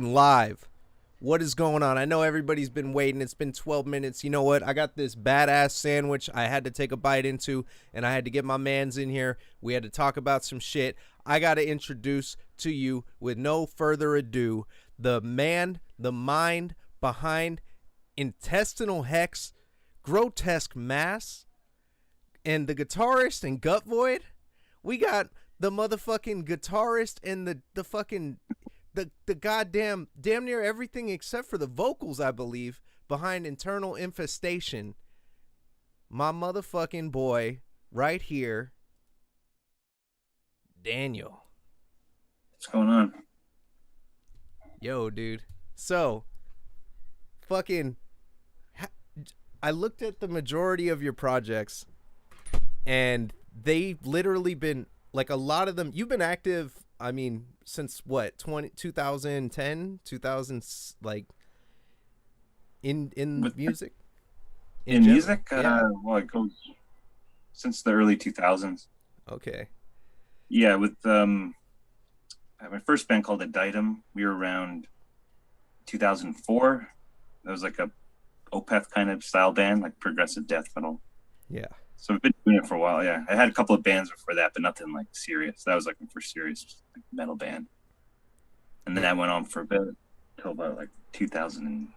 Live. What is going on? I know everybody's been waiting. It's been 12 minutes. You know what? I got this badass sandwich I had to take a bite into, and I had to get my mans in here. We had to talk about some shit. I got to introduce to you, with no further ado, the man, the mind behind Intestinal Hex, Grotesque Mass, and the guitarist and Gut Void. We got the motherfucking guitarist and the fucking the goddamn damn near everything except for the vocals, I believe, behind Internal Infestation. My motherfucking boy right here, Daniel. What's going on? Yo, dude. So, fucking, I looked at the majority of your projects, and they've literally been, like, a lot of them, you've been active, I mean, since what, 2010, 2000, like, in With music? in general? music, Yeah. well, it goes since the early 2000s. Okay. Yeah, with my first band called Aditum, we were around 2004. That was like a Opeth kind of style band, like progressive death metal. Yeah. So I've been doing it for a while. Yeah, I had a couple of bands before that, but nothing like serious. That was like my first serious like, metal band, and then It, that went on for a bit till about like 2000.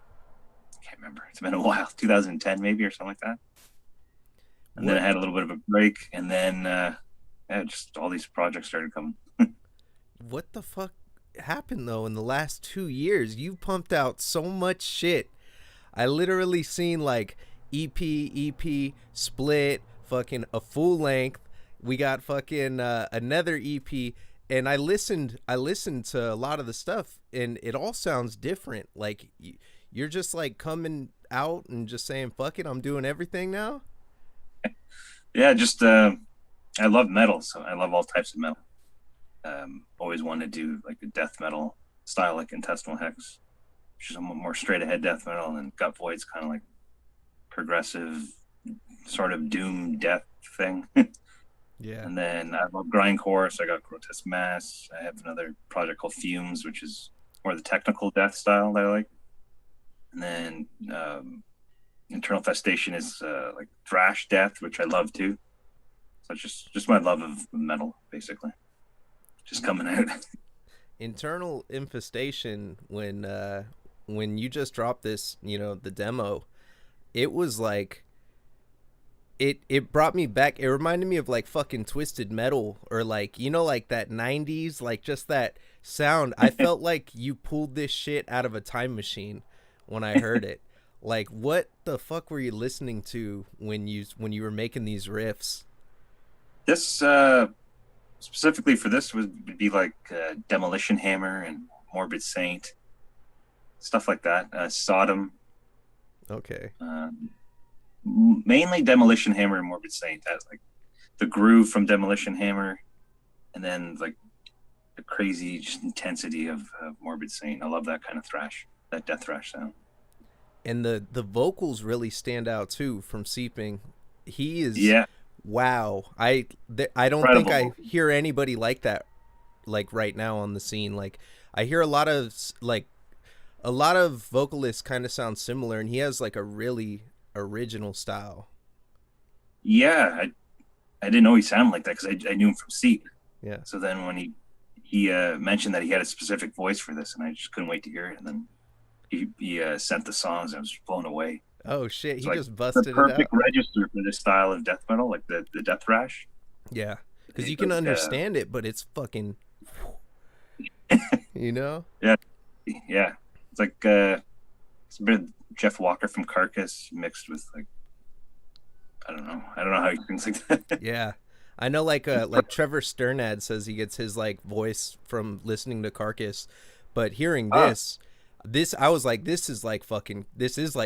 I can't remember. It's been a while. 2010 maybe or something like that. And then I what had a little bit of a break, and then yeah, just all these projects started coming. what the fuck happened though in the last 2 years? You pumped out so much shit. I literally seen like EP, split, fucking a full length. We got fucking another EP, and I listened to a lot of the stuff, and it all sounds different. Like you're just like coming out and just saying fuck it, I'm doing everything now. Yeah, just I love metal, so I love all types of metal. Always wanted to do like a death metal style, like Intestinal Hex, which is a more straight ahead death metal, and Gut Void's kind of like progressive, sort of doom death thing. Yeah. And then I love grindcore, so I got Grotesque Mass. I have another project called Fumes, which is more the technical death style that I like. And then Internal Festation is like thrash death, which I love too. So it's just my love of metal, basically, just coming out. Internal Infestation, when you just dropped this, the demo, it was like it brought me back. It reminded me of like fucking Twisted Metal, or like, like that 90s, like just that sound. I felt like you pulled this shit out of a time machine when I heard it. Like, what the fuck were you listening to when you were making these riffs? This specifically for this would be like Demolition Hammer and Morbid Saint, stuff like that. Sodom, Okay. mainly Demolition Hammer and Morbid Saint. That like the groove from Demolition Hammer, and then like the crazy just intensity of Morbid Saint. I love that kind of thrash, that death thrash sound. And the vocals really stand out too from Seeping. He is, Yeah, wow. I don't think I incredible. hear anybody like that, like right now on the scene. Like, I hear a lot of vocalists kind of sound similar, and he has like a really original style. Yeah, I didn't know he sounded like that because I knew him from Seat. Yeah. So then when he mentioned that he had a specific voice for this, and I just couldn't wait to hear it. And then he sent the songs, and I was blown away. Oh shit, It's he like just the busted it perfect out. register for this style of death metal, like the death thrash. Yeah, because you It's can like understand it, but it's fucking, you know. yeah, yeah. It's like it's a bit of Jeff Walker from Carcass mixed with like I don't know how he thinks like that. Yeah. I know, like Trevor Sternad says he gets his like voice from listening to Carcass, but hearing Ah, this I was like, this is like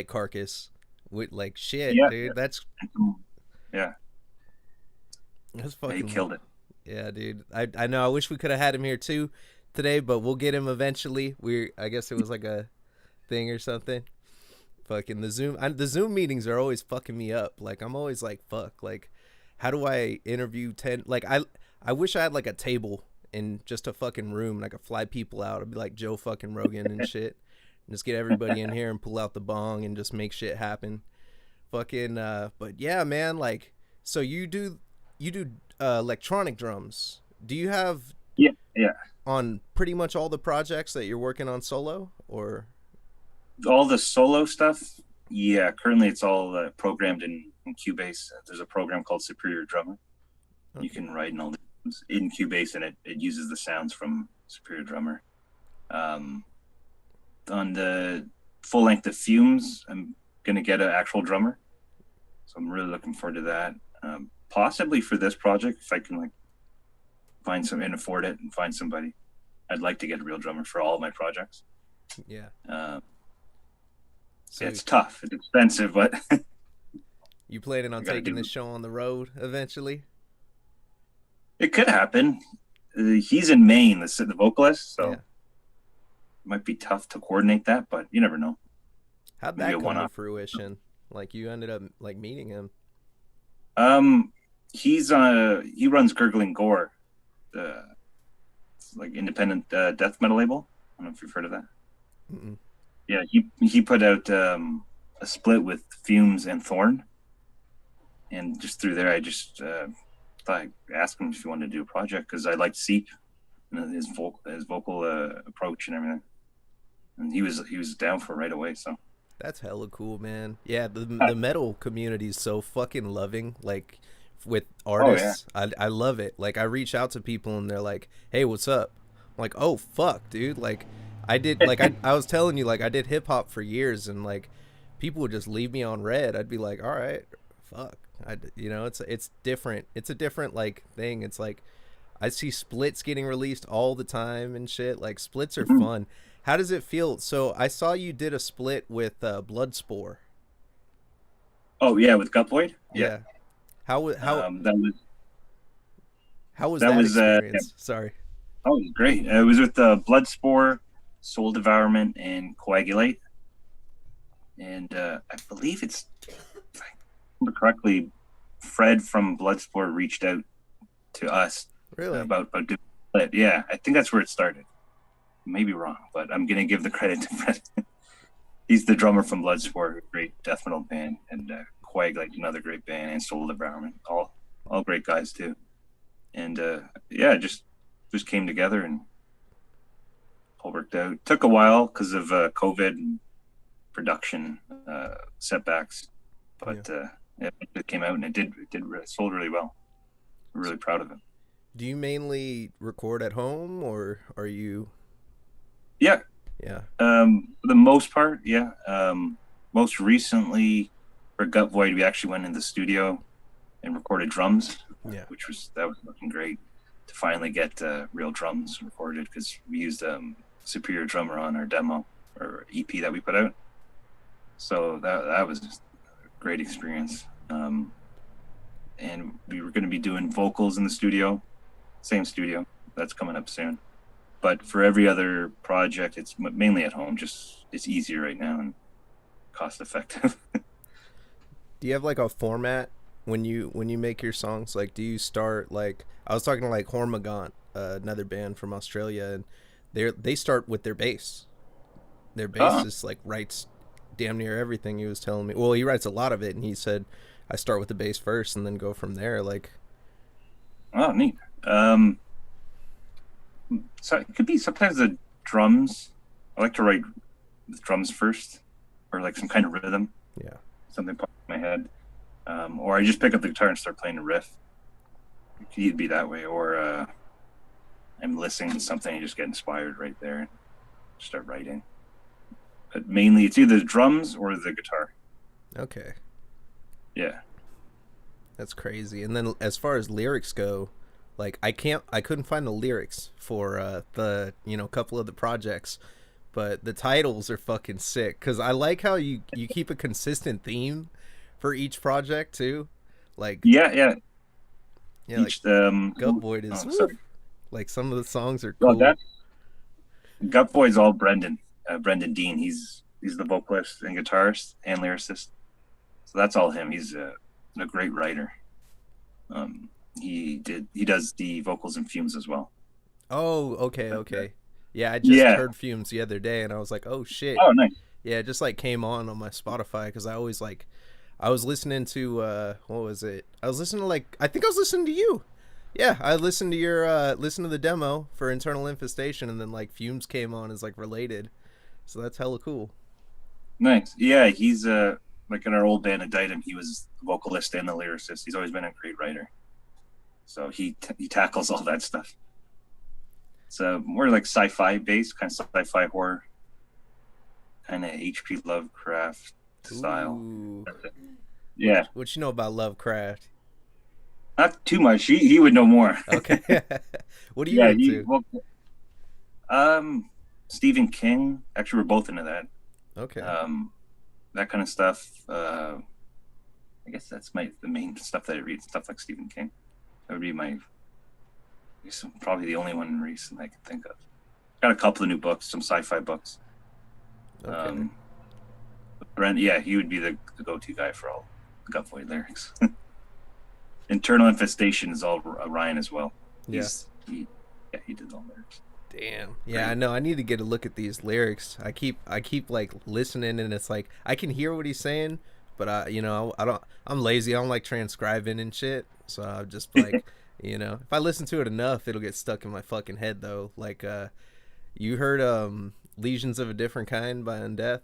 Carcass with like shit, yeah, dude. yeah, That's yeah. He fucking, killed it. yeah, dude. I know. I wish we could have had him here too today, but we'll get him eventually. I guess it was like a thing or something. Fucking the Zoom meetings are always fucking me up. Like, I'm always like, fuck, like, how do I interview 10, like, I wish I had like a table in just a fucking room and I could fly people out. I'd be like Joe fucking Rogan and shit. And just get everybody in here and pull out the bong and just make shit happen. Fucking but yeah, man, like so you do electronic drums. Do you have Yeah, yeah. on pretty much all the projects that you're working on solo or All the solo stuff, yeah. Currently, it's all programmed in Cubase. There's a program called Superior Drummer. You okay. can write in all the in Cubase, and it uses the sounds from Superior Drummer. Um, on the full length of Fumes, I'm gonna get an actual drummer, so I'm really looking forward to that. Possibly for this project, if I can like find some and afford it and find somebody, I'd like to get a real drummer for all of my projects. Yeah. Uh, So it's tough, it's expensive, but you planning on I got to taking do this it. show on the road eventually? It could happen. He's in Maine, the vocalist, so Yeah. it might be tough to coordinate that, but you never know. How'd Maybe that a come one to off. fruition? Like you ended up like meeting him. Um, he runs Gurgling Gore, uh, like independent death metal label. I don't know if you've heard of that. Mm-mm. Yeah, he put out a split with Fumes and Thorn, and just through there, I just thought I'd ask him if he wanted to do a project because I liked Seep and his vocal approach and everything, and he was down for it right away. So That's hella cool, man. Yeah, the metal community is so fucking loving. Like with oh yeah, artists, I love it. Like I reach out to people and they're like, "Hey, what's up?" I'm like, "Oh fuck, dude!" Like I was telling you, like I did hip hop for years, and like people would just leave me on red. I'd be like, "All right, fuck." It's different. It's a different like thing. It's like I see splits getting released all the time and shit. Like splits are Mhm. fun. How does it feel? So I saw you did a split with Bloodspore. Oh yeah, with Gutboyd, yeah. Yeah. How wa- how Um, that was how was that that was yeah. experience? Sorry. Oh, it was great. It was with Bloodspore, Soul Devourment, and Coagulate, and I believe if I remember correctly, Fred from Bloodsport reached out to us Really? about doing it. Yeah, I think that's where it started. Maybe wrong, but I'm gonna give the credit to Fred. He's the drummer from Bloodsport, a great death metal band, and Coagulate, another great band, and Soul Devourment, all great guys too. And yeah, just came together and all worked out. Took a while because of COVID and production setbacks, Yeah. but yeah, it came out and it sold really well. We're really proud of it. Do you mainly record at home or are you Yeah, yeah. for the most part, yeah. Most recently for Gut Void, we actually went in the studio and recorded drums, Yeah. that was looking great to finally get real drums recorded because we used Superior Drummer on our demo or EP that we put out. So that was a great experience. And we were going to be doing vocals in the studio, same studio. That's coming up soon. But for every other project, it's mainly at home. Just it's easier right now and cost effective. Do you have like a format when you make your songs? Like do you start like I was talking to like Hormagaunt, another band from Australia and they start with their bass. Their Oh, bassist like writes damn near everything. He was telling me. Well, he writes a lot of it, and he said I start with the bass first and then go from there. Like, oh, neat. So it could be sometimes the drums. I like to write with drums first, or like some kind of rhythm, yeah, something pops in my head, or I just pick up the guitar and start playing a riff. It could either be that way, or I'm listening to something and just get inspired right there and start writing. But mainly, it's either the drums or the guitar. okay, Yeah. that's crazy. And then as far as lyrics go, like I couldn't find the lyrics for the couple of the projects, but the titles are fucking sick. Cause I like how you keep a consistent theme for each project too. Like Yeah, yeah. yeah, like Each Gut Void is oh woo, sorry. like some of the songs are Well, cool. that's Gut Boy's all Brendan. Brendan Dean. He's the vocalist and guitarist and lyricist. So that's all him. He's a great writer. He does the vocals and Fumes as well. Oh, okay, okay. Yeah, I just Yeah. heard Fumes the other day, and I was like, oh shit. Oh, nice. Yeah, it just like came on my Spotify because I always like, I was listening to what was it? I was listening to like, I think I was listening to you. Yeah, I listened to your listen to the demo for Internal Infestation, and then like Fumes came on as like related, so that's hella cool. Nice. Yeah, he's like in our old band Indictum, he was the vocalist and the lyricist. He's always been a great writer. So he tackles all that stuff. So more like sci-fi based, kind of sci-fi horror, kind of H.P. Lovecraft style. Ooh, Yeah, what you know about Lovecraft? not too much. He would know more. Okay, what are you Yeah, he into? well, um, Stephen King. Actually, we're both into that. Okay, That kind of stuff. I guess that's the main stuff that I read. Stuff like Stephen King. That would be my. I guess probably the only one recent I can think of. Got a couple of new books, some sci-fi books. okay. Brent, yeah, he would be the go-to guy for all the Gut Void lyrics. Internal Infestation is all Ryan as well. Yeah. He did all lyrics. Damn. Yeah, I know. I need to get a look at these lyrics. I keep like listening, and it's like I can hear what he's saying, but I don't. I'm lazy. I don't like transcribing and shit. So I'm just like, if I listen to it enough, it'll get stuck in my fucking head though. Like, you heard Legions of a Different Kind by Undeath?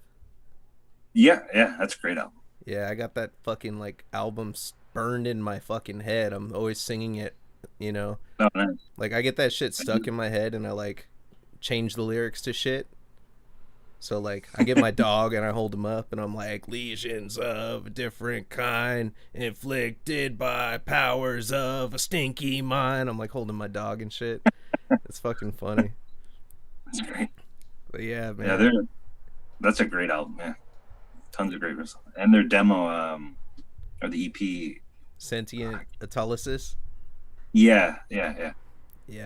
Yeah, that's a great album. Yeah, I got that fucking like album burned in my fucking head. I'm always singing it. You know, Oh, nice. like I get that shit stuck in my head, and I like change the lyrics to shit. So like I get my dog and I hold him up and I'm like, lesions of a different kind inflicted by powers of a stinky mind. I'm like holding my dog and shit. It's fucking funny. That's great. But yeah, Yeah, man. that's a great album. Yeah, tons of great results. And their demo, or the EP. Sentient Autolysis. Yeah. Yeah,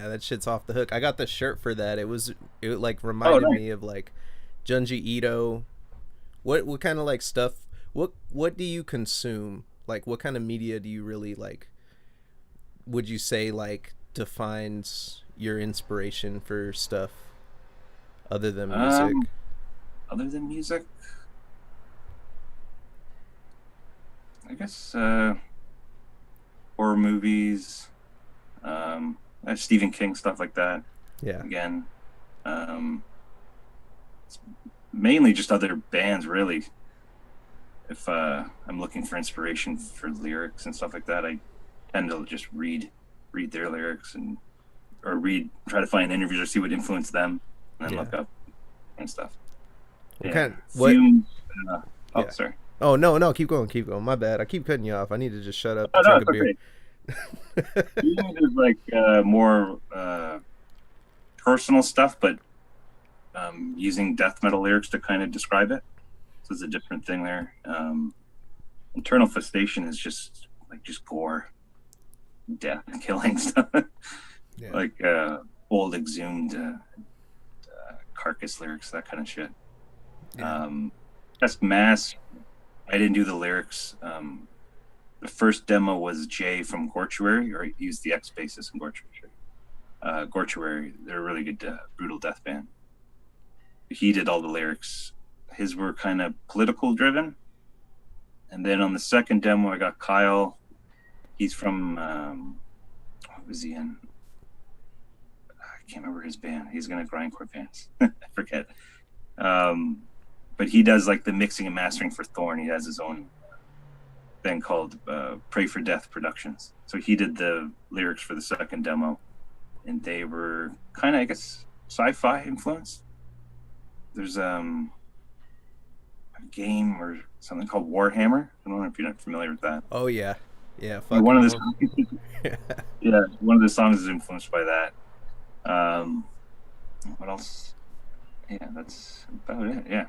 that shit's off the hook. I got the shirt for that. It like Oh, reminded nice. me of like Junji Ito. What kind of like stuff what do you consume? Like what kind of media do you really like, would you say like defines your inspiration for stuff other than music? Other than music, I guess horror movies, Stephen King stuff like that. Yeah. Again, it's mainly just other bands, really. If I'm looking for inspiration for lyrics and stuff like that, I tend to just read their lyrics or try to find interviews or see what influenced them, and then Yeah. look up and stuff. What Yeah, kind what Fumes. Yeah. Sorry. Oh no, keep going. My bad. I keep cutting you off. I need to just shut up Oh and no, drink it's a beer. okay. Fumes is like more personal stuff, but using death metal lyrics to kind of describe it. So it's a different thing there. Internal Festation is just gore, death, and killing stuff. Yeah. Like old exhumed carcass lyrics, that kind of shit. Yeah. Just Mass. I didn't do the lyrics. The first demo was Jay from Gortuary, or he used the ex bassist in Gortuary. Gortuary, they're a really good brutal death band. He did all the lyrics. His were kind of political driven. And then on the second demo, I got Kyle. He's from what was he in? I can't remember his band. He's gonna grindcore bands. I forget. But he does like the mixing and mastering for Thorn. He has his own thing called Pray for Death Productions. So he did the lyrics for the second demo, and they were kind of, I guess, sci-fi influenced. There's a game or something called Warhammer. I don't know if you're not familiar with that. Oh yeah. Yeah, But one of fucking one of the songs is influenced by that. What else? Yeah, that's about it. Yeah.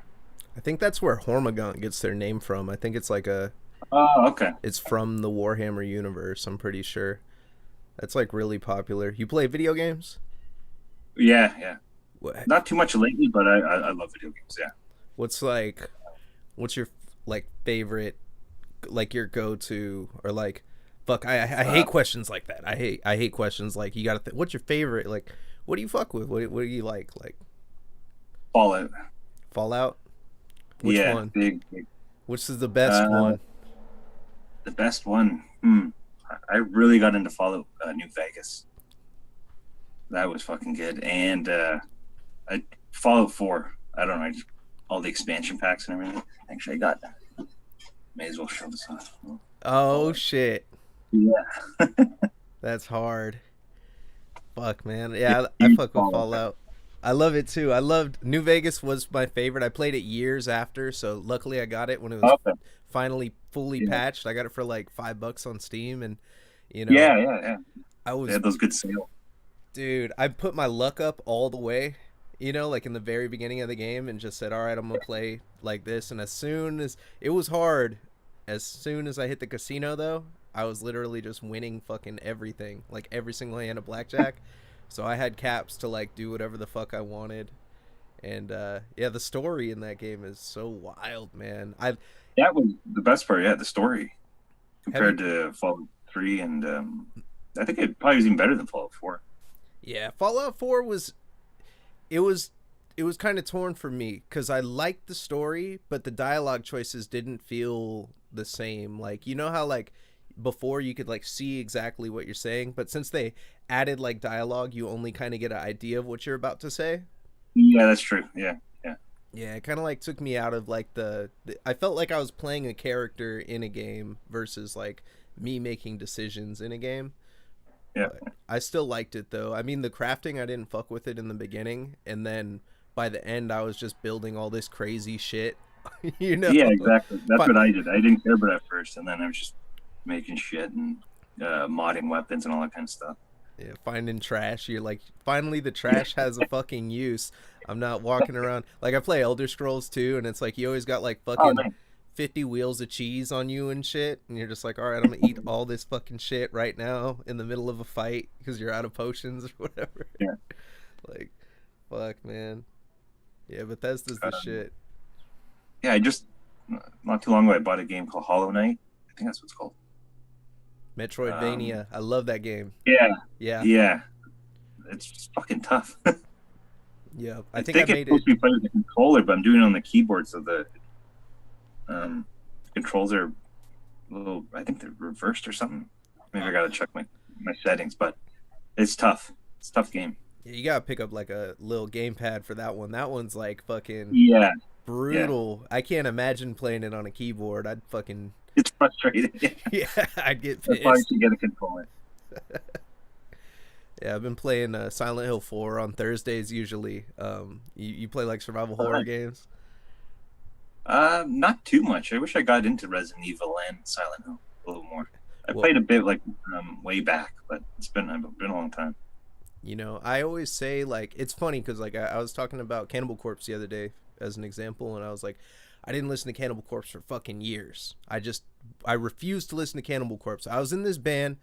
I think that's where Hormagaunt gets their name from. I think it's like Oh, okay. it's from the Warhammer universe, I'm pretty sure. That's like really popular. You play video games? Yeah. What, Not too much lately, but I love video games. Yeah. what's your like favorite, like your go-to, or like fuck I hate questions like that. I hate questions like you gotta what's your favorite, like What do you fuck with? What do you like? Like Fallout. Fallout? Which Yeah, one? big. Which is the best Uh, one? the best one. I really got into Fallout New Vegas. That was fucking good. And Fallout 4. I don't know, all the expansion packs and everything. Actually, I got that. May as well show this off. Oh Fallout. shit. Yeah. That's hard. Fuck, man. Yeah, Yeah, I huge fuck with Fallout fan. Fallout. I love it too. I loved New Vegas was my favorite. I played it years after, so luckily I got it when it was Okay. finally fully Yeah. patched. I got it for like $5 on Steam, and you know, Yeah. I They was, had those good sales. dude, I put my luck up all the way, like in the very beginning of the game, and just said, all right, I'm gonna play like this. And as soon as it was hard, as soon as I hit the casino, though, I was literally just winning fucking everything, like every single hand of blackjack. So I had caps to like do whatever the fuck I wanted. And yeah, the story in that game is so wild, man. I That was the best part. Yeah, the story have you compared to Fallout 3, and I think it probably was even better than Fallout 4. Yeah, Fallout 4 was it was it was kind of torn for me cuz I liked the story, but the dialogue choices didn't feel the same. Like, you know how like before you could like see exactly what you're saying, but since they added like dialogue, you only kind of get an idea of what you're about to say. Yeah, that's true. Yeah. Yeah, it kind of like took me out of like I felt like I was playing a character in a game versus like me making decisions in a game. Yeah. But I still liked it though. I mean, the crafting, I didn't fuck with it in the beginning, and then by the end I was just building all this crazy shit. you know Yeah, exactly. That's Fi- what I did. I didn't care about it at first, and then I was just making shit and modding weapons and all that kind of stuff. yeah, finding trash. You're like, finally the Yeah. trash has a fucking use. I'm not walking around like I play Elder Scrolls too, and it's like you always got like Oh, fucking nice. 50 wheels of cheese on you and shit, and you're just like, all right, I'm gonna eat all this fucking shit right now in the middle of a fight because you're out of potions or whatever. Yeah. Like, fuck, man. Yeah, Bethesda's the Um, shit. yeah, I just not too long ago I bought a game called Hollow Knight. I think that's what it's called. Um, Metroidvania. I love that game. yeah, Yeah. yeah. It's just fucking tough. Yeah. I I think I think it's made it. supposed to be played with the controller, but I'm doing it on the keyboard, so the controls are a little. I think they're reversed or something. Maybe I gotta check my settings, but it's tough. It's a tough game. Yeah, you gotta pick up like a little gamepad for that one. That one's like fucking Yeah, yeah. brutal. I can't imagine playing it on a keyboard. I'd fucking It's frustrating. yeah, I'd get That's why you pissed. should get a controller. Yeah, I've been playing Silent Hill 4 on Thursdays usually. You play like survival All horror right. games? Not too much. I wish I got into Resident Evil and Silent Hill a little more. I Well, played a bit like way back, but it's been a long time. I always say like it's funny because like I was talking about Cannibal Corpse the other day as an example, and I was like, I didn't listen to Cannibal Corpse for fucking years. I refused to listen to Cannibal Corpse. I was in this band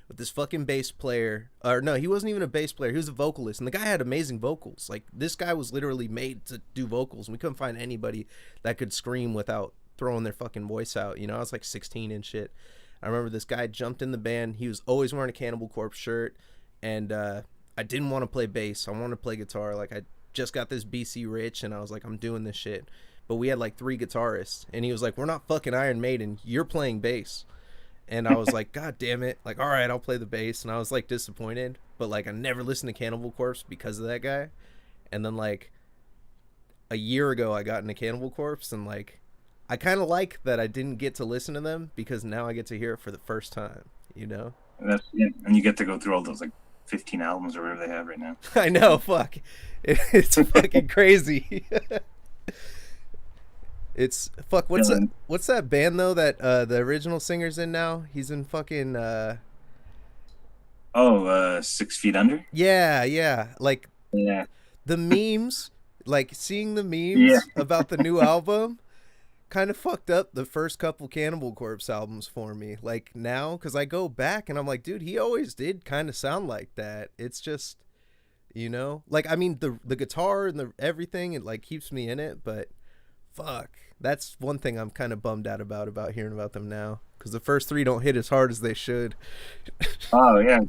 with this fucking bass player, or no, he wasn't even a bass player. He was a vocalist, and the guy had amazing vocals. Like this guy was literally made to do vocals, and we couldn't find anybody that could scream without throwing their fucking voice out. I was like 16 and shit. I remember this guy jumped in the band. He was always wearing a Cannibal Corpse shirt, and I didn't want to play bass. I wanted to play guitar. Like I just got this BC Rich, and I was like, I'm doing this shit. But we had like 3 guitarists, and he was like, "We're not fucking Iron Maiden. You're playing bass." And I was like, God damn it! Like, all right, I'll play the bass. And I was like disappointed, but like I never listened to Cannibal Corpse because of that guy. And then like a year ago, I got into Cannibal Corpse, and like I kind of like that I didn't get to listen to them because now I get to hear it for the first time. You know? And that's yeah. And you get to go through all those like 15 albums or whatever they have right now. I know, fuck. It's fucking crazy. It's fuck. Yeah, What's that band though that the original singer's in now? He's in fucking 6 Feet Under. yeah. Like Yeah, the memes, like seeing the yeah, memes about the new album, kind of fucked up the first couple Cannibal Corpse albums for me. Like now, because I go back and I'm like, dude, he always did kind of sound like that. It's just, like I mean the guitar and the everything, it like keeps me in it, but fuck, that's one thing I'm kind of bummed out about hearing about them now, because the first 3 don't hit as hard as they should. Oh yeah.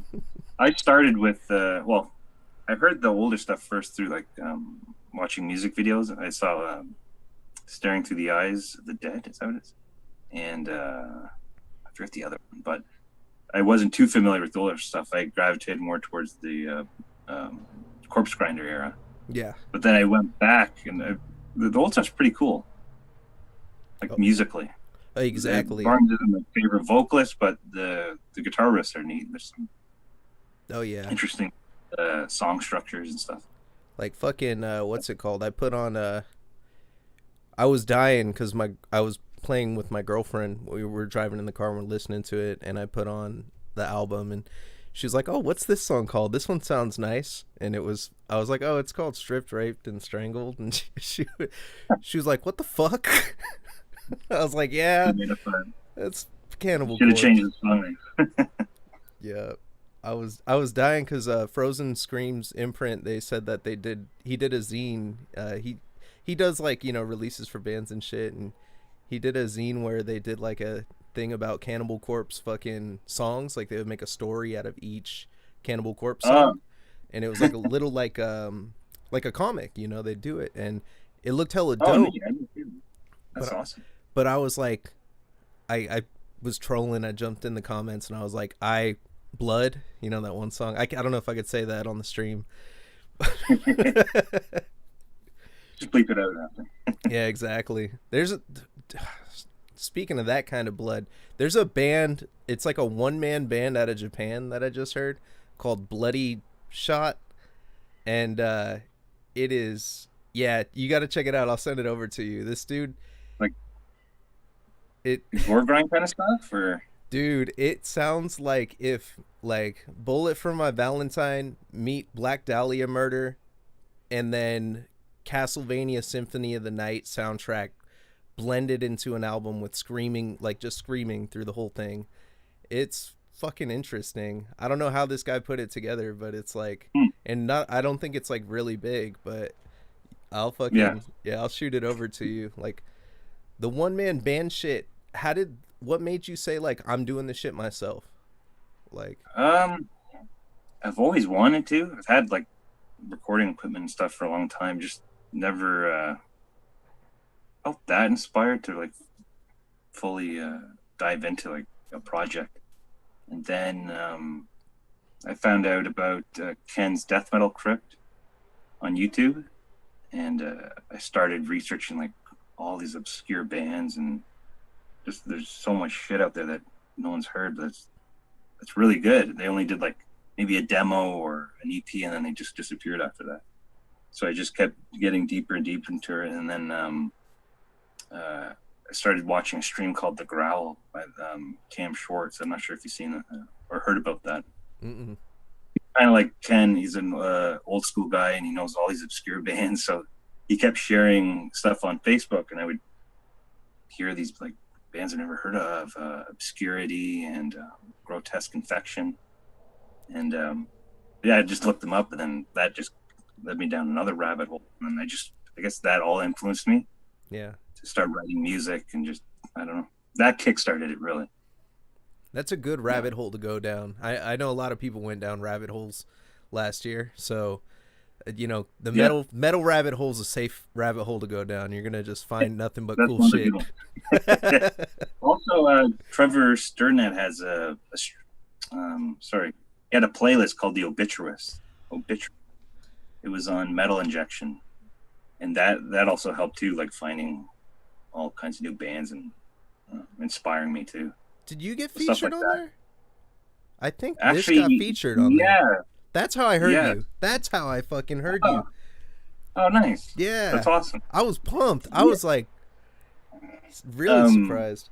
I started with I heard the older stuff first through like watching music videos. I saw "Staring Through the Eyes of the Dead." Is that what it is? And I forget the other one, but I wasn't too familiar with the older stuff. I gravitated more towards the Corpse Grinder era. Yeah. But then I went back, and the old stuff's pretty cool, like Oh, musically. exactly. Barnes isn't my favorite vocalist, but the guitar riffs are neat. There's some Oh yeah. interesting song structures and stuff. Like fucking what's it called? I put on I was dying because I was playing with my girlfriend. We were driving in the car and we're listening to it, and I put on the album, and she was like, "Oh, what's this song called? This one sounds nice." And I was like, "Oh, it's called Stripped, Raped, and Strangled." And she was like, "What the fuck?" I was like, "Yeah, that's Cannibal Should have Corpse." changed the song. Yeah, I was dying because Frozen Scream's imprint. They said that he did a zine. He does like releases for bands and shit, and he did a zine where they did like a thing about Cannibal Corpse fucking songs. Like they would make a story out of each Cannibal Corpse song, and it was like a little like a comic. They do it, and it looked hella dope. That's awesome. But I was like, I was trolling. I jumped in the comments and I was like, Blood, that one song. I don't know if I could say that on the stream. Just bleep it out after. Yeah, exactly. Speaking of that kind of blood, there's a band. It's like a one-man band out of Japan that I just heard called Bloody Shot, and it is. Yeah, you got to check it out. I'll send it over to you. This dude, like, gore grind kind of stuff, or dude, it sounds like if like Bullet for My Valentine meet Black Dahlia Murder, and then Castlevania Symphony of the Night soundtrack blended into an album with screaming, like just screaming through the whole thing. It's fucking interesting. I don't know how this guy put it together, but it's like, and I don't think it's like really big, but I'll fucking I'll shoot it over to you. Like the one man band shit. What made you say like I'm doing this shit myself? Like I've always wanted to. I've had like recording equipment and stuff for a long time. Just never felt that inspired to like fully dive into like a project. And then I found out about Ken's Death Metal Crypt on YouTube, and I started researching like all these obscure bands, and just there's so much shit out there that no one's heard. That's really good. They only did like maybe a demo or an EP, and then they just disappeared after that. So I just kept getting deeper and deeper into it, and then I started watching a stream called The Growl by Cam Schwartz. I'm not sure if you've seen it or heard about that. Mm-mm. Kind of like Ken, he's an old school guy, and he knows all these obscure bands. So he kept sharing stuff on Facebook, and I would hear these like bands I never heard of, Obscurity and Grotesque Infection, and I just looked them up, and then that just led me down another rabbit hole, and I guess that all influenced me. Yeah. To start writing music, and just I don't know, that kickstarted it really. That's a good rabbit hole to go down. I know a lot of people went down rabbit holes last year, so the metal rabbit hole's a safe rabbit hole to go down. You're gonna just find nothing but cool shit. Also, Trevor Sturnett has he had a playlist called the Obituarist. It was on Metal Injection, and that also helped too, like finding all kinds of new bands and inspiring me too. Did you get featured on there? I think this got featured on there. Yeah. That's how I heard you. That's how I fucking heard you. Oh, nice. Yeah. That's awesome. I was pumped. I was like really surprised.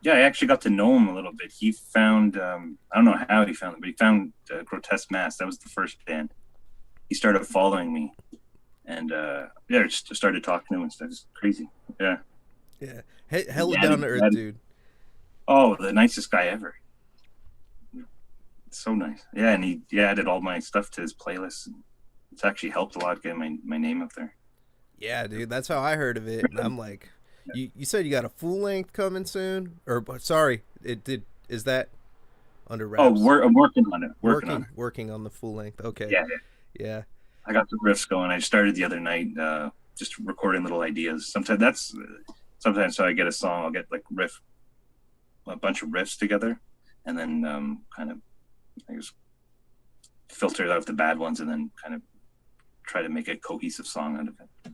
Yeah, I actually got to know him a little bit. He found, I don't know how he found it, but he found Grotesque Mass. That was the first band. He started following me. And just started talking to him and stuff. It's crazy. Yeah. Yeah. Hella down to earth, dude. Oh, the nicest guy ever. It's so nice. Yeah, and he added all my stuff to his playlist. It's actually helped a lot getting my name up there. Yeah, dude, that's how I heard of it. And I'm like, you said you got a full length coming soon? Or sorry, is that under wraps? Oh, I'm working on it. Working on the full length. Okay. Yeah. Yeah. I got the riffs going. I started the other night, just recording little ideas. Sometimes so I get a song, I'll get like a bunch of riffs together, and then kind of I just filter out the bad ones, and then kind of try to make a cohesive song out of it.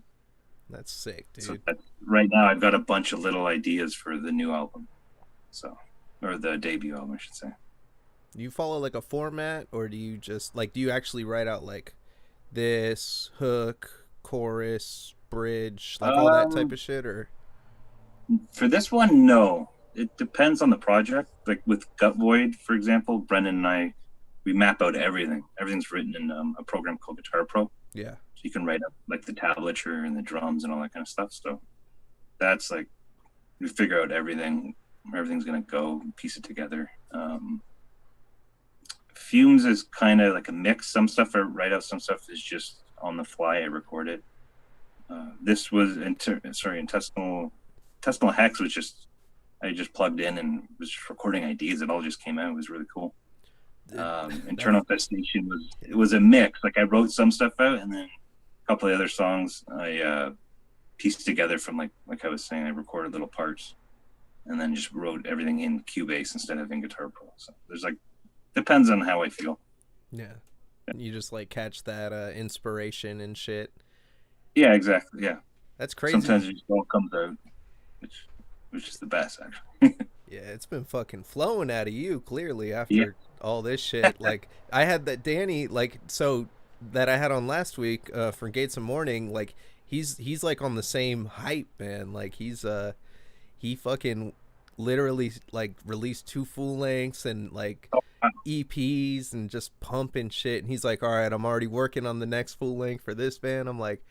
That's sick, So dude. right now I've got a bunch of little ideas for the new album, so or the debut album, I should say. Do you follow like a format, or do you just like do you actually write out like this hook, chorus, bridge, like all that type Um, of shit, or for this one, no. It depends on the project. Like with Gut Void, for example, Brendan and I, we map out everything. Everything's written in a program called Guitar Pro. yeah. So you can write up like the tablature and the drums and all that kind of stuff. So that's like we figure out everything, where everything's gonna go, piece it together. Fumes is kind of like a mix. Some stuff I write out, some stuff is just on the fly. I record it. This was intestinal hex was just I just plugged in and was just recording ideas. It all just came out. It was really cool. That's Internal Infestation was a mix. Like I wrote some stuff out, and then a couple of other songs I pieced together from like I was saying. I recorded little parts, and then just wrote everything in Cubase instead of in Guitar Pro. So there's like depends on how I feel. yeah. You just like catch that inspiration and shit. Yeah, exactly. Yeah, That's crazy. sometimes it just all comes out, which which is the best actually. Yeah, it's been fucking flowing out of you clearly Yeah. after all this shit. Like I had that Danny like so that I had on last week for Gates of Morning. Like he's like on the same hype, man. Like he fucking literally like released 2 full lengths and like Oh, wow. EPs and just pumping shit. And he's like, all right, I'm already working on the next full length for this band. I'm like,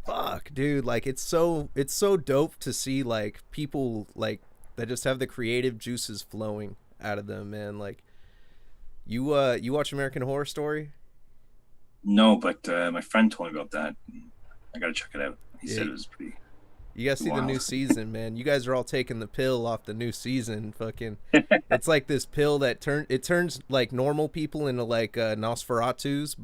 fuck, dude. Like, it's so dope to see like people like that just have the creative juices flowing out of them, man. Like, you watch American Horror Story? No, but my friend told me about that. I gotta check it out. He Yeah, said it was pretty you guys see the new wild. season, man. You guys are all taking the pill off the new season. Fucking, it's like this pill that turns like normal people into like Nosferatus,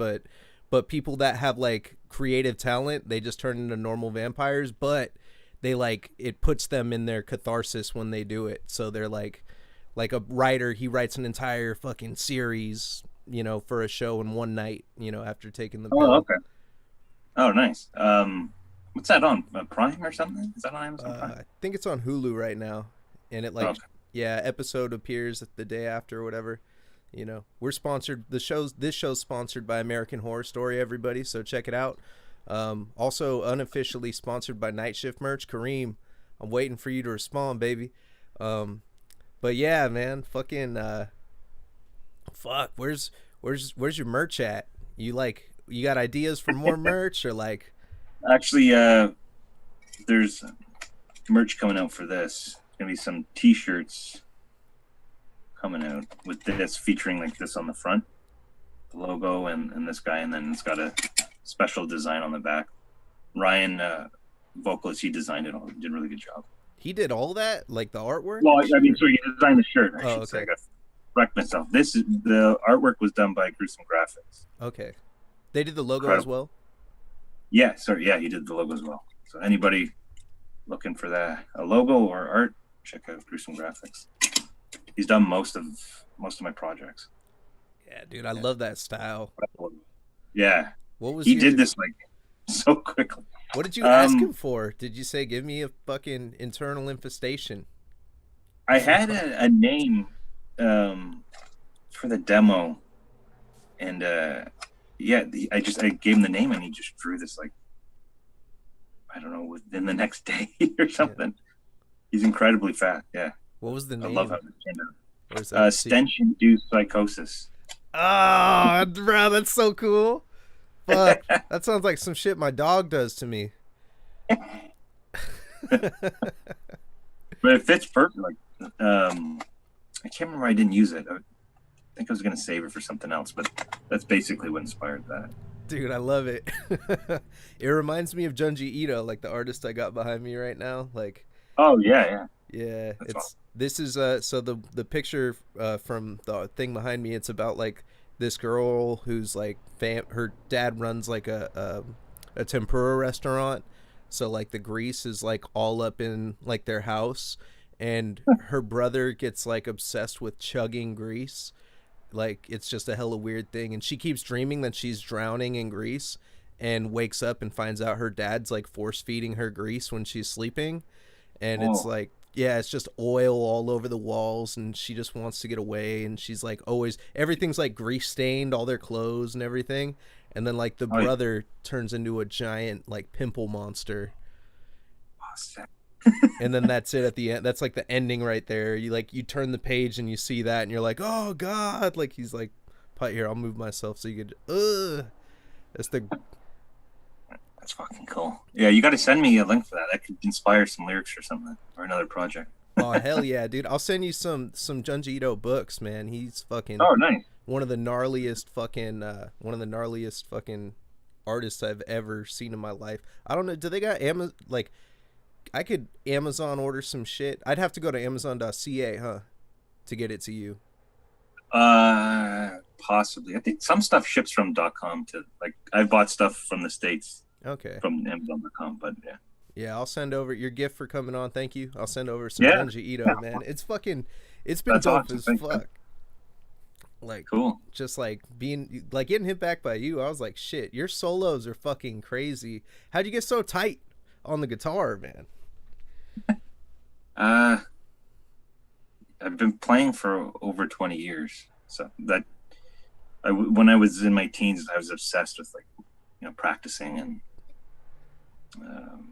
but people that have like creative talent, they just turn into normal vampires. But they like it puts them in their catharsis when they do it. So they're like a writer, he writes an entire fucking series, for a show in one night, after taking the Oh, pill. okay. Oh, nice. What's that on? Prime or something? Is that on Amazon Prime? I think it's on Hulu right now, and it Oh, like okay. yeah, episode appears the day after or whatever. We're sponsored. This show's sponsored by American Horror Story. Everybody, so check it out. Also unofficially sponsored by Night Shift Merch. Kareem, I'm waiting for you to respond, baby. Um, but yeah, man, fucking fuck. Where's your merch at? You got ideas for more merch or like? Actually, there's merch coming out for this. Gonna be some T-shirts coming out with this featuring like this on the front, the logo and this guy, and then it's got a special design on the back. Ryan, vocalist, he designed it all. He did a really good job. He did all that, like the artwork Well, and I shit. mean, Or? so he designed the shirt. I Oh, should say. I okay, got correct myself. This is the artwork was done by Gruesome Graphics. okay. They did the logo as Incredible. well. Yeah, sorry. Yeah, he did the logo as well. So anybody looking for a logo or art, check out Gruesome Graphics. He's done most of my projects. Yeah, dude, I Yeah. love that style. Yeah, What was he your? did this like so quickly. What did you ask him Um, for? Did you say give me a fucking internal infestation? I had a name for the demo, and yeah, I gave him the name, and he just drew this like I don't know within the next day or Yeah. something. He's incredibly fast. Yeah, What was the I love how name? it came out. Or is that secret? Stench-induced psychosis. Oh, bro, that's so cool. Fuck, that sounds like some shit my dog does to me. But it fits perfect. Like, I can't remember. I didn't use it. I think I was gonna save it for something else, but that's basically what inspired that. Dude, I love it. It reminds me of Junji Ito, like the artist I got behind me right now. Like, Oh yeah, yeah. yeah, That's it's awesome. this is so the picture from the thing behind me. It's about like this girl who's like her dad runs like a tempura restaurant, so like the grease is like all up in like their house, and her brother gets like obsessed with chugging grease. Like it's just a hella weird thing, and she keeps dreaming that she's drowning in grease, and wakes up and finds out her dad's like force feeding her grease when she's sleeping, and it's Oh, like, yeah, it's just oil all over the walls, and she just wants to get away, and she's like always, everything's like grease stained, all their clothes and everything, and then like the oh, yeah. brother turns into a giant like pimple monster, Oh, sick. and then that's it at the end. That's like the ending right there. You like, you turn the page and you see that, and you're like, oh god, like he's like, "Put here, I'll move myself so you could that's the That's fucking cool. Yeah, you got to send me a link for that. That could inspire some lyrics or something, or another project. oh hell yeah, dude. I'll send you some Junji Ito books, man. He's fucking Oh, nice. one of the gnarliest fucking artists I've ever seen in my life. I don't know, do they got Amazon, like I could Amazon order some shit. I'd have to go to amazon.ca, huh, to get it to you. Possibly. I think some stuff ships from .com to, like, I bought stuff from the States Okay. from Amazon.com, but yeah. Yeah, I'll send over your gift for coming on. Thank you. I'll send over some Yeah. Junji Yeah. Ito, man. It's been That's dope awesome. as Thanks, man. fuck. Like Cool. just like being like getting hit back by you, I was like, shit, your solos are fucking crazy. How'd you get so tight on the guitar, man? Uh, I've been playing for over 20 years. So that when I was in my teens, I was obsessed with, like, practicing and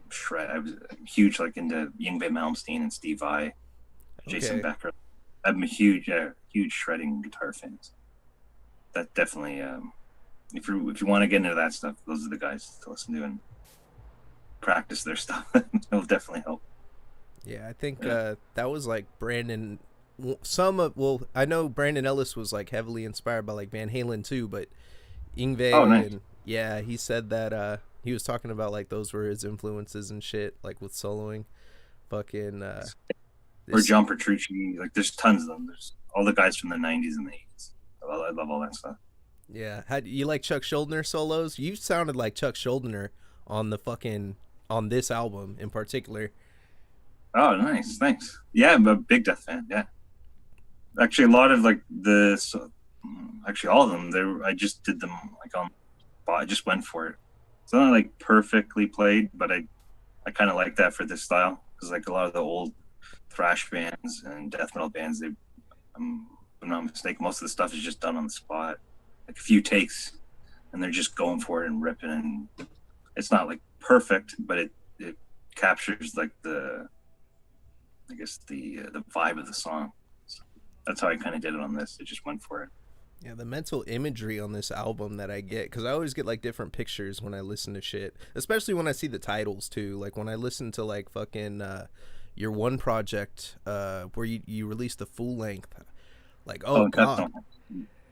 shred. I was huge, like, into Yngwie Malmsteen and Steve Vai, Jason Okay. Becker. I'm a huge shredding guitar fan. So that definitely, if you want to get into that stuff, those are the guys to listen to and practice their stuff. It'll definitely help. Yeah, I think Yeah. that was like Brandon. Some of, well, I know Brandon Ellis was like heavily inspired by like Van Halen too, but Oh, Ingve, nice. and yeah, he said that he was talking about like those were his influences and shit, like with soloing. Fucking Or this, John Petrucci. Like, there's tons of them. There's all the guys from the '90s and the '80s. I love all that stuff. yeah. How do you like Chuck Schuldiner solos? You sounded like Chuck Schuldiner on the fucking on this album in particular. Oh, nice. Thanks. Yeah, I'm a big Death fan. Yeah. Actually, a lot of, like, actually all of them. I just did them, like, on. I just went for it. It's not like perfectly played, but I kind of like that for this style, because, like, a lot of the old thrash bands and death metal bands, if I'm not mistaken, most of the stuff is just done on the spot, like a few takes, and they're just going for it and ripping. And it's not, like, perfect, but it captures, like, I guess the vibe of the song. So that's how I kind of did it on this. I just went for it. Yeah, the mental imagery on this album that I get, because I always get like different pictures when I listen to shit, especially when I see the titles too. Like when I listen to like fucking your one project where you released the full length, like oh Oh, that's god, not.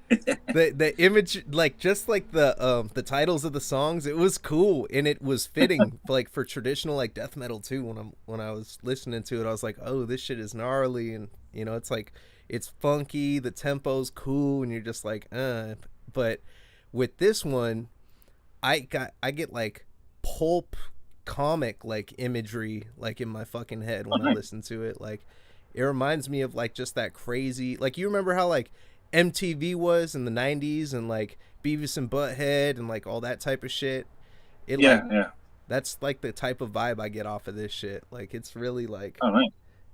the image, like just like the titles of the songs, it was cool and it was fitting like for traditional like death metal too. When I was listening to it, I was like, oh, this shit is gnarly, and it's like it's funky, the tempo's cool, and you're just like but with this one, I get like pulp comic like imagery like in my fucking head Oh, when I nice. listen to it. Like it reminds me of like just that crazy, like you remember how like MTV was in the 90s and like Beavis and Butthead and like all that type of shit. It like Yeah, yeah. that's like the type of vibe I get off of this shit. Like it's really like, Oh, nice.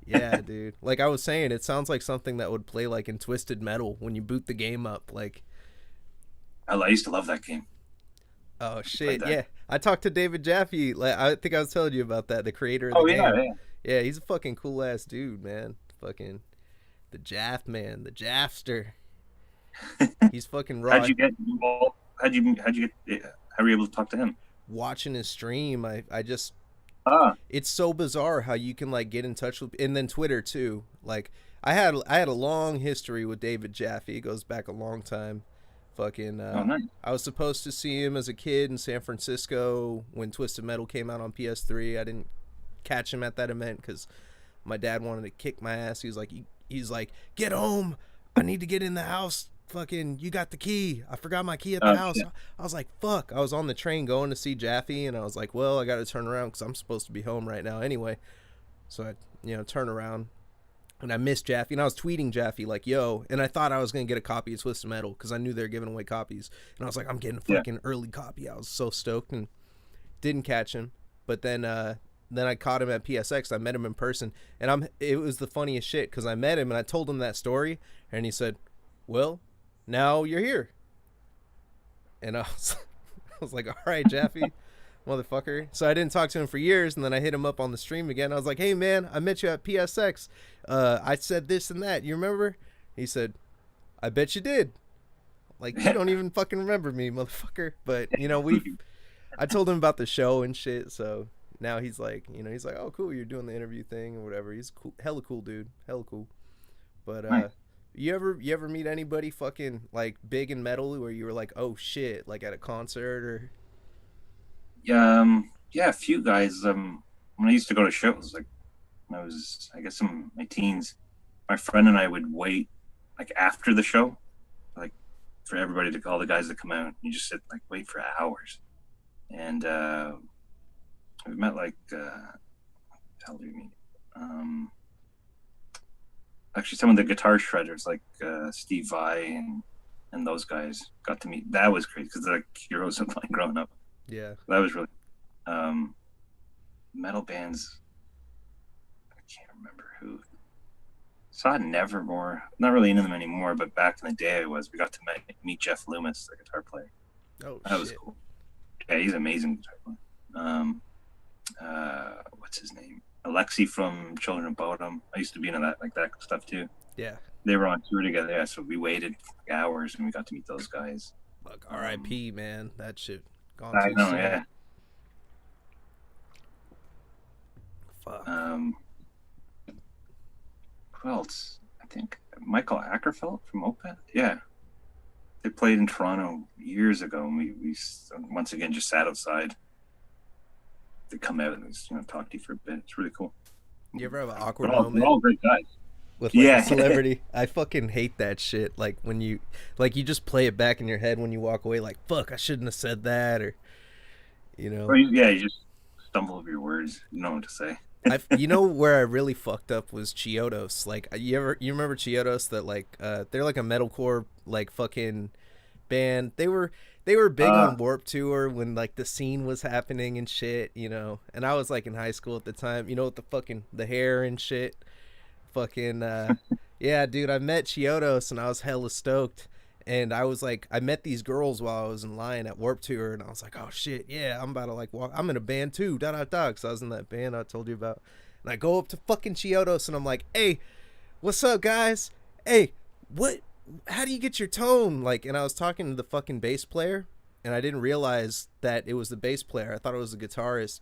yeah, dude. Like I was saying, it sounds like something that would play like in Twisted Metal when you boot the game up. Like, I used to love that game. oh I played shit, that. yeah. I talked to David Jaffe. Like I think I was telling you about that, the creator of the Oh, yeah, game. yeah. Yeah, he's a fucking cool ass dude, man. Fucking the Jaff man, the Jaffster. He's fucking How'd raw. you get involved? How'd you get? How were you able to talk to him? Watching his stream, I just, Ah, it's so bizarre how you can like get in touch with, and then Twitter too. Like I had a long history with David Jaffe. It goes back a long time. Fucking oh, nice. I was supposed to see him as a kid in San Francisco when Twisted Metal came out on PS3. I didn't catch him at that event cuz my dad wanted to kick my ass. He's like, get home. I need to get in the house fucking, you got the key. I forgot my key at the Oh house. shit. I was like, fuck. I was on the train going to see Jaffe, and I was like, well, I got to turn around because I'm supposed to be home right now anyway. So I, turn around, and I missed Jaffe, and I was tweeting Jaffe like, yo, and I thought I was going to get a copy of Twisted Metal because I knew they were giving away copies. And I was like, I'm getting a Yeah. fucking early copy. I was so stoked and didn't catch him. But then I caught him at PSX. I met him in person, and it was the funniest shit because I met him and I told him that story, and he said, well, now you're here. And I was like, all right, Jaffe, motherfucker. So I didn't talk to him for years, and then I hit him up on the stream again. I was like, hey, man, I met you at PSX. I said this and that. You remember? He said, I bet you did. Like, you don't even fucking remember me, motherfucker. But, I told him about the show and shit, so now he's like, oh, cool, you're doing the interview thing or whatever. He's cool, hella cool dude, hella cool. But Nice. you ever meet anybody fucking like big in metal where you were like, oh shit, like at a concert or? Yeah, a few guys. When I used to go to shows, like when I was, I guess, in my teens, my friend and I would wait, like after the show, like for everybody to call the guys to come out. You just sit like wait for hours, and we met like, what the hell do you mean? Actually, some of the guitar shredders, like Steve Vai and those guys, got to meet. That was crazy because they're like heroes of mine growing up. Yeah. That was really metal bands. I can't remember who. Saw Nevermore. Not really into them anymore, but back in the day, I was. We got to meet Jeff Loomis, the guitar player. Oh, that was cool. Yeah, he's an amazing guitar player. What's his name? Alexi from Children of Bodom. I used to be into that stuff too. Yeah. They were on tour together, yeah, so we waited like hours and we got to meet those guys. Fuck, R.I.P. Man, that shit gone I too know, soon. yeah. Fuck. Who else? I think Michael Ackerfeld from Opeth. Yeah, they played in Toronto years ago, and we once again just sat outside. They come out and just, talk to you for a bit. It's really cool. You ever have an awkward moment? They're all great guys. With like a celebrity. I fucking hate that shit. Like when you just play it back in your head when you walk away, like, fuck, I shouldn't have said that, or Or you just stumble over your words. You know what to say. Where I really fucked up was Chiodos. Like, you remember Chiodos? That like they're like a metalcore like fucking band. They were big on Warped Tour when like the scene was happening and shit, And I was like in high school at the time, with the hair and shit. Fucking yeah, dude, I met Chiodos and I was hella stoked. And I was like, I met these girls while I was in line at Warped Tour, and I was like, oh shit, yeah, I'm about to like walk. I'm in a band too, because I was in that band I told you about. And I go up to fucking Chiodos and I'm like, hey, what's up, guys? Hey, how do you get your tone? Like, and I was talking to the fucking bass player, and I didn't realize that it was the bass player. I thought it was the guitarist,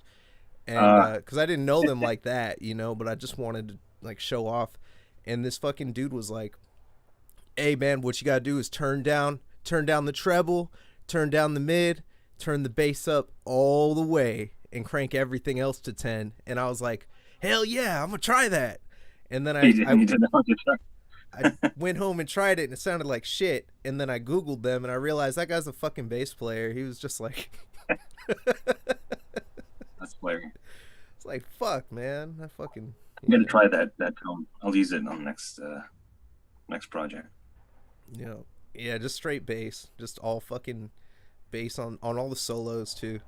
and because I didn't know them like that, but I just wanted to like show off. And this fucking dude was like, hey man, what you gotta do is turn down the treble, turn down the mid, turn the bass up all the way, and crank everything else to 10. And I was like, hell yeah, I'm gonna try that. And then I went home and tried it, and it sounded like shit. And then I Googled them, and I realized that guy's a fucking bass player. He was just like that's hilarious. It's like, fuck, man, I fucking I'm gonna try that tone. I'll use it on the next project. Yeah, just straight bass, just all fucking bass on all the solos too.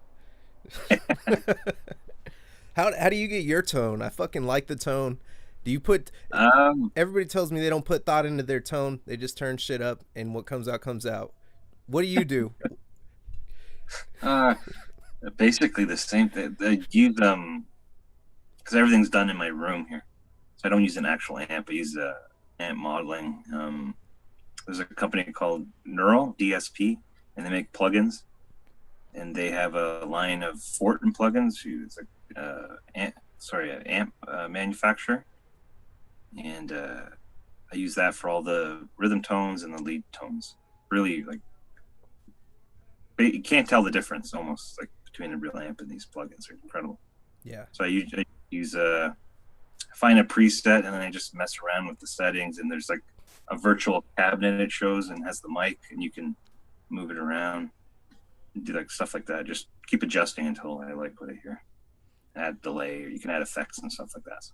How do you get your tone? I fucking like the tone. Do you put? Everybody tells me they don't put thought into their tone. They just turn shit up, and what comes out comes out. What do you do? Basically the same thing. I use because everything's done in my room here, so I don't use an actual amp. I use amp modeling. There's a company called Neural DSP, and they make plugins, and they have a line of Fortin plugins. It's an amp manufacturer, and I use that for all the rhythm tones and the lead tones. Really, like, you can't tell the difference almost, like, between a real amp and these plugins. They're incredible. Yeah. So I use find a preset, and then I just mess around with the settings, and there's like a virtual cabinet it shows and has the mic, and you can move it around, do like stuff like that. Just keep adjusting until I like what I hear. Add delay, or you can add effects and stuff like that. So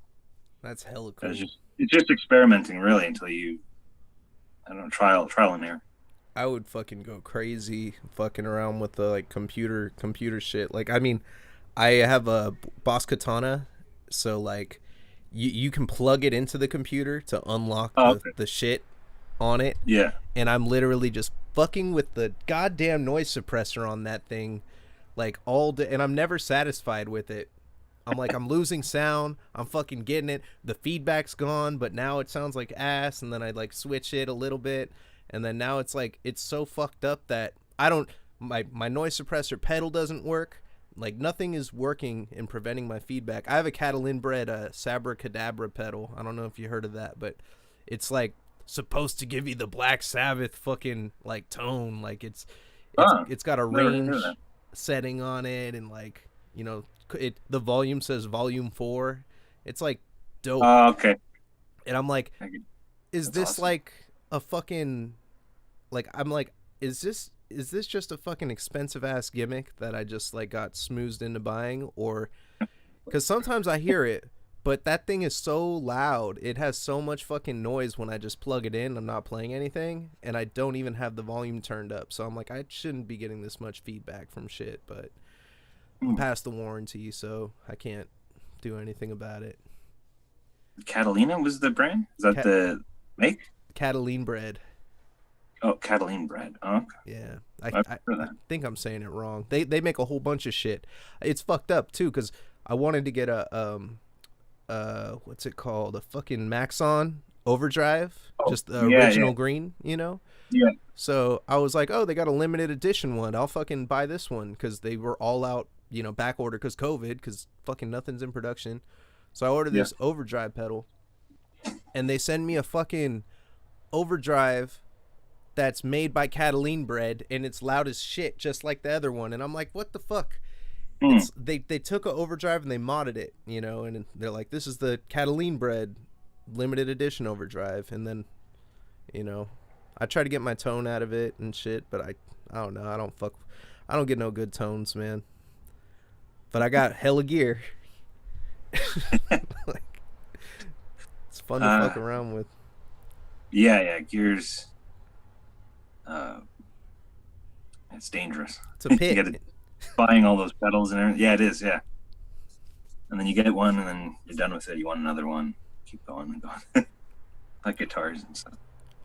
That's hella cool. It's just experimenting really until you, I don't know, trial and error. I would fucking go crazy fucking around with the like computer shit. Like, I mean, I have a Boss Katana, so like you can plug it into the computer to unlock the shit on it. Yeah. And I'm literally just fucking with the goddamn noise suppressor on that thing like all day, and I'm never satisfied with it. I'm like, I'm losing sound. I'm fucking getting it. The feedback's gone, but now it sounds like ass, and then I like switch it a little bit, and then now it's like it's so fucked up that I don't my noise suppressor pedal doesn't work. Like nothing is working in preventing my feedback. I have a Catalin bred Sabra Cadabra pedal. I don't know if you heard of that, but it's like supposed to give you the Black Sabbath fucking like tone. Like it's got a range setting on it, and like, you know, the volume says volume 4. It's like dope. Okay. And I'm like, is this awesome. like a fucking, like, I'm like, is this just a fucking expensive ass gimmick that I just like got smoothed into buying? Or because sometimes I hear it, but that thing is so loud, it has so much fucking noise when I just plug it in. I'm not playing anything, and I don't even have the volume turned up, so I'm like, I shouldn't be getting this much feedback from shit, but I'm past the warranty, so I can't do anything about it. Catalina was the brand? Is that the make? Catalin bred. Oh, Catalin bread. Oh, okay. Yeah, I think I'm saying it wrong. They make a whole bunch of shit. It's fucked up too, because I wanted to get a what's it called? A fucking Maxon overdrive, just the original green, you know? Yeah. So I was like, oh, they got a limited edition one. I'll fucking buy this one, because they were all out, you know, back order because COVID, because fucking nothing's in production. So I ordered this overdrive pedal, and they send me a fucking overdrive that's made by Catalin bread, and it's loud as shit, just like the other one. And I'm like, what the fuck? It's, they took an overdrive and they modded it, you know, and they're like, this is the Catalin bread limited edition overdrive. And then, you know, I try to get my tone out of it and shit, but I don't know. I don't get no good tones, man. But I got hella gear. Like, it's fun to fuck around with. Yeah, gears. It's dangerous. It's a pit. You gotta, buying all those pedals and everything. Yeah, it is. Yeah, and then you get one, and then you're done with it. You want another one. Keep going and going. Like guitars and stuff.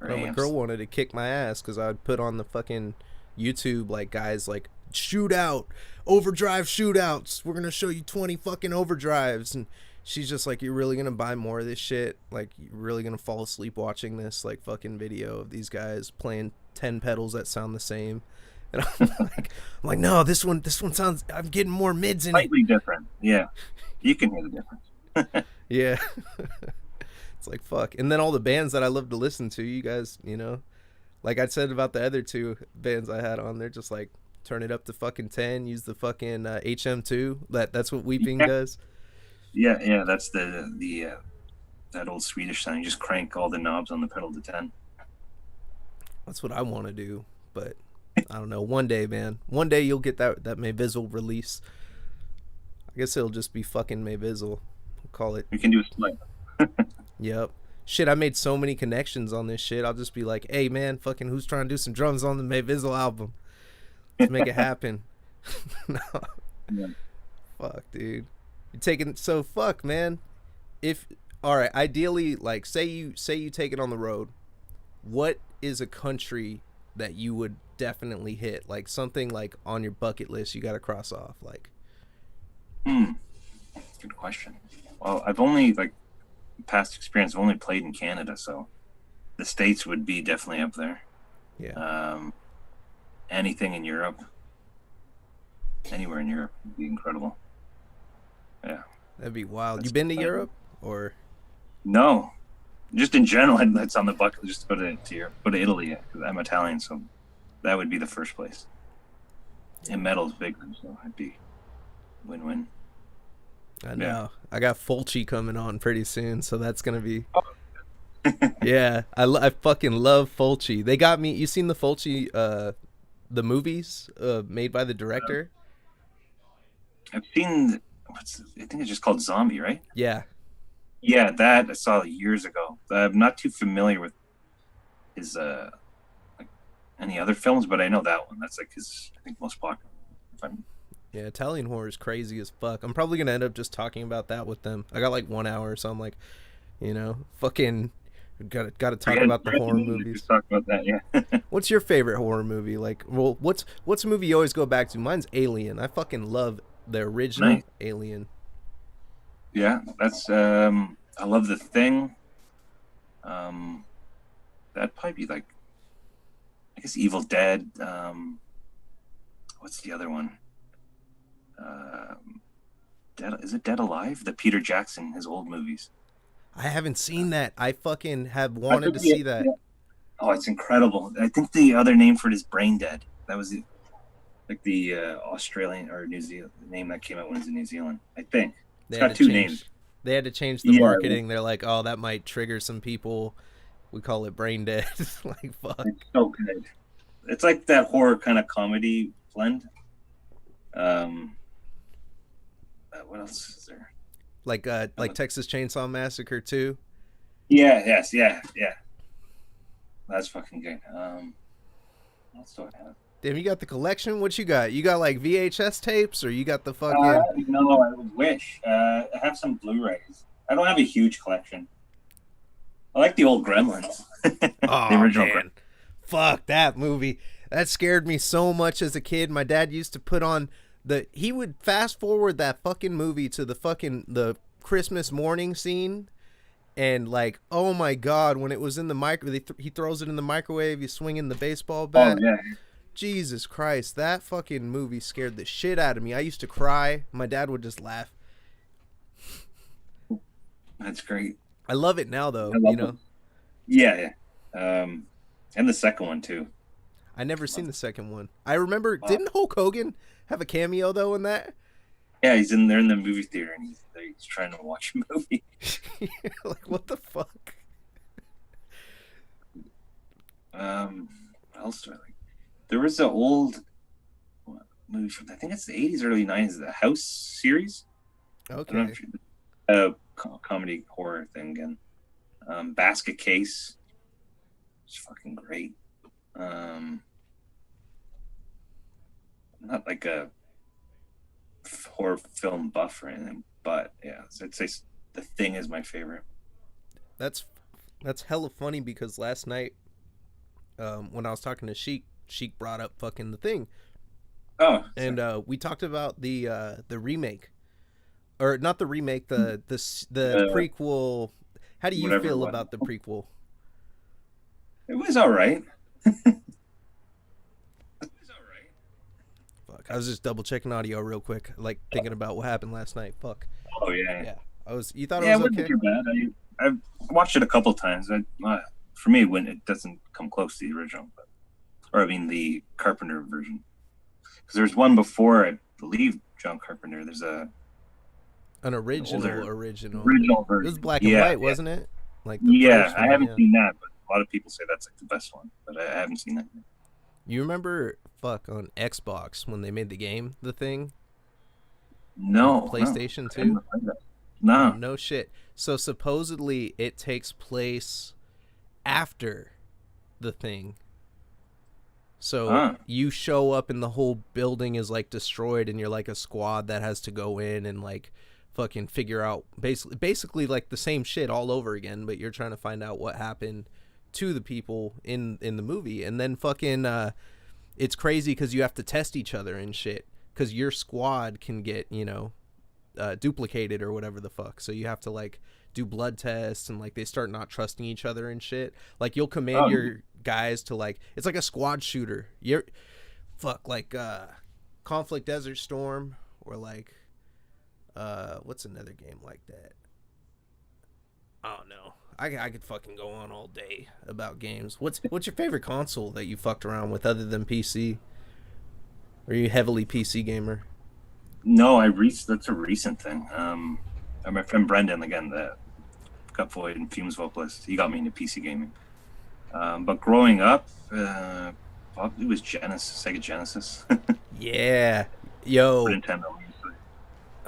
No, my girl wanted to kick my ass because I'd put on the fucking YouTube, like, guys like shootout, overdrive shootouts. We're gonna show you 20 fucking overdrives, and she's just like, you're really gonna buy more of this shit? Like, you're really gonna fall asleep watching this like fucking video of these guys playing 10 pedals that sound the same? And I'm like, no, this one sounds, I'm getting more mids in it. Slightly different. Yeah, you can hear the difference. Yeah. It's like, fuck. And then all the bands that I love to listen to, you guys, you know, like I said about the other two bands I had on, they're just like, turn it up to fucking 10, use the fucking HM2. That's what Weeping does. Yeah, that's the that old Swedish sound. You just crank all the knobs on the pedal to 10. That's what I want to do, but I don't know. One day, man. One day you'll get that Mayvizzle release. I guess it'll just be fucking Mayvizzle. We'll call it. We can do a split. Yep. Shit, I made so many connections on this shit. I'll just be like, hey, man, fucking who's trying to do some drums on the Mayvizzle album? Let's make it happen. No. Yeah. Fuck, dude. You're taking, so fuck, man. All right, ideally, like, say you take it on the road, what is a country that you would definitely hit? Like something like on your bucket list you got to cross off, like. Good question. Well, I've only, like, past experience, I've only played in Canada, so the States would be definitely up there. Yeah. Anything in Europe, anywhere in Europe would be incredible. Yeah. That'd be wild. You been to Europe or? No, just in general. It's on the bucket list to go to Italy, because I'm Italian, so that would be the first place. And metal's big, so it'd be win-win. I know. Yeah. I got Fulci coming on pretty soon, so that's gonna be Yeah, I fucking love Fulci. They got me. You seen the Fulci the movies made by the director? I've seen I think it's just called Zombie, right? Yeah. Yeah, that I saw years ago. I'm not too familiar with his like any other films, but I know that one. That's like his, I think, most popular. If I'm Yeah, Italian horror is crazy as fuck. I'm probably gonna end up just talking about that with them. I got like 1 hour, so I'm like, fucking gotta talk about the forget the horror movie. movies. Just talk about that. Yeah. What's your favorite horror movie? Like, well, what's a movie you always go back to? Mine's Alien. I fucking love the Nice. original Alien. Yeah, that's I love The Thing. Um, that'd probably be like, I guess, Evil Dead. What's the other one? Um, is it Dead Alive? The Peter Jackson, his old movies. I haven't seen that. I fucking have I wanted could to be. see that. Yeah. Oh, it's incredible. I think the other name for it is Brain Dead. That was like the Australian or New Zealand name that came out when it was in New Zealand. I think They it's had got to two names. change. They had to change the Yeah, marketing. They're like, oh, that might trigger some people. We call it brain dead. Like fuck. it's so good. It's like that horror kind of comedy blend. Um, what else is there? Like Texas Chainsaw Massacre too. Yeah, yes, yeah, yeah. That's fucking good. What else do I have? Damn, you got the collection. What you got? You got like VHS tapes, or you got the fucking? No, I wish. I have some Blu-rays. I don't have a huge collection. I like the old Gremlins, the Oh original man, fuck that movie. That scared me so much as a kid. My dad used to put on the. He would fast forward that fucking movie to the Christmas morning scene, and like, oh my god, when it was in the he throws it in the microwave. He's swinging the baseball Oh bat. yeah, Jesus Christ, that fucking movie scared the shit out of me. I used to cry. My dad would just laugh. that's great. I love it now though, I love them. Yeah, yeah. And the second one too. I never seen the second one. I remember, Wow. didn't Hulk Hogan have a cameo though in that? Yeah, he's in there in the movie theater and he's trying to watch a movie. Like what the fuck? What else do I like? There was an old movie from, I think it's the 80s, early 90s, the House series. I don't know Okay. if you, comedy horror thing again. Basket Case. It's fucking great. Um, not like a horror film buff or anything, but yeah, so I'd say The Thing is my favorite. That's that's hella funny because last night, when I was talking to Sheik brought up fucking the thing, Oh, and we talked about the remake, or not the remake, the uh, prequel. How do you whatever it feel was. about the prequel? It was all right. It was all right. Fuck, I was just double checking audio real quick, like thinking about what happened last night. Fuck. Oh yeah, Yeah, I was. You thought it yeah. It was wasn't okay? too bad. I've watched it a couple times. For me, when it doesn't come close to the original, or I mean the Carpenter version, because there's one before, I believe, John Carpenter. There's An an older original. original It was version. black and Yeah, white, yeah, wasn't it? Like the yeah. first I one, haven't yeah. seen that, but a lot of people say that's like the best one. But I haven't seen that. You remember fuck on Xbox when they made the game, the thing on No, no. PlayStation I haven't 2? heard that. Oh, No. no shit. So supposedly it takes place after the thing. So Huh. you show up and the whole building is like destroyed and you're like a squad that has to go in and like fucking figure out basically like the same shit all over again, but you're trying to find out what happened to the people in the movie. And then fucking it's crazy cuz you have to test each other and shit cuz your squad can get, duplicated or whatever the fuck. So you have to like do blood tests and like they start not trusting each other and shit. Like you'll command Oh, your guys to like it's like a squad shooter. You're fuck like Conflict Desert Storm or like what's another game like that? I don't know. I could fucking go on all day about games. What's your favorite console that you fucked around with other than PC? Are you heavily PC gamer? no. That's a recent thing. My friend Brendan again, the Cup Void and Fumes vocalist. He got me into PC gaming. But growing up, probably was Sega Genesis, Yeah. for Yo. Nintendo,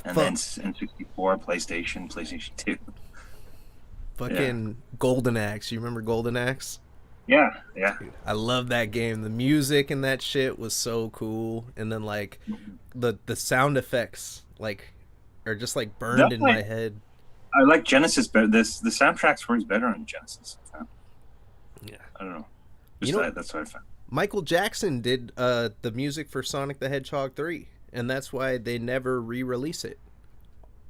and then Fuck. N64, PlayStation 2. Yeah, Fucking Golden Axe. You remember Golden Axe? yeah, yeah. Dude, I love that game. The music and that shit was so cool. And then like the sound effects like are just like burned in Definitely, my head. I like Genesis better. The soundtrack's always better on Genesis. Yeah. I don't know. You Just know, that's what I found. Michael Jackson did the music for Sonic the Hedgehog 3, and that's why they never re-release it.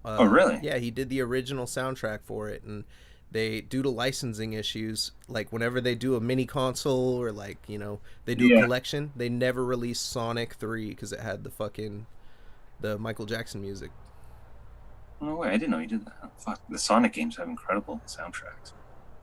Oh, really? Yeah, he did the original soundtrack for it, and they, due to licensing issues, like whenever they do a mini console or like they do a Yeah. collection, they never release Sonic 3 because it had the Michael Jackson music. No way. I didn't know you did that. Oh, fuck. The Sonic games have incredible soundtracks.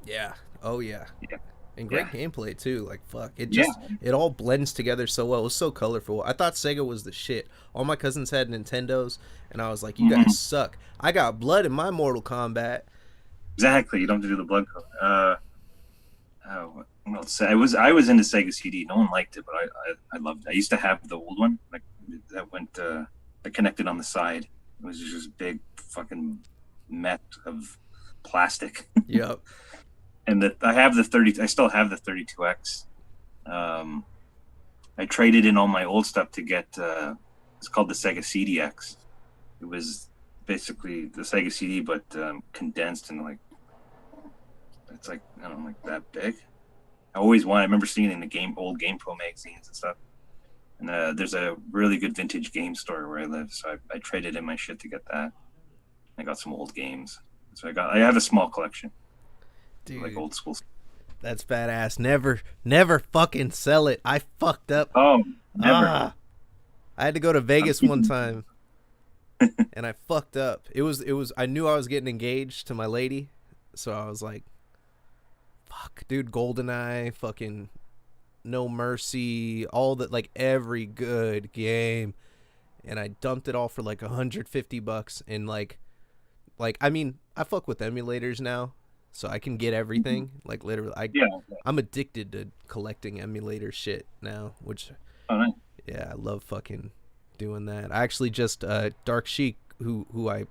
Yeah. Oh yeah. Yeah. And Yeah. great gameplay too. Like fuck, Yeah. it all blends together so well. It was so colorful. I thought Sega was the shit. All my cousins had Nintendos, and I was like, you Hmm. guys suck. I got blood in my Mortal Kombat. Exactly. You don't have to do the blood color. What else? I was into Sega CD. No one liked it, but I loved it. I used to have the old one, like that went that connected on the side. It was just a big fucking met of plastic. Yep. And that I have the 30. I still have the 32X. Um, I traded in all my old stuff to get. It's called the Sega CDX. It was basically the Sega CD, but condensed and like it's like I don't know, like that big. I always wanted. I remember seeing it in the old GamePro magazines and stuff. And there's a really good vintage game store where I live, so I traded in my shit to get that. I got some old games, so I have a small collection, like Dude, old school. that's badass. Never fucking sell it. I fucked up. Oh, never. Ah. I had to go to I'm Vegas one keeping. time and I fucked up. It was I knew I was getting engaged to my lady, so I was like, fuck, dude, GoldenEye, fucking No Mercy, all that, like every good game, and I dumped it all for like $150, and like I mean, I fuck with emulators now, so I can get everything. Like literally, Yeah. I'm addicted to collecting emulator shit now, which Oh, nice. yeah, I love fucking doing that. I actually just Dark Sheik, who I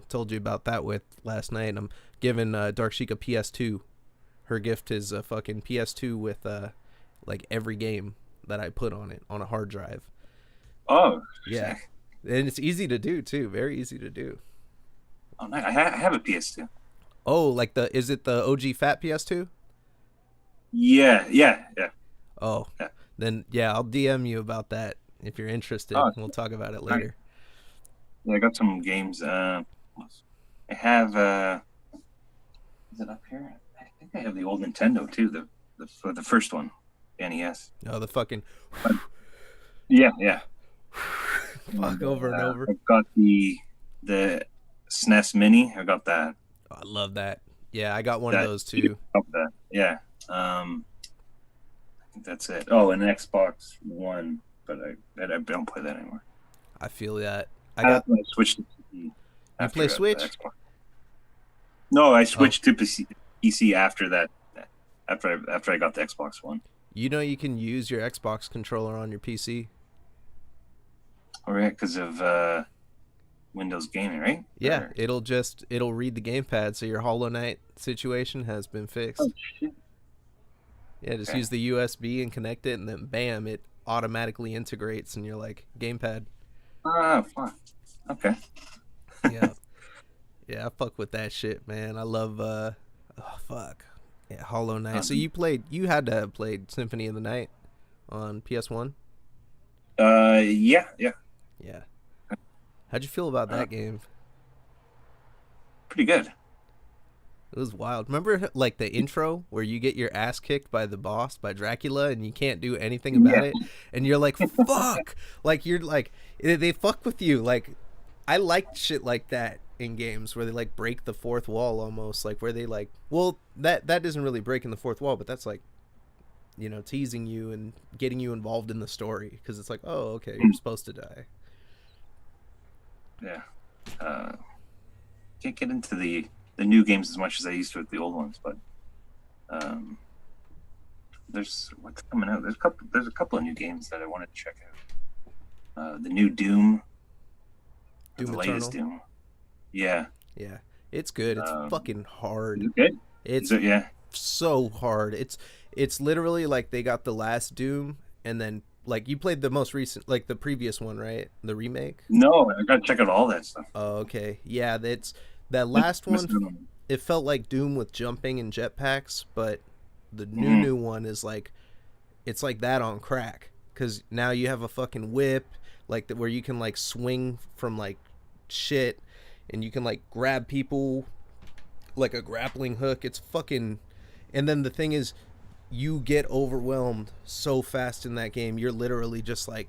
told you about that with last night. I'm giving Dark Sheik a PS2. Her gift is a fucking PS2 with like every game that I put on it on a hard drive. Oh, Yeah, sick. and it's easy to do too. Very easy to do. Oh, nice. I have a PS2. Oh, like is it the OG fat PS2? Yeah, yeah, yeah, Oh, yeah. then yeah, I'll DM you about that if you're interested. Oh, We'll talk about it nice. later. Yeah, I got some games. I have. Is it up here? I think I have the old Nintendo too. The first one, NES. Oh, the fucking But yeah, yeah. fuck And, over and over. I've got the SNES Mini. I got that. Oh, I love that. Yeah, I got one of That. those too. That. Yeah. I think that's it. Oh, and an Xbox One, but I don't play that anymore. I feel that. I I got. switched to PC You after play the Switch? Xbox. No, I Oh, switched to PC after that. After I got the Xbox One. you can use your Xbox controller on your PC. All right, because of Windows Gaming, right? Yeah, Or... it'll read the gamepad, so your Hollow Knight situation has been Oh fixed. shit. Yeah, just Okay. use the USB and connect it, and then bam, it automatically integrates, and you're like gamepad. Ah, fuck. Okay. Yeah, yeah, I fuck with that shit, man. I love oh fuck, yeah, Hollow Knight. So you had to have played Symphony of the Night on PS1. Yeah, yeah. Yeah, how'd you feel about Uh, that game? Pretty good. It was wild. Remember like the intro where you get your ass kicked by the boss, by Dracula, and you can't do anything about Yeah. it, and you're like, fuck, like you're like they fuck with you. Like I liked shit like that in games where they like break the fourth wall almost, like where they like, well, that isn't really breaking the fourth wall, but that's like teasing you and getting you involved in the story because it's like, oh, okay, you're supposed to die. Yeah. Uh, can't get into the the new games as much as I used to with the old ones, but um, there's what's coming out. There's a couple of new games that I wanted to check out. The new Doom, Doom the latest Eternal. Doom. Yeah. Yeah, it's good. It's fucking Is hard. it good? Is It's it? Yeah. so hard. It's literally like they got the last Doom and then like you played the most recent like the previous one, right? The remake? No, I gotta check out all that stuff. Oh, okay. Yeah, that's that last one. Missing out on It felt like Doom with jumping and jetpacks, but the it. Mhm. new one is like it's like that on crack cuz now you have a fucking whip like that where you can like swing from like shit and you can like grab people like a grappling hook. It's fucking. And then the thing is, you get overwhelmed so fast in that game. You're literally just like,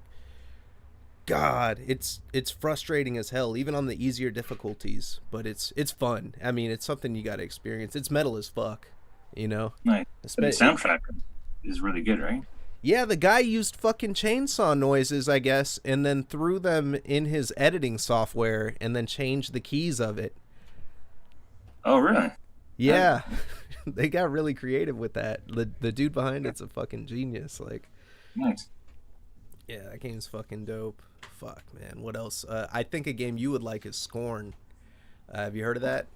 God, it's frustrating as hell, even on the easier difficulties. But it's fun. I mean, it's something you got to experience. It's metal as fuck, you know. Nice. But the It, soundtrack is really good, right? yeah, the guy used fucking chainsaw noises, I guess, and then threw them in his editing software, and then changed the keys of it. Oh, really? Yeah, they got really creative with that. The dude behind it's a fucking genius. Like, Nice. yeah, that game's fucking dope. Fuck, man. What else? I think a game you would like is Scorn. Have you heard of that?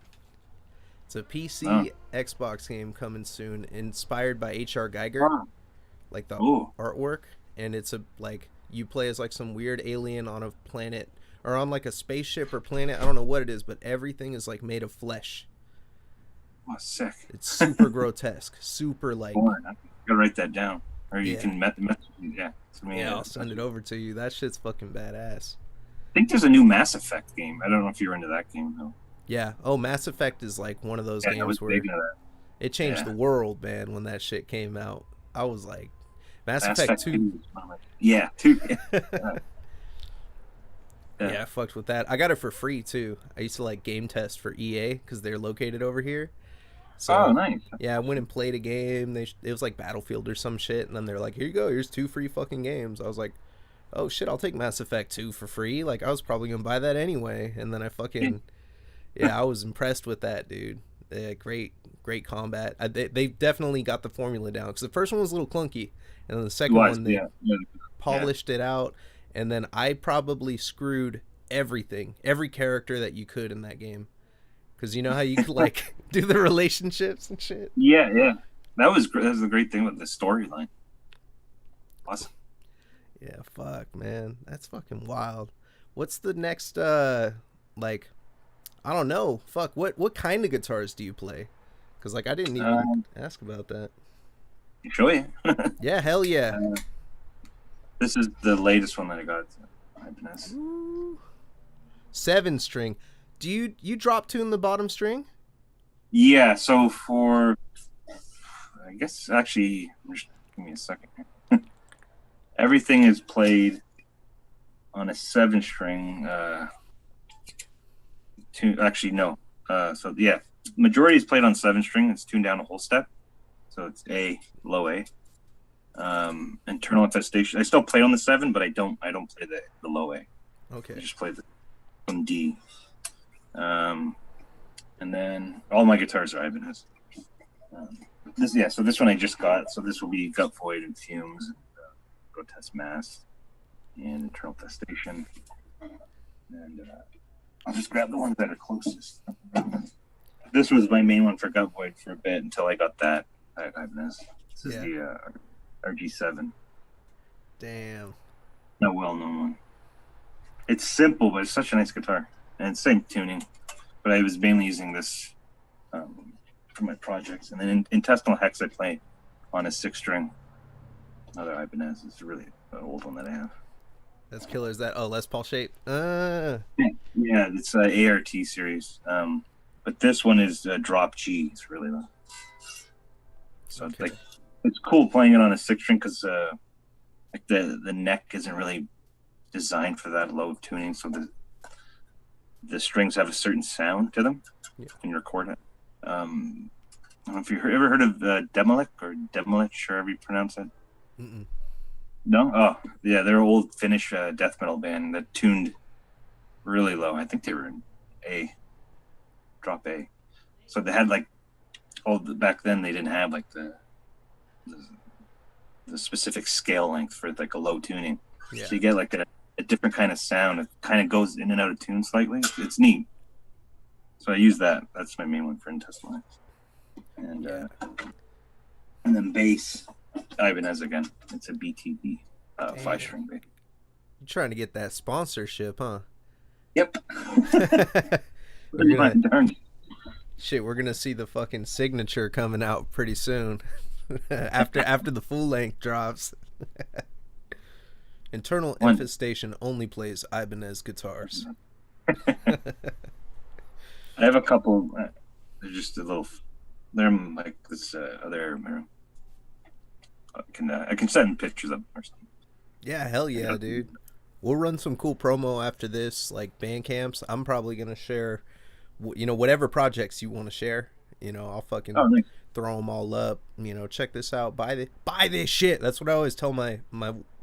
It's a Oh. PC Xbox game coming soon, inspired by H.R. Geiger, Oh. like the Ooh. artwork, and it's a like you play as like some weird alien on a planet or on like a spaceship or planet. I don't know what it is, but everything is like made of flesh. Oh, sick. It's super grotesque, super like Born. I gotta write that down. Or you yeah. can message me. Yeah. To me, Yeah, I'll send it over to you. That shit's fucking badass. I think there's a new Mass Effect game. I don't know if you're into that game though. Yeah. Oh, Mass Effect is like one of those Yeah, I was games big where into that. it changed the Yeah. world, man, when that shit came out. I was like, Mass Mass Effect Effect 2. 2 is one of my, yeah, 2. Yeah. Yeah, Yeah. I fucked with that. I got it for free too. I used to like game test for EA because they're located over here. Oh, So nice. yeah, I went and played a game. It was like Battlefield or some shit, and then they're like, "Here you go. Here's 2 free fucking games." I was like, "Oh shit, I'll take Mass Effect 2 for free." Like I was probably gonna buy that anyway, and then I fucking yeah, I was impressed with that, dude. Great combat. They definitely got the formula down because the first one was a little clunky, and then the It second was, one they yeah. Yeah. Yeah. polished it out, and then I probably screwed everything, every character that you could in that game, because you know how you could like do the relationships and shit. Yeah, yeah. That was great. That was the great thing with the storyline. Awesome. Yeah, fuck, man, that's fucking wild. What's the next like? I don't know. Fuck, what kind of guitars do you play? Because like I didn't even Um, ask about that. show you. Yeah, hell yeah. This is the latest one that I got. Happiness. Ooh. 7 string. Do you drop tune the bottom string? Yeah, so for I guess actually just give me a second here. Everything is played on a 7 string tune actually no. So yeah, majority is played on 7 string. It's tuned down a whole step. So it's A, low A. Internal Infestation. I still play on the 7, but I don't play the low A. I Okay. just play the on D. And then all my guitars are Ibanez. So this one I just got. So this will be Gut Void and Fumes, and, Grotesque Mass, and Internal Infestation. And I'll just grab the ones that are closest. This was my main one for Gut Void for a bit until I got that Ibanez. This is the RG7. Damn. No well-known one. It's simple, but it's such a nice guitar, and it's same tuning. But I was mainly using this for my projects, and then in Intestinal Hex I play on a 6 string. Another Ibanez. It's really an old one that I have. That's killer. Is that Les Paul shape? Yeah, it's ART series. But this one is drop G. It's really low. So Okay. like it's cool playing it on a 6 string because like the neck isn't really designed for that low of tuning, so the strings have a certain sound to them when you record it. I don't know if you've ever heard of Demolich or Demolich, or however you pronounce it. Mm-mm. No? Oh, yeah, they're an old Finnish death metal band that tuned really low. I think they were in A, drop A. So they had like, back then they didn't have like the, the specific scale length for like a low tuning. Yeah. So you get like a different kind of sound. It kind of goes in and out of tune slightly. It's neat. So I use that. That's my main one for intestinal. And Yeah. And then bass, Ibanez again. It's a BTB, Damn. 5-string bass. You're trying to get that sponsorship, huh? Yep. We're gonna Darn. shit. We're gonna see the fucking signature coming out pretty soon. after the full length drops. Internal Infestation only plays Ibanez guitars. I have a couple. They're just a little. They're like this other. I can send pictures of them or something. Yeah, hell yeah, dude. We'll run some cool promo after this, like band camps. I'm probably gonna share, whatever projects you want to share. I'll fucking nice. throw them all up. Check this out. Buy this shit. That's what I always tell my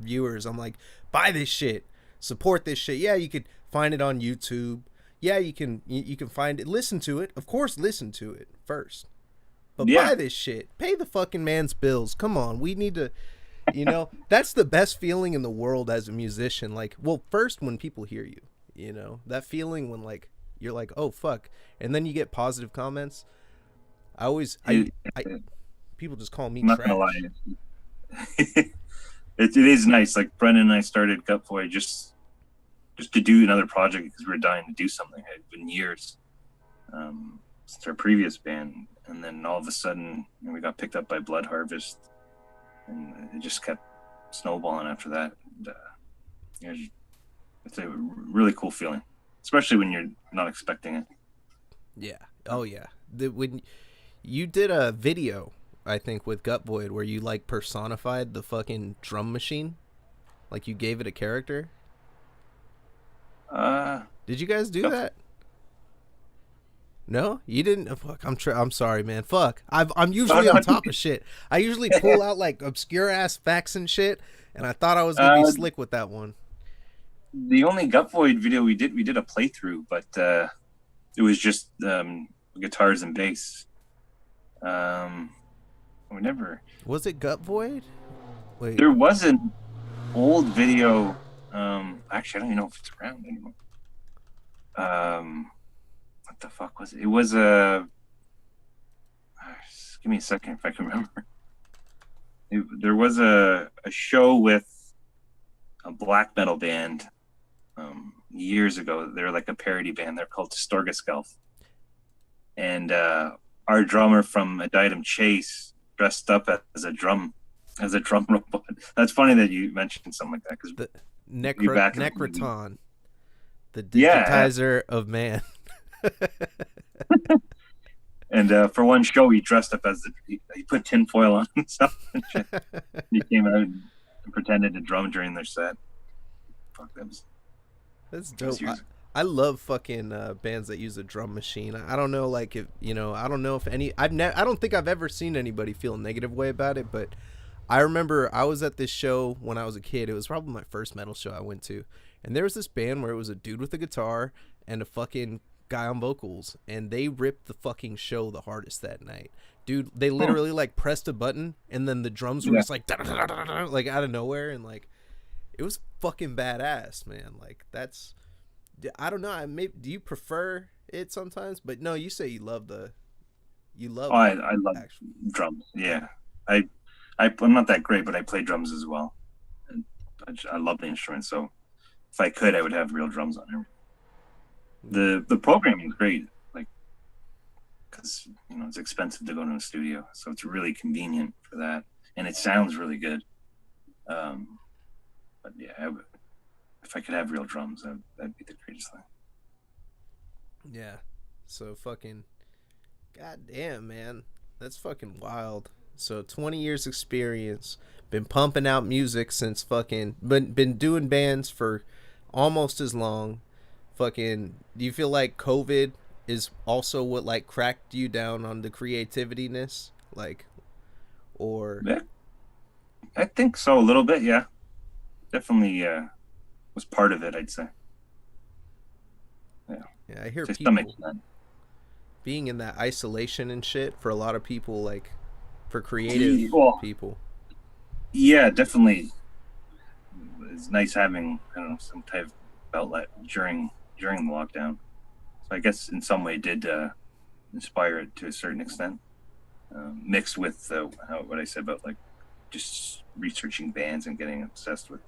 viewers. I'm like, buy this shit. Support this shit. Yeah, you could find it on YouTube. Yeah, you can find it. Listen to it. Of course, listen to it first. But buy this shit. Pay the fucking man's bills. Come on. We need to, that's the best feeling in the world as a musician. Like, well, first when people hear you, that feeling when like, you're like, oh, fuck. And then you get positive comments. People just call me trash. I'm not gonna lie. It is nice. Like Brendan and I started Gutboy just to do another project because we were dying to do something. It had been years since our previous band, and then all of a sudden we got picked up by Blood Harvest, and it just kept snowballing after that. And, it's a really cool feeling, especially when you're not expecting it. Yeah. Oh yeah. When you did a video, I think, with Gut Void where you like personified the fucking drum machine, like you gave it a character. Did you guys do that? No, you didn't. Fuck, I'm sorry, man. Fuck, I'm usually on top of shit. I usually pull out like obscure ass facts and shit, and I thought I was gonna be slick with that one. The only Gut Void video we did a playthrough, but it was just guitars and bass. We never. Was it Gut Void? Wait. There was an old video. Actually, I don't even know if it's around anymore. What the fuck was it? It was a. Give me a second if I can remember. There was a show with a black metal band years ago. They're like a parody band. They're called Storgeskelf. And our drummer from Untitled Chase dressed up as a drum robot. That's funny that you mentioned something like that, because the Necroton, the digitizer of man. And for one show, he dressed up as he put tinfoil on himself and shit. He came out and pretended to drum during their set. Fuck, that's dope. I love fucking bands that use a drum machine. I don't know, like, if I don't know if any. I don't think I've ever seen anybody feel a negative way about it. But I remember I was at this show when I was a kid. It was probably my first metal show I went to, and there was this band where it was a dude with a guitar and a fucking guy on vocals, and they ripped the fucking show the hardest that night, dude. They literally like pressed a button, and then the drums were just like like out of nowhere, and like it was fucking badass, man. Like that's. I don't know. Do you prefer it sometimes? But no, you say you love. I love drums. Yeah, I'm not that great, but I play drums as well, and I love the instrument. So if I could, I would have real drums on everything. The programming is great, like, because it's expensive to go to a studio, so it's really convenient for that, and it sounds really good. But yeah, if I could have real drums, that'd be the greatest thing. Yeah. So fucking, goddamn, man, that's fucking wild. So 20 years experience, been pumping out music since fucking, been doing bands for almost as long. Fucking, do you feel like COVID is also what like cracked you down on the creativityness, like, or? Yeah, I think so, a little bit. Yeah, definitely. Was part of it, I'd say. Yeah. Yeah, I hear being in that isolation and shit for a lot of people, like for creative Well, people. yeah, definitely. It's nice having, I don't know, some type of outlet during the lockdown. So I guess in some way it did inspire it to a certain extent, mixed with what I said about like just researching bands and getting obsessed with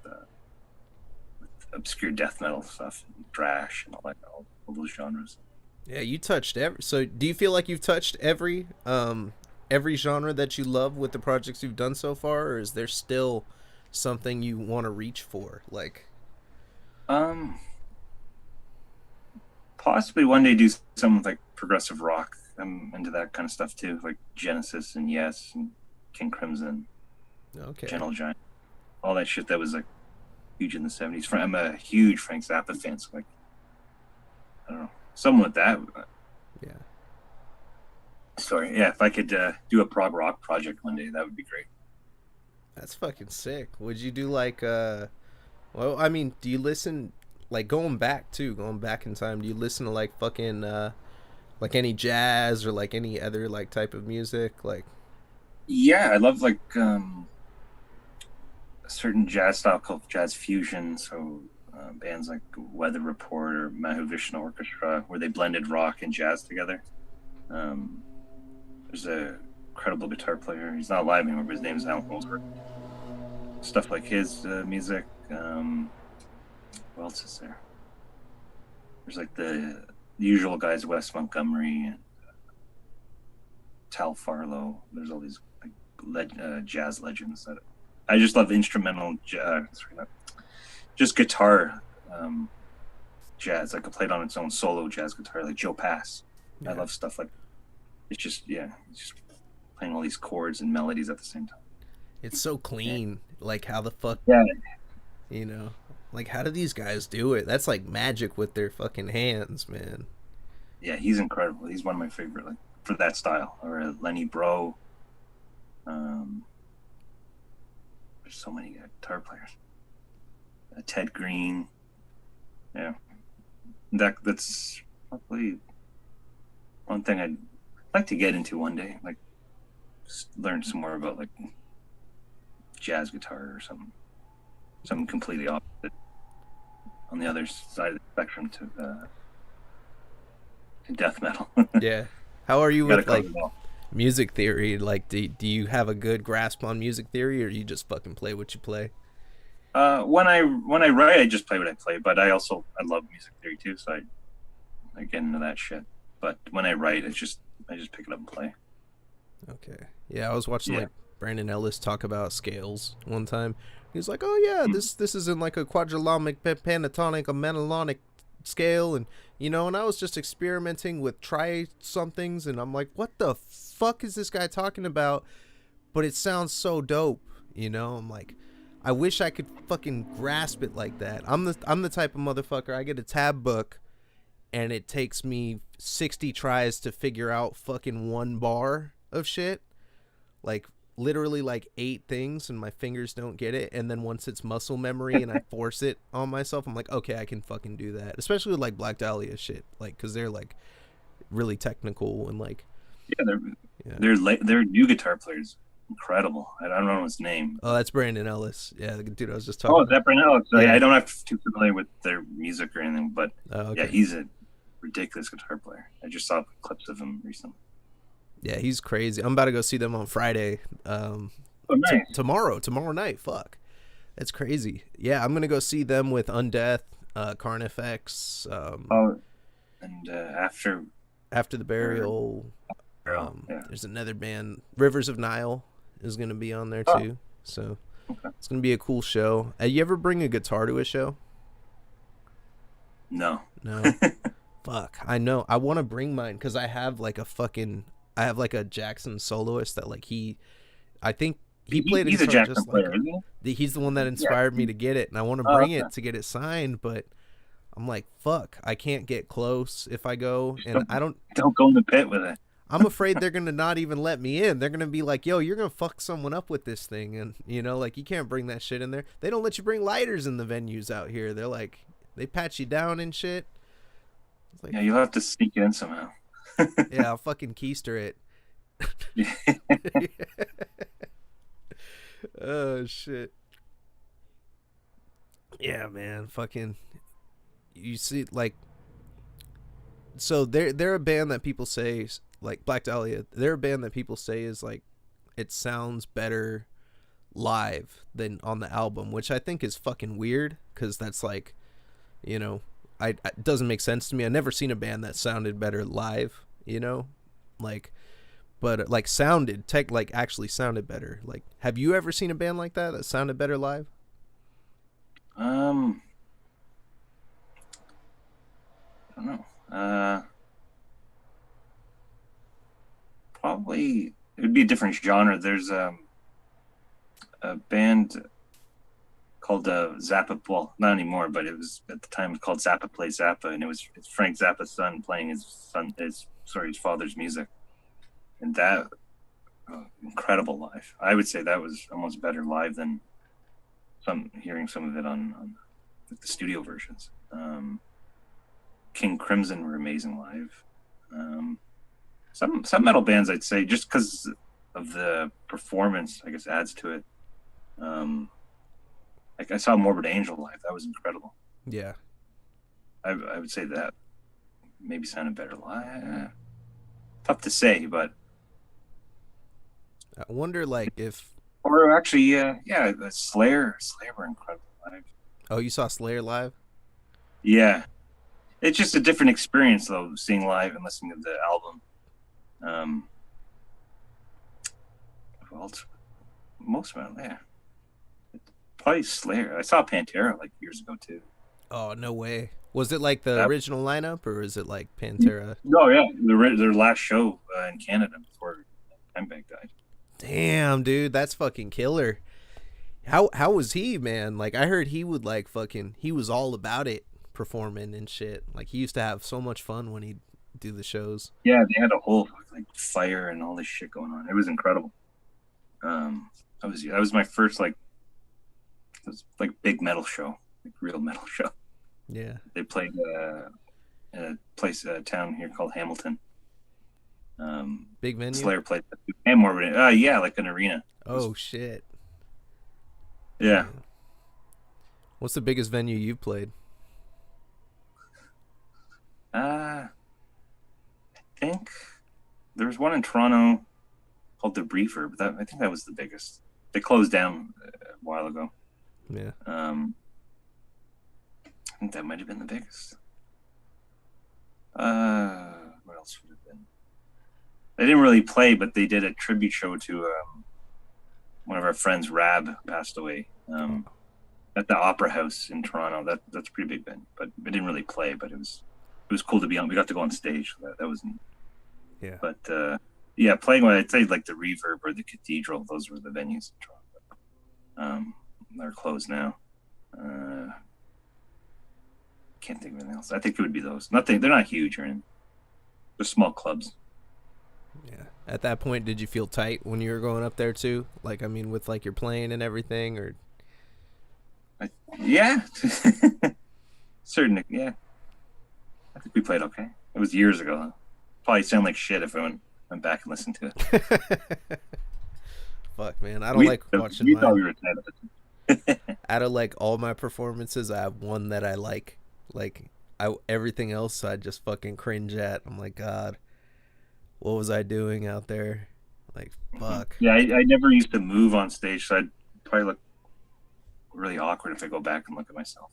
obscure death metal stuff, and thrash, and all those genres. Yeah, you touched every. So, do you feel like you've touched every genre that you love with the projects you've done so far, or is there still something you want to reach for? Like, Um, Possibly one day do some with like progressive rock. I'm into that kind of stuff too, like Genesis and Yes and King Crimson, okay, Gentle Giant, all that shit that was like huge in the '70s. I'm a huge Frank Zappa fan, so like I don't know, someone with that. yeah, Sorry, yeah, if I could do a prog rock project one day, that would be great. that's fucking sick. Would you do like Well, I mean, do you listen like going back in time? Do you listen to like fucking like any jazz or like any other like type of music? Like, Yeah, I love like a certain jazz style called jazz fusion. So bands like Weather Report or Mahavishnu Orchestra, where they blended rock and jazz together. Um, there's a incredible guitar player. He's not alive anymore, but his name is Alan Goldsberg. Stuff like his music. What else is there? There's like the usual guys, Wes Montgomery and Tal Farlow. There's all these like jazz legends that I just love instrumental just guitar jazz. Like I played on its own solo jazz guitar, like Joe Pass. I yeah, love stuff like it's just playing all these chords and melodies at the same time. it's so Yeah, clean. Like, how the fuck, yeah, you know? Like, how do these guys do it? That's like magic with their fucking hands, man. yeah, he's incredible. He's one of my favorite, like for that style. Or Lenny Bro. Um, there's so many guitar players. Ted Green. Yeah, that's probably one thing I'd like to get into one day. Like learn some more about like jazz guitar or something completely opposite on the other side of the spectrum to death metal. Yeah. How are you Got to with cover like it all. music theory? Like, do you have a good grasp on music theory, or you just fucking play what you play? When I write, I just play what I play, but I love music theory too, so I get into that shit. But when I write, I just pick it up and play. Okay. Yeah, I was watching Yeah. like Brandon Ellis talk about scales one time. He was like, "Oh yeah, Hmm. this is in like a quadrilomic, pentatonic, a menalonic scale," and and I was just experimenting with try somethings, and I'm like, "What the fuck is this guy talking about?" But it sounds so dope, I'm like, I wish I could fucking grasp it like that. I'm the type of motherfucker. I get a tab book, and it takes me 60 tries to figure out fucking one bar of shit, like literally like 8 things, and my fingers don't get it. And then once it's muscle memory and I force it on myself, I'm like, okay, I can fucking do that. Especially with like Black Dahlia shit, like because they're like really technical and like, Yeah, yeah. they're new guitar players. Incredible. I don't know his name. Oh, that's Brandon Ellis. Yeah, the dude I was just talking Oh, is about. that Brandon Alex? I Yeah. don't have too familiar with their music or anything, but Oh, yeah, okay. he's a ridiculous guitar player. I just saw clips of him recently. Yeah, he's crazy. I'm about to go see them on Friday. Oh, nice. Tomorrow night. Fuck, that's crazy. Yeah, I'm gonna go see them with Undeath, Carnifex, Oh, and after, After the or, Burial. yeah. There's another band, Rivers of Nile, is gonna be on there Oh, too. So okay. it's gonna be a cool show. You ever bring a guitar to a show? No. No. Fuck. I know. I want to bring mine because I have like a Jackson soloist that like I think he played a He's a guitar Jackson just like player, it. isn't he? He's the one that Yeah. inspired me to get it, and I want to Oh, bring okay. it to get it signed, but I'm like, fuck, I can't get close if I go, Just and I don't. don't go in the pit with it. I'm afraid they're gonna not even let me in. They're gonna be like, "Yo, you're gonna fuck someone up with this thing," and like you can't bring that shit in there. They don't let you bring lighters in the venues out here. They're like, they pat you down and shit. It's like, Yeah, you'll have to sneak it in somehow. Yeah, I'll fucking keister it. Oh shit. Yeah, man. Fucking. You see, like, so they're a band that people say like Black Dahlia. They're a band that people say is like it sounds better live than on the album, which I think is fucking weird because that's like, you know, it doesn't make sense to me. I've never seen a band that sounded better live, you know, like, but like sounded tech like actually sounded better. Like, have you ever seen a band like that sounded better live? Um, I don't know. Probably it would be a different genre. There's a band called Zappa. Well, not anymore, but it was at the time called Zappa Play Zappa, and it's Frank Zappa's son playing his father's music, and that incredible live. I would say that was almost better live than hearing some of it on the studio versions. King Crimson were amazing live. Some metal bands, I'd say, just because of the performance, I guess adds to it. Like I saw Morbid Angel live, that was incredible. Yeah. I would say that maybe sounded better live. Tough to say, but I wonder, like, if. or actually, yeah, Slayer were incredible live. Oh, you saw Slayer live? Yeah, it's just a different experience though, seeing live and listening to the album. Well, most of them, yeah. Probably Slayer. I saw Pantera like years ago too. Oh, no way. Was it like the That, original lineup, or is it like Pantera? no, yeah, their last show in Canada before Dimebag died. Damn, dude, that's fucking killer. How was he, man? Like, I heard he would like fucking. He was all about it, performing and shit. Like, he used to have so much fun when he'd do the shows. Yeah, they had a whole like fire and all this shit going on. It was incredible. That was my first like big metal show, like real metal show. Yeah. They played in a town here called Hamilton. Big venue. Slayer played and more. Yeah, like an arena. Oh shit. Yeah. What's the biggest venue you've played? I think there was one in Toronto called the Briefer, but I think that was the biggest. They closed down a while ago. Yeah. I think that might have been the biggest. What else would have been? They didn't really play, but they did a tribute show to one of our friends, Rab, passed away at the Opera House in Toronto. That's a pretty big band, but it didn't really play. But it was cool to be on. We got to go on stage. So that was neat. Yeah. But yeah, playing what I'd say like the Reverb or the Cathedral. Those were the venues in Toronto. They're closed now. Can't think of anything else. I think it would be those. Nothing. They're not huge or anything. They're small clubs. Yeah. At that point, did you feel tight when you were going up there too? Like, I mean, with like your playing and everything, or? Yeah. Certainly. Yeah. I think we played okay. It was years ago. Huh? Probably sound like shit if I went back and listened to it. Fuck, man. I don't like watching we mine. thought we were tight. Out of like all my performances, I have one that I like. Like, everything else I just fucking cringe at. I'm like, God, what was I doing out there? Like, fuck. Yeah, I never used to move on stage, so I'd probably look really awkward if I go back and look at myself.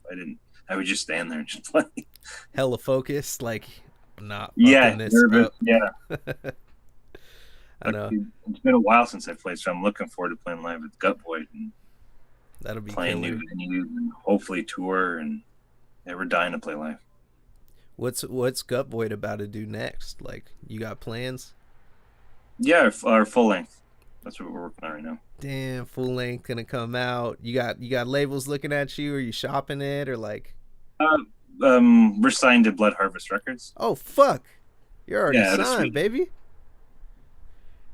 I would just stand there and just play. Hella focused, like, not fucking this nervous, up. yeah. I know. It's been a while since I played, so I'm looking forward to playing live with Gut Boy and That'll be playing killer. new venues and hopefully tour, and yeah, we're dying to play live. What's Gut Boy about to do next? Like, you got plans? Yeah, our full length. That's what we're working on right now. Damn, full length gonna come out. You got labels looking at you? Are you shopping it, or like? We're signed to Blood Harvest Records. Oh fuck, you're already Yeah, signed, baby.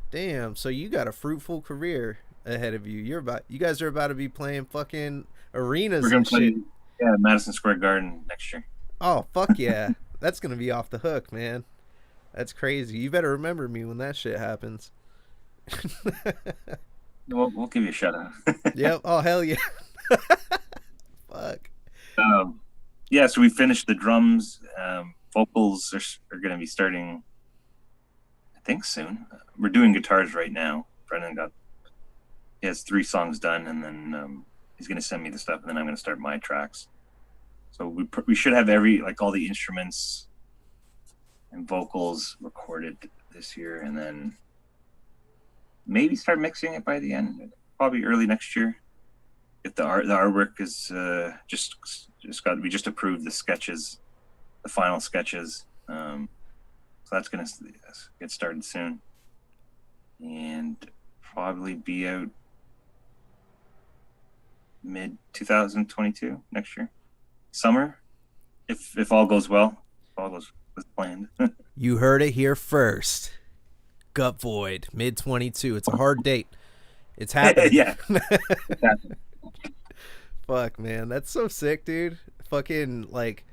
Damn, so you got a fruitful career ahead of you. You guys are about to be playing fucking arenas. We're gonna and play, shit. Madison Square Garden next year. Oh fuck yeah, that's gonna be off the hook, man. That's crazy. You better remember me when that shit happens. We'll give you a shout out. Yep. Oh hell yeah. Fuck. um, yeah, so we finished the drums. Vocals are going to be starting, I think, soon. We're doing guitars right now. Brendan he has 3 songs done, and then he's going to send me the stuff, and then I'm going to start my tracks. So we should have all the instruments and vocals recorded this year, and then maybe start mixing it by the end, probably early next year. If the artwork is we just approved the sketches, the final sketches. So that's gonna get started soon, and probably be out mid 2022 next year, summer, if all goes well, if all goes as planned. You heard it here first. Gut Void, mid 22. It's a hard date. It's happening. Yeah, exactly. Fuck, man, that's so sick, dude. Fucking like,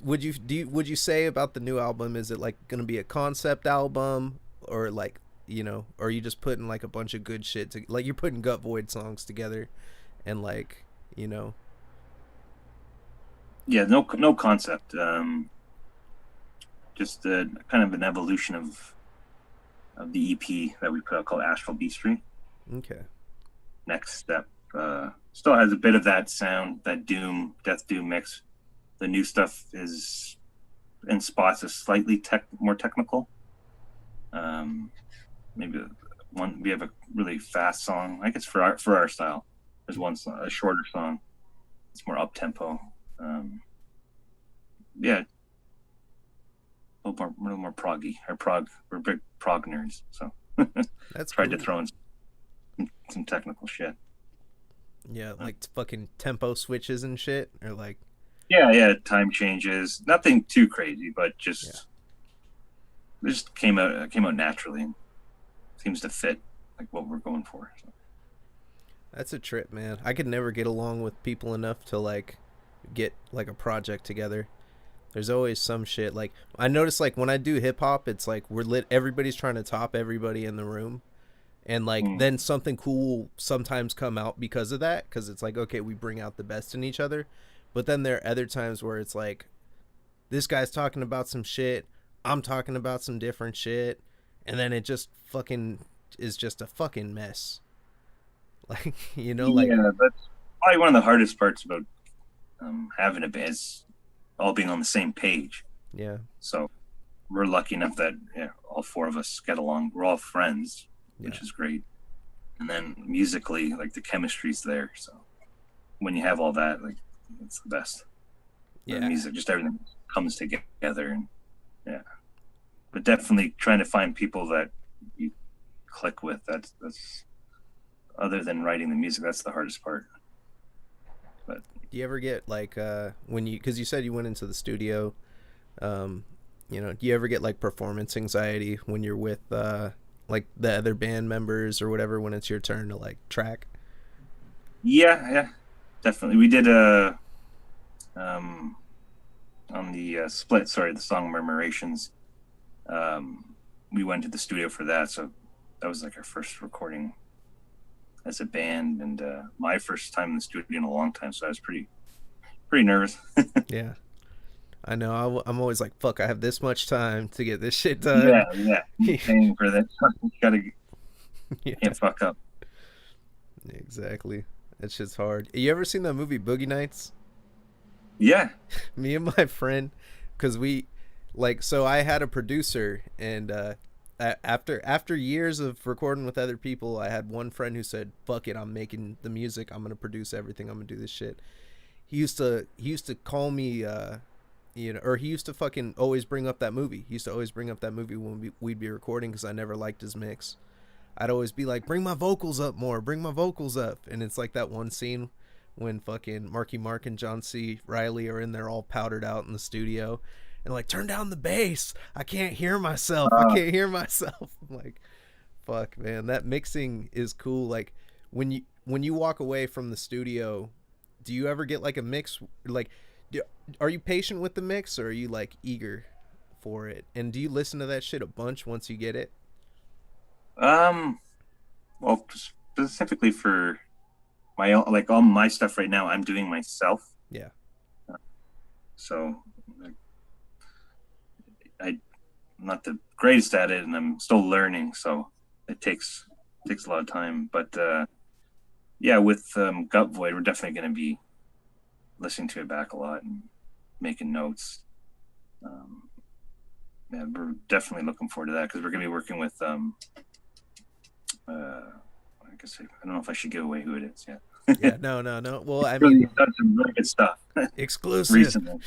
would you say about the new album? Is it like gonna be a concept album, or like, or are you just putting like a bunch of good shit to, like, you're putting Gut Void songs together, and like, Yeah, no concept. Just kind of an evolution of the EP that we put out called Astral Beastry. Okay. Next step still has a bit of that sound, that death doom mix. The new stuff is in spots is slightly more technical. Maybe we have a really fast song. I guess for our style, there's one song, a shorter song. It's more up tempo. Yeah, a little more proggy. We're big prog nerds, so That's tried cool. to throw in some technical shit. Yeah, like fucking tempo switches and shit, or like, Yeah, time changes. Nothing too crazy, but yeah. it just came out naturally, and seems to fit like what we're going for. So. That's a trip, man. I could never get along with people enough to like get like a project together. There's always some shit. Like, I notice like when I do hip hop, it's like everybody's trying to top everybody in the room. And like then something cool sometimes come out because of that, because it's like, okay, we bring out the best in each other. But then there are other times where it's like, this guy's talking about some shit, I'm talking about some different shit, and then it just fucking is just a fucking mess. Like, like, Yeah, that's probably one of the hardest parts about having a band is all being on the same page. yeah. So we're lucky enough that all 4 of us get along. We're all friends, which is great. And then musically, like, the chemistry's there. So when you have all that, like, it's the best. Yeah. The music, just everything comes together, and but definitely trying to find people that you click with. That's other than writing the music, that's the hardest part. But do you ever get like because you said you went into the studio, do you ever get like performance anxiety when you're with like the other band members or whatever, when it's your turn to like track? yeah, definitely. We did on the split, the song Murmurations. We went to the studio for that, so that was like our first recording as a band, and my first time in the studio in a long time, so I was pretty nervous. Yeah, I know. I'm always like, fuck, I have this much time to get this shit done. Yeah, paying for that. You gotta Yeah, can't fuck up. exactly. That shit's hard. You ever seen that movie Boogie Nights? Yeah. Me and my friend, because so I had a producer, and after years of recording with other people, I had one friend who said, fuck it, I'm making the music, I'm gonna produce everything, I'm gonna do this shit. He used to call me or he used to fucking always bring up that movie. He used to always bring up that movie when we'd be recording, because I never liked his mix. I'd always be like, bring my vocals up more, bring my vocals up. And it's like that one scene when fucking Marky Mark and John C. Riley are in there all powdered out in the studio, and like, turn down the bass, I can't hear myself, I can't hear myself. I'm like, fuck, man, that mixing is cool. Like, when you walk away from the studio, do you ever get like a mix, like, are you patient with the mix, or are you like eager for it. And do you listen to that shit a bunch once you get it? Um, well, specifically for my own, like all my stuff right now, I'm doing myself. Yeah. So like, I'm not the greatest at it, and I'm still learning. So it takes a lot of time. But yeah, with Gut Void, we're definitely going to be listening to it back a lot and making notes. Um, yeah, we're definitely looking forward to that because we're going to be working with I guess I don't know if I should give away who it is yet. Yeah, no, no, no. Well, I Really mean, done some really good stuff exclusive. recently. Nah,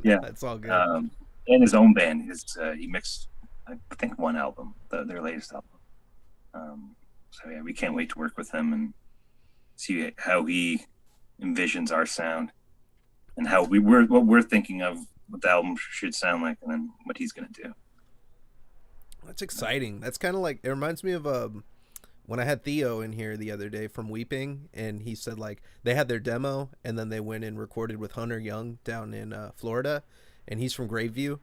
Yeah, it's all good. um, and his own band. He mixed, I think, one album, their latest album. So yeah, we can't wait to work with him and see how he envisions our sound and how what we're thinking of what the album should sound like, and then what he's gonna do. That's exciting. That's kind of like, it reminds me of when I had Theo in here the other day from Weeping, and he said like they had their demo and then they went and recorded with Hunter Young down in Florida, and he's from Graveview.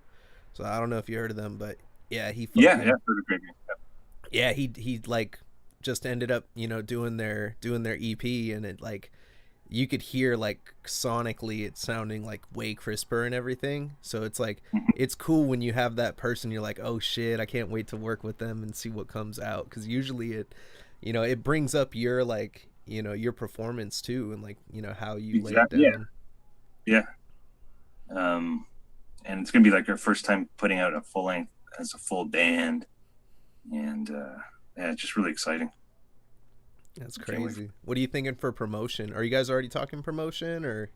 So I don't know if you heard of them, but yeah, he Yeah, yeah, fucking for the great. yeah, he like just ended up, doing their EP, and it like you could hear like sonically it sounding like way crisper and everything. So it's like it's cool when you have that person, you're like, oh shit, I can't wait to work with them and see what comes out, because usually it brings up your like your performance too, and like how you lay it Exactly. Yeah, down. yeah. Um, and it's gonna be like our first time putting out a full length as a full band, and yeah, it's just really exciting. That's Can't wait. crazy. What are you thinking for promotion? Are you guys already talking promotion, or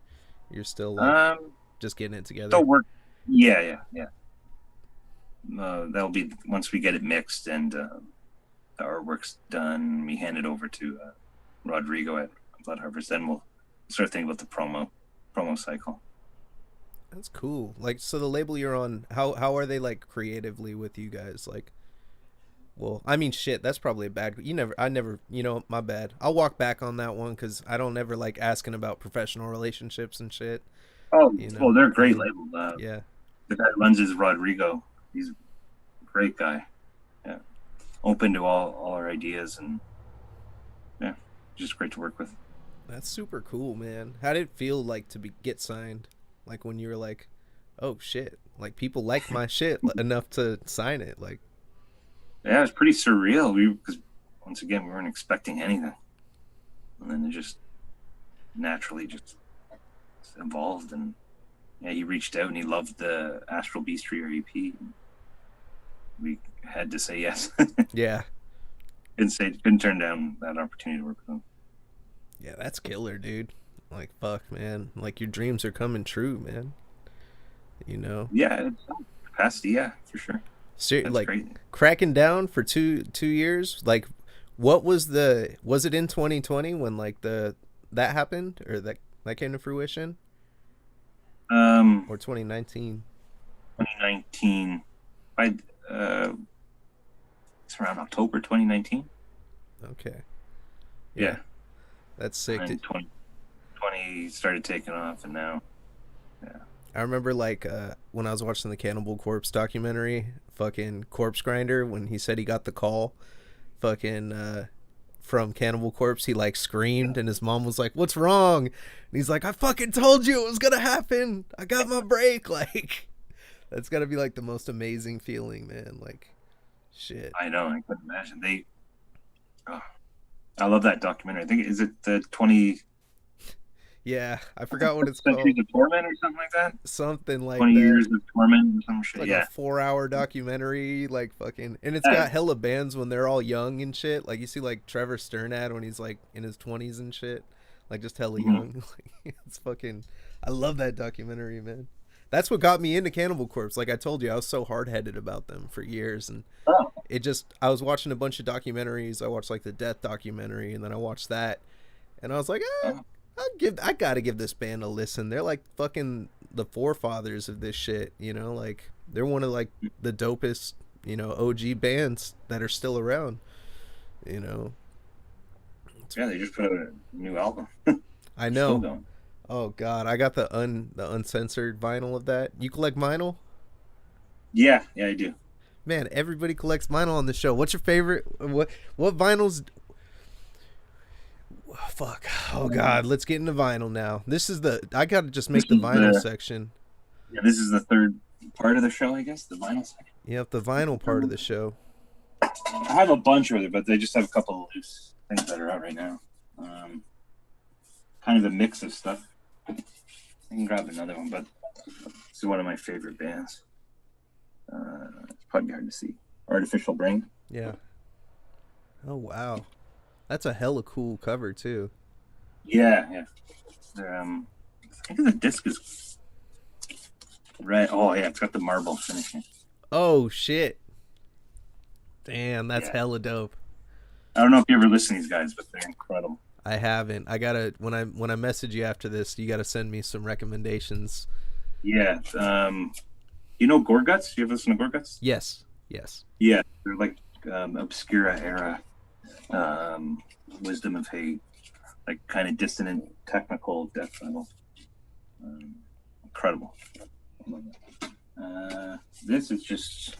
you're still like Um, just getting it together? Still work. Yeah, yeah, yeah. That'll be once we get it mixed and the artwork's done. We hand it over to Rodrigo at Blood Harvest. Then we'll start thinking about the promo cycle. That's cool. Like, so the label you're on, how are they like creatively with you guys? Like, well, I mean, shit, that's probably a bad. I never, my bad. I'll walk back on that one because I don't ever like asking about professional relationships and shit. Oh, You know, well, they're a I great mean, label. yeah, The guy that runs is Rodrigo. He's a great guy. Yeah, open to all our ideas, and yeah, just great to work with. that's super cool, man. How did it feel like to get signed? Like when you were like, oh shit, like people like my shit enough to sign it. Like, Yeah, it's pretty surreal. Because once again we weren't expecting anything, and then it just naturally just evolved. And yeah, he reached out and he loved the Astral Beastry EP. We had to say yes. yeah, Couldn't turn down that opportunity to work with him. yeah, that's killer, dude. Like, fuck, man. Like your dreams are coming true, man. You know. Yeah, it's capacity. Yeah, for sure. That's Like great. cracking down for two years. Like, what was it in 2020 when like that happened, or that came to fruition, Um, or 2019? 2019. I It's around October 2019. Okay, yeah, Yeah, that's sick. and 2020 started taking off, and now, yeah. I remember like when I was watching the Cannibal Corpse documentary, fucking Corpse Grinder, when he said he got the call, fucking from Cannibal Corpse, he like screamed, and his mom was like, "What's wrong?" And he's like, "I fucking told you it was gonna happen. I got my break." Like, that's gotta be like the most amazing feeling, man. Like, shit. I know. I couldn't imagine. Oh, I love that documentary. I think is it the 20 Yeah, I forgot what it's Centuries called. of Torment or something like that. Something like 20 that. years of torment or some It's shit. like a Yeah. 4 hour documentary, like fucking, and it's Yeah. got hella bands when they're all young and shit. Like you see like Trevor Sternad when he's like in his 20s and shit, like just hella Mhm. young. Like, it's fucking. I love that documentary, man. That's what got me into Cannibal Corpse. Like I told you, I was so hard headed about them for years, and Oh, I was watching a bunch of documentaries. I watched like the Death documentary, and then I watched that, and I was like, oh, I gotta give this band a listen. They're like fucking the forefathers of this shit, like they're one of like the dopest, OG bands that are still around, you know. yeah. They just put out a new album. I They're still know. going. Oh god, I got the uncensored vinyl of that. You collect vinyl? Yeah, yeah, I do. Man, everybody collects vinyl on the show. What's your favorite? What vinyls? Fuck. Oh Um, God, let's get into vinyl now. This is the. I gotta just this make the is vinyl the section. yeah, this is the third part of the show, I guess, the vinyl section. Yep, the vinyl part of the show. I have a bunch of it, but they just have a couple of loose things that are out right now. Um, Kind of a mix of stuff. I can grab another one, but this is one of my favorite bands. It's probably hard to see. Artificial Brain. Yeah. Oh wow, that's a hella cool cover too. Yeah, yeah. I think the disc is red. Oh yeah, it's got the marble finishing. Oh shit. Damn, that's Yeah. hella dope. I don't know if you ever listen to these guys, but they're incredible. I haven't. I gotta when I message you after this, you gotta send me some recommendations. Yeah. You know Gorguts? You ever listen to Gorguts? Yes. Yes. Yeah, they're like Obscura era, um, Wisdom of Hate, like kind of dissonant technical death metal. Um, Incredible. This is just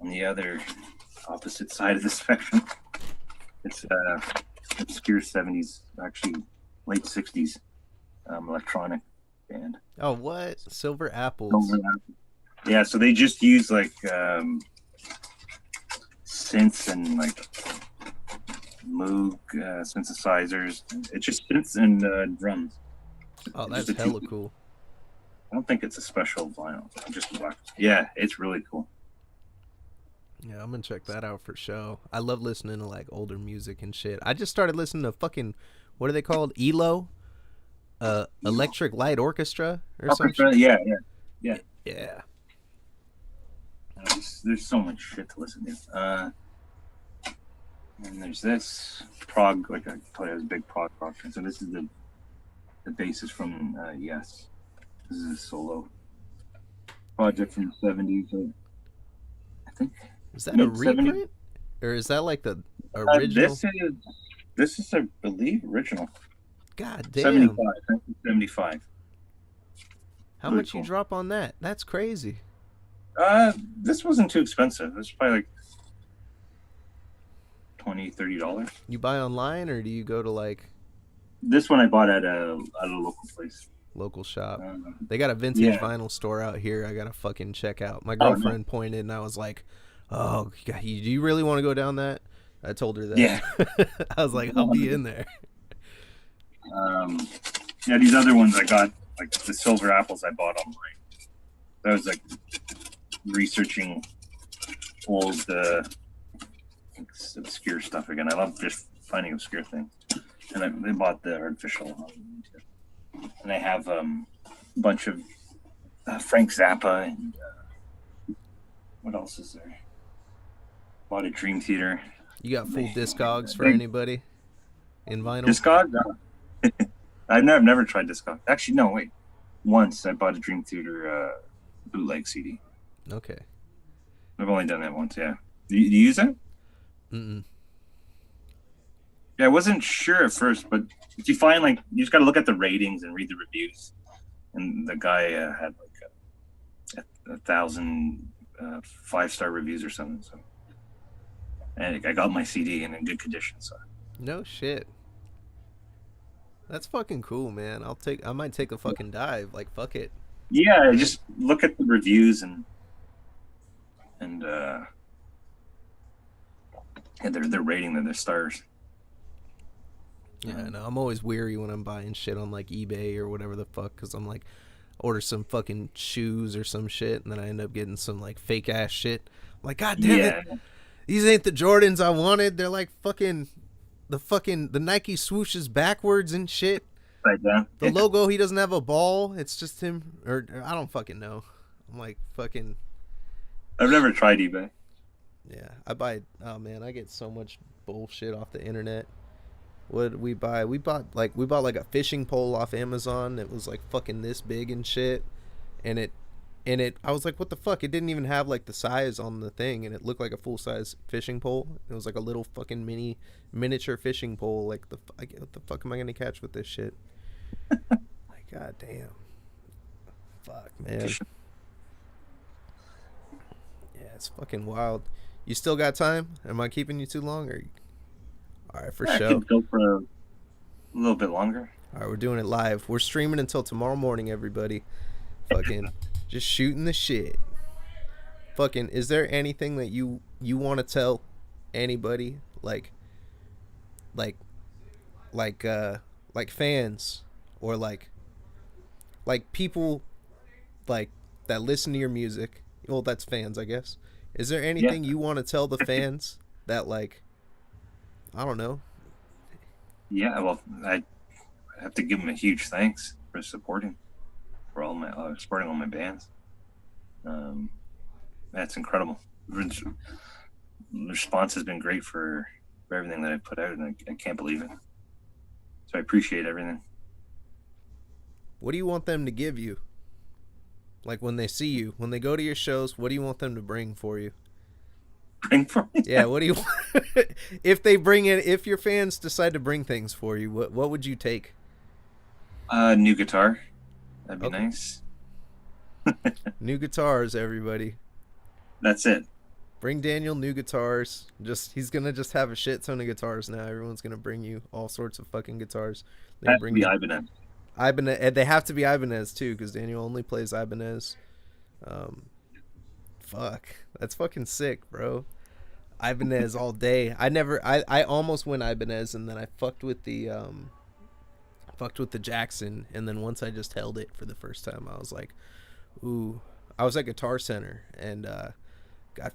on the other opposite side of the spectrum. It's obscure 70s, actually late 60s electronic band. Oh what? Silver Apples. Yeah, so they just use like synths and like Moog synthesizers. It's just synths and drums. Oh, Just that's the two. hella cool. I don't think it's a special vinyl. Just black. Yeah, it's really cool. Yeah, I'm gonna check that out for sure. I love listening to like older music and shit. I just started listening to fucking what are they called? ELO? Electric Light Orchestra or some shit. Yeah, yeah, yeah. Yeah. There's so much shit to listen to. And there's this prog, like I told you, I was a big prog rock fan. So this is the bassist from Yes. This is a solo project from the 70s. I think. Is that a reprint? Or is that like the original? This is, I believe, original. God damn. 75. 1975. How Really much cool. you drop on that? That's crazy. This wasn't too expensive. It was probably like $20-$30. You buy online or do you go to like This one I bought at a local place. local shop? They got a vintage vinyl store out here. I gotta fucking check out. My Oh, girlfriend pointed and I was like, "Oh, God, do you really want to go down that?" I told her that. Yeah. I was like, "I'll be in there." Yeah, these other ones I got, like the Silver Apples I bought online. That was like researching old obscure stuff again. I love just finding obscure things. And they bought the artificial one. And I have a bunch of Frank Zappa and what else is there? Bought a Dream Theater. You got full Discogs for anybody in vinyl? Discog? No. I've never tried Discog. Actually, no, wait. Once I bought a Dream Theater bootleg CD. Okay. I've only done that once, yeah. Do you use it? Mm-mm. Yeah, I wasn't sure at first, but if you find like you just got to look at the ratings and read the reviews. And the guy had like 1,000 5-star reviews or something. So, and I got my CD in good condition. So No shit. That's fucking cool, man. I might take a fucking dive. Like, fuck it. yeah, just look at the reviews and they're rating them, their stars. Yeah, no, I'm always weary when I'm buying shit on like eBay or whatever the fuck, because I'm like, order some fucking shoes or some shit, and then I end up getting some like fake ass shit. I'm like, God damn it, these ain't the Jordans I wanted. They're like the Nike swooshes backwards and shit. Right down. The logo, he doesn't have a ball. It's just him, or I don't fucking know. I'm like fucking. I've never tried eBay. Yeah, I buy. Oh man, I get so much bullshit off the internet. What did we buy? We bought like a fishing pole off Amazon. It was like fucking this big and shit, and it. I was like, what the fuck? It didn't even have like the size on the thing, and it looked like a full size fishing pole. It was like a little fucking miniature fishing pole. Like what the fuck am I gonna catch with this shit? Like, god damn. Fuck, man. It's fucking wild. You still got time? Am I keeping you too long? Or all right, for Yeah, I sure. could go for a little bit longer. All right, we're doing it live. We're streaming until tomorrow morning, everybody. Fucking just shooting the shit. Fucking, is there anything that you want to tell anybody like like like fans or like people like that listen to your music? Well, that's fans, I guess. Is there Yeah, anything you want to tell the fans that like I don't know? yeah. Well, I have to give them a huge thanks for supporting for all my supporting all my bands. Um, that's incredible. The response has been great for everything that I put out, and I can't believe it. So I appreciate everything. What do you want them to give you? Like when they see you, when they go to your shows, what do you want them to bring for you? Bring for me Yeah, what do you if they bring it if your fans decide to bring things for you, what would you take? new guitar. That'd be Okay. nice. New guitars, everybody. That's it. Bring Daniel new guitars. He's gonna just have a shit ton of guitars now. Everyone's gonna bring you all sorts of fucking guitars. They're gonna Has to bring be you Ibanez. Ibanez. And they have to be Ibanez too, because Daniel only plays Ibanez. Um, fuck, that's fucking sick, bro. Ibanez all day. I almost went Ibanez, and then I fucked with the Jackson, and then once I just held it for the first time, I was like, ooh. I was at Guitar Center, and I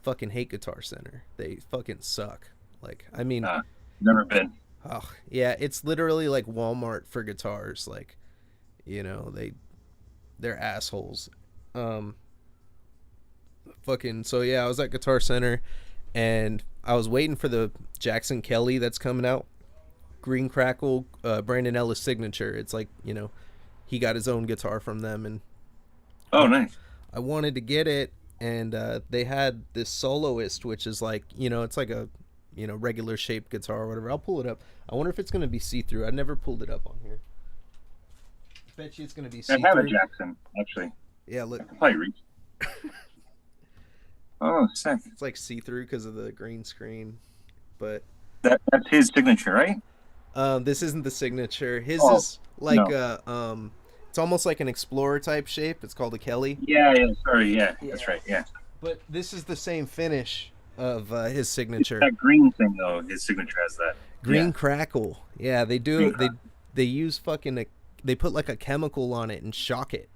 fucking hate Guitar Center. They fucking suck. Like, I mean, Never been. oh yeah, it's literally like Walmart for guitars. Like, they're assholes. Um, fucking so yeah, I was at Guitar Center, and I was waiting for the Jackson Kelly that's coming out. Green Crackle, Brandon Ellis signature. It's like he got his own guitar from them, and Oh, I, nice. I wanted to get it, and they had this soloist, which is like it's like a regular shaped guitar or whatever. I'll pull it up. I wonder if it's gonna be see through. I never pulled it up on here. I bet you it's gonna be I see have a through. Jackson actually. Yeah, look, I can probably reach. Oh, sick. it's like see through because of the green screen. But That's his signature, right? this isn't the signature. His Oh, is like no. it's almost like an Explorer type shape. It's called a Kelly. Yeah, yeah. Sorry, yeah. Yeah. That's right. Yeah. But this is the same finish of his It's signature. that green thing though. His signature has that. Green Yeah. Crackle. Yeah, they do. Green They use fucking they put like a chemical on it and shock it,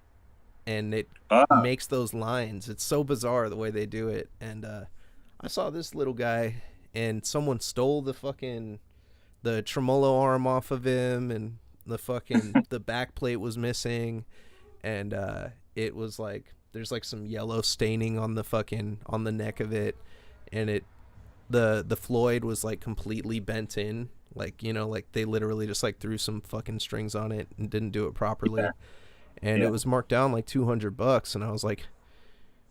and it Ah, makes those lines. It's so bizarre the way they do it. And I saw this little guy, and someone stole the tremolo arm off of him, and the back plate was missing, and it was like there's like some yellow staining on the neck of it, and the Floyd was like completely bent in, like like they literally just like threw some fucking strings on it and didn't do it properly, yeah. and it Yeah. was marked down like $200, and I was like,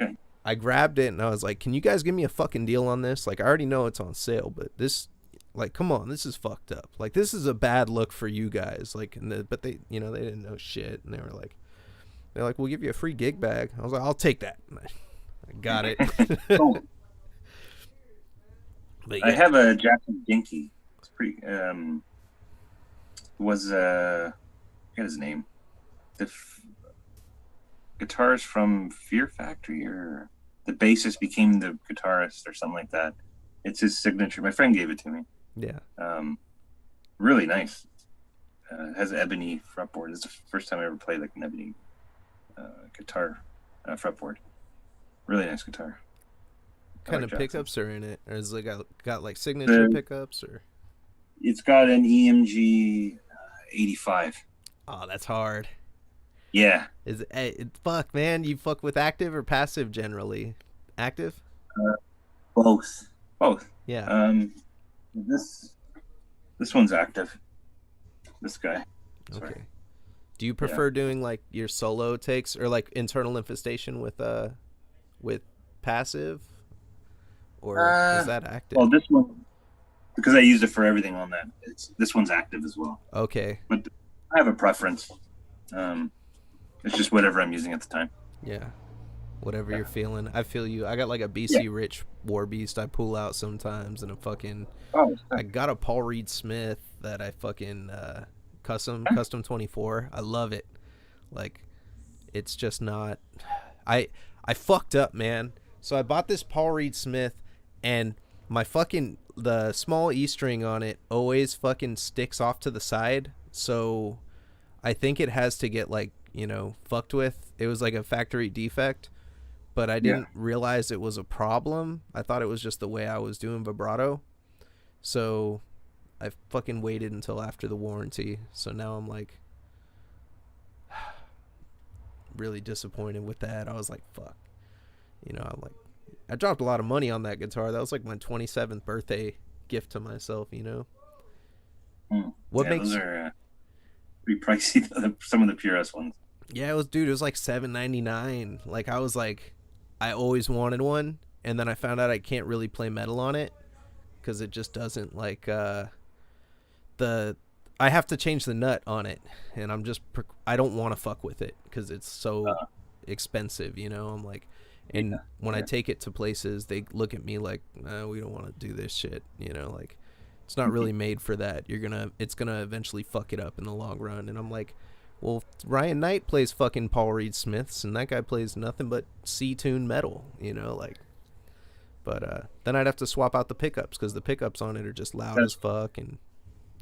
Okay. I grabbed it and I was like, can you guys give me a fucking deal on this? Like, I already know it's on sale, but this, like, come on, this is fucked up. Like, this is a bad look for you guys. Like, but they, they didn't know shit, and they're like, we'll give you a free gig bag. I was like, I'll take that. And I got it. Oh, But I yeah, have a Jackson Dinky. It's pretty. Was I forget his name. The guitarist from Fear Factory, or the bassist became the guitarist, or something like that. It's his signature. My friend gave it to me. yeah. Really nice. It has an ebony fretboard. It's the first time I ever played like an ebony guitar fretboard. Really nice guitar. What kind like of Jackson. pickups are in it? Or is it got like signature pickups or? It's got an EMG 85. Oh, that's hard. Yeah. Fuck, man? You fuck with active or passive generally? Active? Uh, both. Both. Yeah. This one's active. This guy. Sorry. Okay. Do you prefer doing like your solo takes or like internal infestation with passive, or is that active? Well, this one, because I used it for everything on that. This one's active as well. Okay. But I have a preference. It's just whatever I'm using at the time. Yeah. whatever you're Yeah. feeling. I feel you. I got like a Yeah. BC Rich War Beast I pull out sometimes, and a fucking Oh, I got a Paul Reed Smith that I fucking yeah. custom 24. I love it. Like it's just not. I I fucked up, man. So I bought this Paul Reed Smith, and my fucking the small E string on it always fucking sticks off to the side. So I think it has to get like fucked with. It was like a factory defect, but I Yeah. didn't realize it was a problem. I thought it was just the way I was doing vibrato. So I fucking waited until after the warranty. So now I'm like really disappointed with that. I was like, fuck. I'm like, I dropped a lot of money on that guitar. That was like my 27th birthday gift to myself. What Yeah, those makes are pretty pricey. Some of the PRS ones. Yeah, it was like $7.99. Like I was like I always wanted one, and then I found out I can't really play metal on it cuz it just doesn't like the I have to change the nut on it, and I don't want to fuck with it cuz it's so Uh, expensive. I'm like, yeah. and when I Yeah. take it to places, they look at me like, no, we don't want to do this shit. Like it's not really made for that. It's gonna eventually fuck it up in the long run. And I'm like, well, Ryan Knight plays fucking Paul Reed Smiths, and that guy plays nothing but C-tune metal. Like, but then I'd have to swap out the pickups because the pickups on it are just loud as That's fuck, and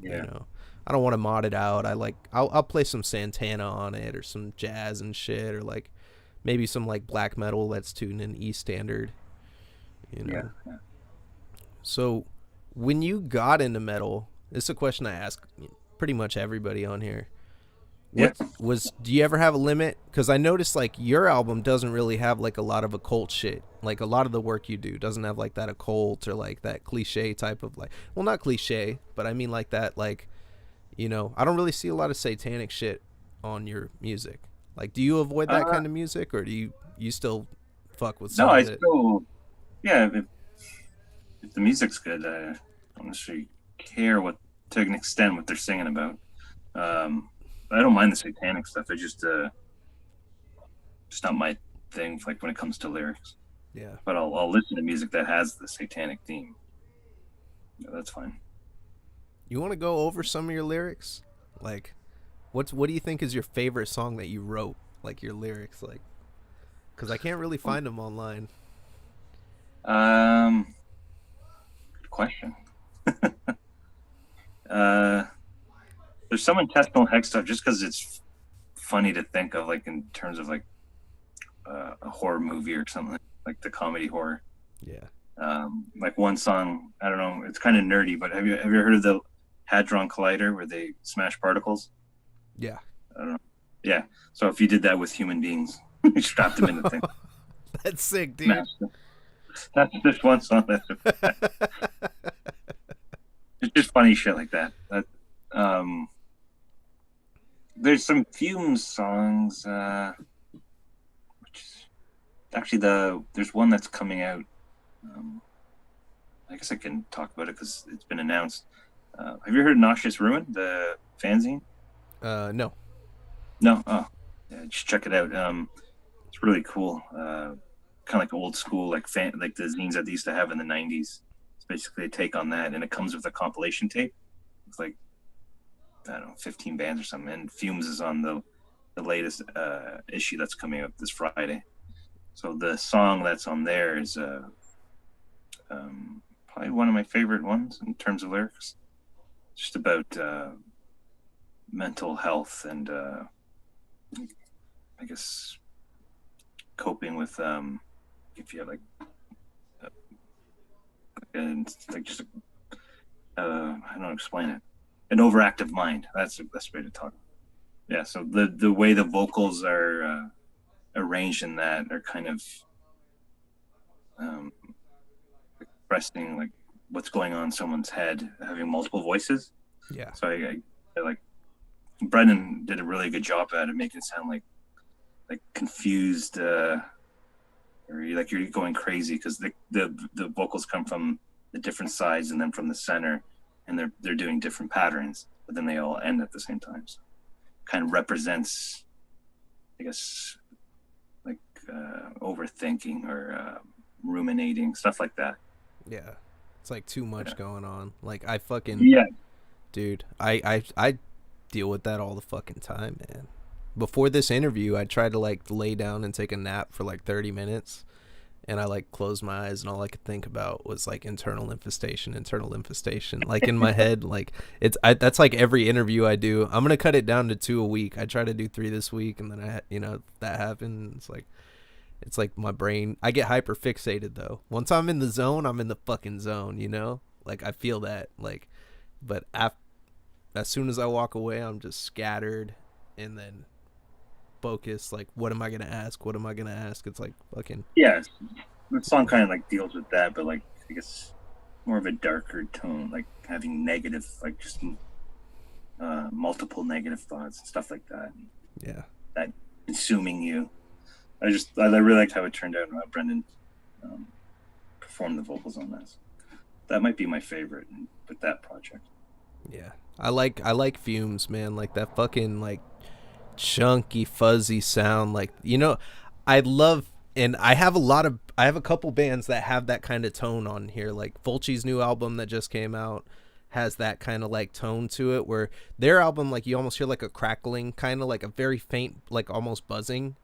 you yeah. know, I don't want to mod it out. I'll play some Santana on it or some jazz and shit, or like maybe some like black metal that's tuned in E standard. You Yeah. know. Yeah. So when you got into metal, this is a question I ask pretty much everybody on here. Yeah. Do you ever have a limit? Because I noticed like your album doesn't really have like a lot of occult shit. Like a lot of the work you do doesn't have like that occult or like that cliche type of like, well, not cliche, but I mean like that like, I don't really see a lot of satanic shit on your music. Like, do you avoid that Uh, kind of music, or do you still fuck with no, some I of it? still yeah. If the music's good, I don't necessarily care what to an extent what they're singing about. I don't mind the satanic stuff. It's just not my thing. Like when it comes to lyrics, Yeah. but I'll listen to music that has the satanic theme. Yeah, that's fine. You want to go over some of your lyrics? Like, what do you think is your favorite song that you wrote? Like your lyrics, like, because I can't really find them online. Um, Good question. Uh, there's some intestinal hex stuff just because it's funny to think of, like in terms of like a horror movie or something like the comedy horror. Yeah. Like one song, I don't know, it's kind of nerdy, but have you heard of the Hadron Collider where they smash particles? Yeah. I don't know. Yeah. So if you did that with human beings, you strapped them in the thing, That's sick, dude. smashed them. That's just one song. It's just funny shit like that. Um, there's some Fumes songs. Which is, actually there's one that's coming out. Um, I guess I can talk about it because it's been announced. Have you heard Nauseous Ruin, the fanzine? No. No. Oh, yeah, just check it out. It's really cool. Kind of like old school, like the zines that they used to have in the '90s. It's basically a take on that, and it comes with a compilation tape. It's like I don't know, 15 bands or something. And Fumes is on the latest issue that's coming out this Friday. So the song that's on there is probably one of my favorite ones in terms of lyrics. Just about mental health and I guess coping with if you have like and like just I don't explain it, an overactive mind. That's the best way to talk. Yeah. So the way the vocals are arranged in that are kind of um, expressing like what's going on in someone's head, having multiple voices. Yeah. So I like Brendan did a really good job at it, making it sound like confused, or you're going crazy because the vocals come from the different sides and then from the center, and they're doing different patterns, but then they all end at the same time. So kind of represents, I guess, like overthinking or ruminating, stuff like that. Yeah. It's like too much going on. Like I fucking Yeah. dude, I deal with that all the fucking time, man. Before this interview, I tried to like lay down and take a nap for like 30 minutes, and I like closed my eyes and all I could think about was like internal infestation. Like in my head, like that's like every interview I do. I'm going to cut it down to 2 a week. I try to do 3 this week, and then that happened. It's like my brain, I get hyper fixated though. Once I'm in the zone, I'm in the fucking zone, you know? Like I feel that like, but as soon as I walk away, I'm just scattered and then focused. Like, what am I gonna ask? What am I gonna ask? It's like fucking Yeah, the song kind of like deals with that, but like I guess more of a darker tone, like having negative, like just multiple negative thoughts and stuff like that. yeah. That consuming you. I really liked how it turned out. How Brendan performed the vocals on this. That might be my favorite with that project. Yeah. I like Fumes, man. Like that fucking like chunky fuzzy sound, like, I love, and I have a couple bands that have that kind of tone on here. Like Fulci's new album that just came out has that kind of like tone to it, where their album, like, you almost hear like a crackling, kind of like a very faint, like almost buzzing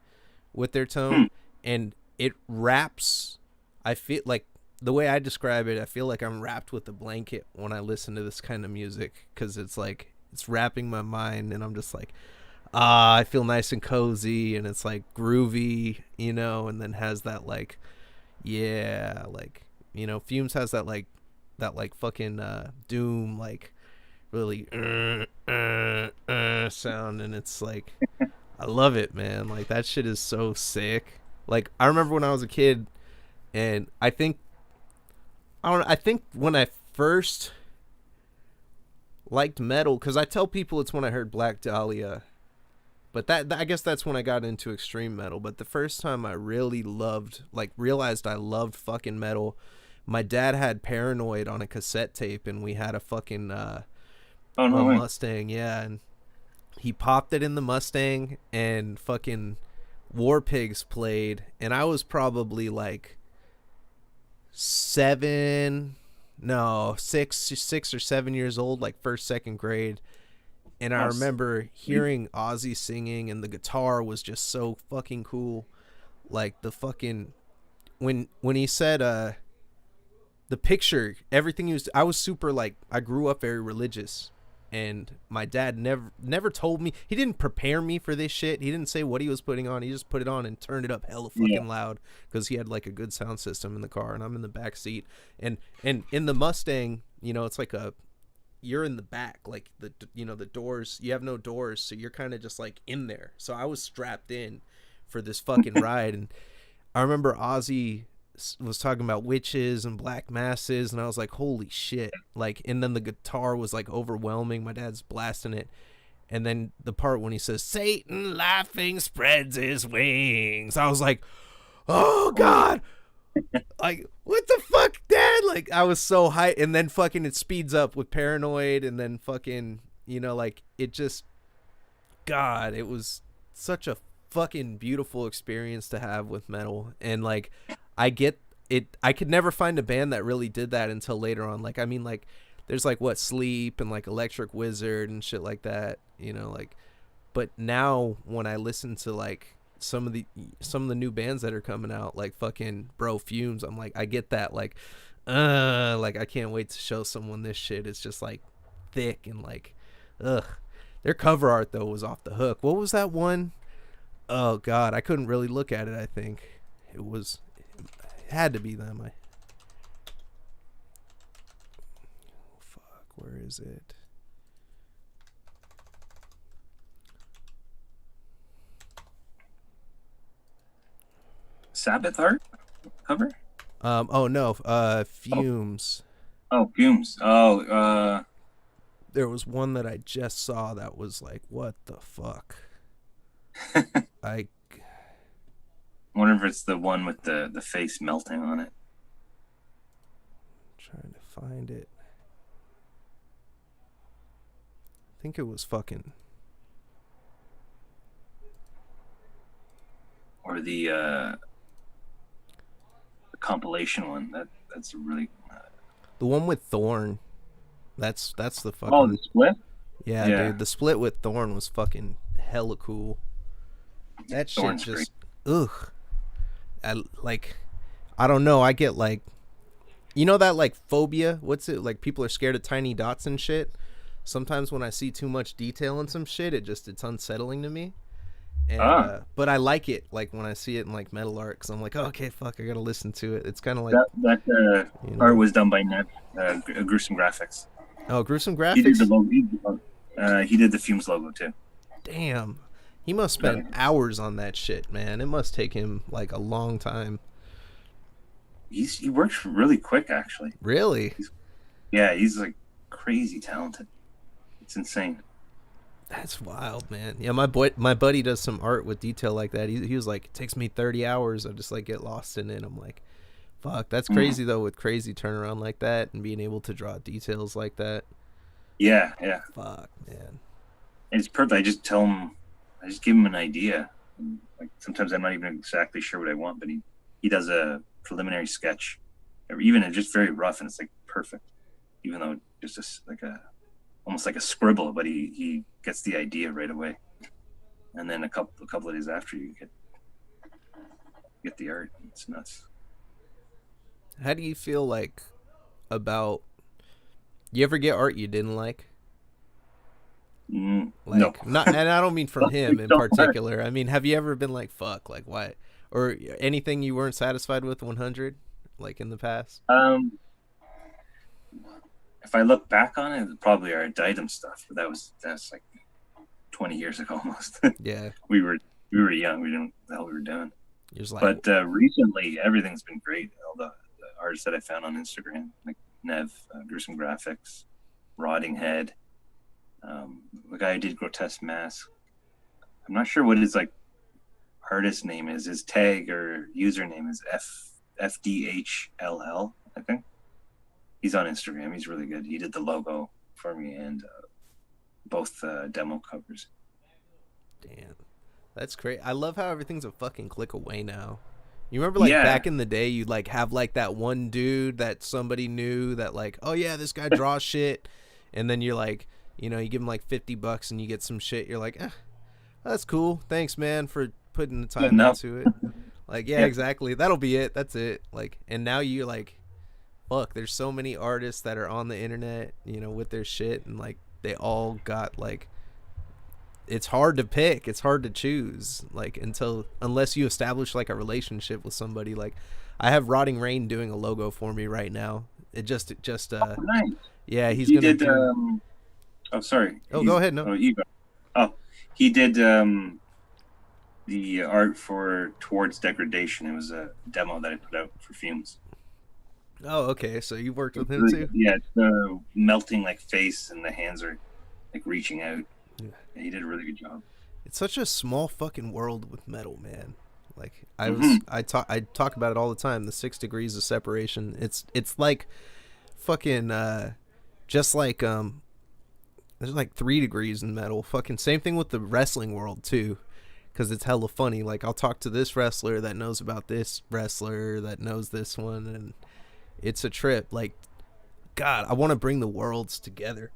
with their tone. And it wraps, I feel like, the way I describe it, I feel like I'm wrapped with a blanket when I listen to this kind of music, because it's like it's wrapping my mind, and I'm just like, I feel nice and cozy, and it's like groovy, and then has that like, yeah, like, Fumes has that fucking doom, like really sound, and it's like, I love it, man. Like that shit is so sick. Like I remember when I was a kid, and I think when I first liked metal, because I tell people it's when I heard Black Dahlia, but I guess that's when I got into extreme metal. But the first time I really realized I loved fucking metal, my dad had Paranoid on a cassette tape, and we had a fucking Oh no way! Mustang, yeah, and he popped it in the Mustang, and fucking War Pigs played, and I was probably like 6 or 7 years old, like first, second grade. And I remember hearing Ozzy singing, and the guitar was just so fucking cool. Like the fucking, when he said the picture, everything he was, I was super, like, I grew up very religious, and my dad never told me, he didn't prepare me for this shit. He didn't say what he was putting on. He just put it on and turned it up hella Yeah. fucking loud, because he had like a good sound system in the car, and I'm in the back seat, and in the Mustang, it's like you're in the back, like the doors, you have no doors, so you're kind of just like in there. So I was strapped in for this fucking ride, and I remember Ozzy was talking about witches and black masses, and I was like, holy shit. Like, and then the guitar was like overwhelming, my dad's blasting it, and then the part when he says Satan laughing spreads his wings, I was like, oh god, like, what the fuck, dad? Like, I was so hyped, and then fucking it speeds up with Paranoid, and then fucking, like, it just, god, it was such a fucking beautiful experience to have with metal. And like, I get it, I could never find a band that really did that until later on. Like, I mean, like, there's like what, Sleep and like Electric Wizard and shit like that, like, but now when I listen to like some of the new bands that are coming out, like fucking Fumes, I'm like, I get that, like I can't wait to show someone this shit. It's just like thick and like, ugh. Their cover art though was off the hook. What was that one? Oh god, I couldn't really look at it. I think it had to be them. Fuck, where is it? Sabbath art cover? Oh no, Fumes. Oh, Fumes. Oh, There was one that I just saw that was like, what the fuck? I wonder if it's the one with the face melting on it. Trying to find it. I think it was fucking. or the compilation one. That's a really The one with Thorn. That's the oh, the fucking split. yeah, Yeah, dude. The split with Thorn was fucking hella cool. That shit Thorn's great. just ugh. I like I don't know. I get like you know that like phobia. What's it like? People are scared of tiny dots and shit. Sometimes when I see too much detail in some shit, it's unsettling to me. And Ah, but I like it like when I see it in like metal art because I'm like, oh, okay, fuck, I gotta listen to it. It's kind of like that you art know, was done by Ned, Gruesome Graphics. oh, gruesome He did the graphics. logo. He did the Fumes logo too. Damn, he must Got spend it. hours on that shit, man. It must take him like a long time. He works really quick actually. Really? He's Yeah, he's like crazy talented. It's insane. That's wild, man. Yeah, my buddy does some art with detail like that. He was like, it takes me 30 hours. I just like get lost in it. I'm like, fuck, that's Mm. crazy though. With crazy turnaround like that and being able to draw details like that. Yeah, yeah. Fuck, man. And it's perfect. I just give him an idea. And like sometimes I'm not even exactly sure what I want, but he does a preliminary sketch, or even it's just very rough, and it's like perfect. Even though it's just like a almost like a scribble, but he gets the idea right away. And then a couple of days after, you get the art. It's nuts. How do you feel like about you ever get art you didn't like? No, Like not and I don't mean from him in so hard. particular. I mean, have you ever been like fuck, like why or anything you weren't satisfied with 100 like in the past? Um, if I look back on it, it probably our item stuff, but that's like 20 years ago almost. Yeah. we were we were young. We didn't know what the hell we were doing. You're just like But recently, everything's been great. All the artists that I found on Instagram, like Nev, Gruesome Graphics, Rotting Head, the guy who did Grotesque Mask. I'm not sure what his like artist name is. His tag or username is FDHLL, I think. He's on Instagram. He's really good. He did the logo for me and both demo covers. damn. That's great. I love how everything's a fucking click away now. You remember like Yeah, back in the day you'd like have like that one dude that somebody knew that like, oh yeah, this guy draws shit and then you're like, you give him like $50 and you get some shit, you're like, that's cool. Thanks man for putting the good time enough. into it. Like, yeah, Yeah. exactly. That'll be it. That's it. Like and now you're like, fuck, there's so many artists that are on the internet, with their shit and like they all got like it's hard to pick. It's hard to choose. Like unless you establish like a relationship with somebody. Like I have Rotting Rain doing a logo for me right now. It just Nice. yeah, he's He gonna did. do. Oh, sorry. Oh, go ahead. No. Oh, you go. Oh, he did the art for Towards Degradation. It was a demo that I put out for Fumes. Oh, okay. So you worked with It's him really too. good. Yeah, it's the melting like face, and the hands are like reaching out. Yeah. Yeah, he did a really good job. It's such a small fucking world with metal, man. Like Mm-hmm. I talk about it all the time. The 6 degrees of separation. It's like fucking just like there's like 3 degrees in metal. Fucking same thing with the wrestling world too, because it's hella funny. Like I'll talk to this wrestler that knows about this wrestler that knows this one, and it's a trip. Like God, I want to bring the worlds together.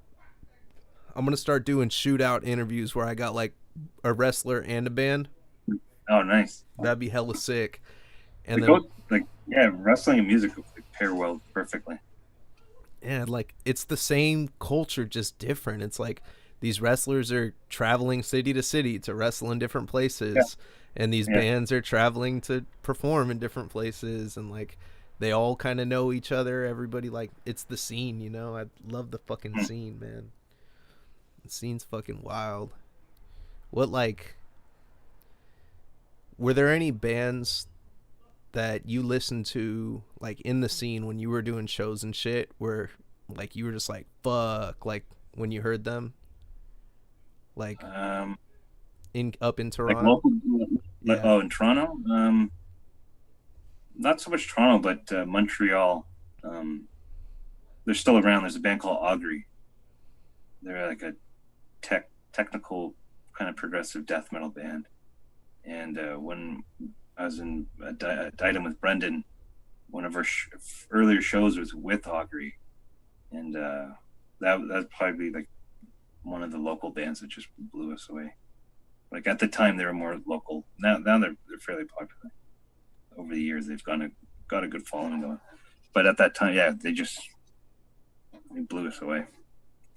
I'm gonna start doing shootout interviews where I got like a wrestler and a band. Oh, nice. That'd be hella sick. And It then goes like yeah, wrestling and music like, pair well perfectly. yeah, like it's the same culture, just different. It's like these wrestlers are traveling city to city to wrestle in different Yeah, places, and these yeah. bands are traveling to perform in different places, and like they all kind of know each other. Everybody like it's the scene. I love the fucking Mm. scene, man. The scene's fucking wild. What like were there any bands that you listened to like in the scene when you were doing shows and shit where like you were just like fuck like when you heard them like Um, in up in like Toronto? local, like Yeah. oh, in Toronto. Not so much Toronto, but Montreal. Um, they're still around. There's a band called Augury. They're like a technical kind of progressive death metal band. And when I was in Diadem with Brendan. One of our earlier shows was with Augury, and that's probably like one of the local bands that just blew us away. Like at the time, they were more local. Now they're fairly popular. Over the years, they've got a good following going. But at that time, yeah, they blew us away,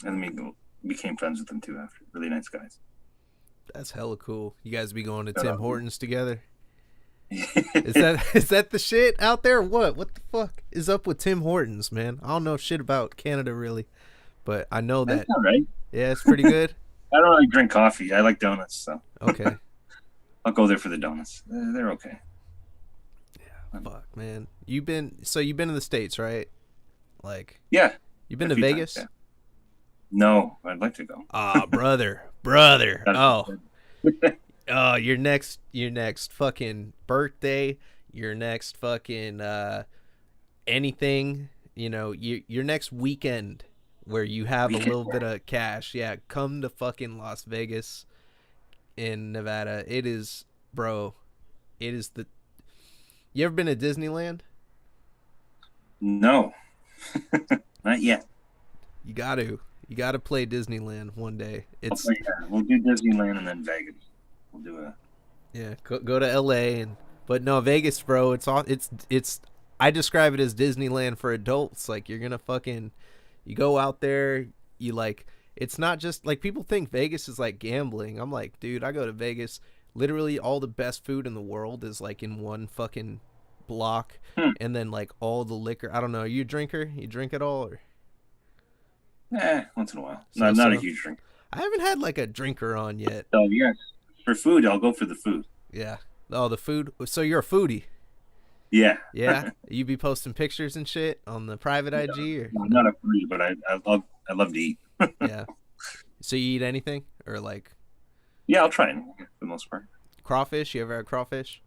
and then we became friends with them too after. Really nice guys. That's hella cool. You guys be going to Shout Tim out. Hortons together? Is that the shit out there? What the fuck is up with Tim Hortons, man? I don't know shit about Canada really, but I know That's that. all right. Yeah, it's pretty good. I don't really drink coffee. I like donuts, so Okay. I'll go there for the donuts. They're okay. Fuck, man. You've been in the States, right? Like, Yeah. you've been A to few Vegas? times, yeah. No, I'd like to go. Ah, brother. Oh, your next fucking birthday, your next fucking anything, your next weekend where you have a little bit of cash. Yeah, come to fucking Las Vegas in Nevada. It is, bro. It is the. You ever been to Disneyland? No, not yet. You got to play Disneyland one day. It's We'll do Disneyland and then Vegas. We'll do a yeah, go to LA but no, Vegas, bro. It's I describe it as Disneyland for adults. Like you're gonna fucking you go out there, you like it's not just like people think Vegas is like gambling. I'm like, dude, I go to Vegas. Literally all the best food in the world is like in one fucking block, and then like all the liquor. I don't know. Are you a drinker? You drink at all? Or? once in a while. Not a huge drink. I haven't had like a drinker on yet. So yes, for food, I'll go for the food. Yeah. Oh, the food. So you're a foodie. Yeah. Yeah. You be posting pictures and shit on the private IG or I'm not a foodie, but I love to eat. Yeah. So you eat anything or like? Yeah, I'll try it for the most part. Crawfish? You ever had crawfish?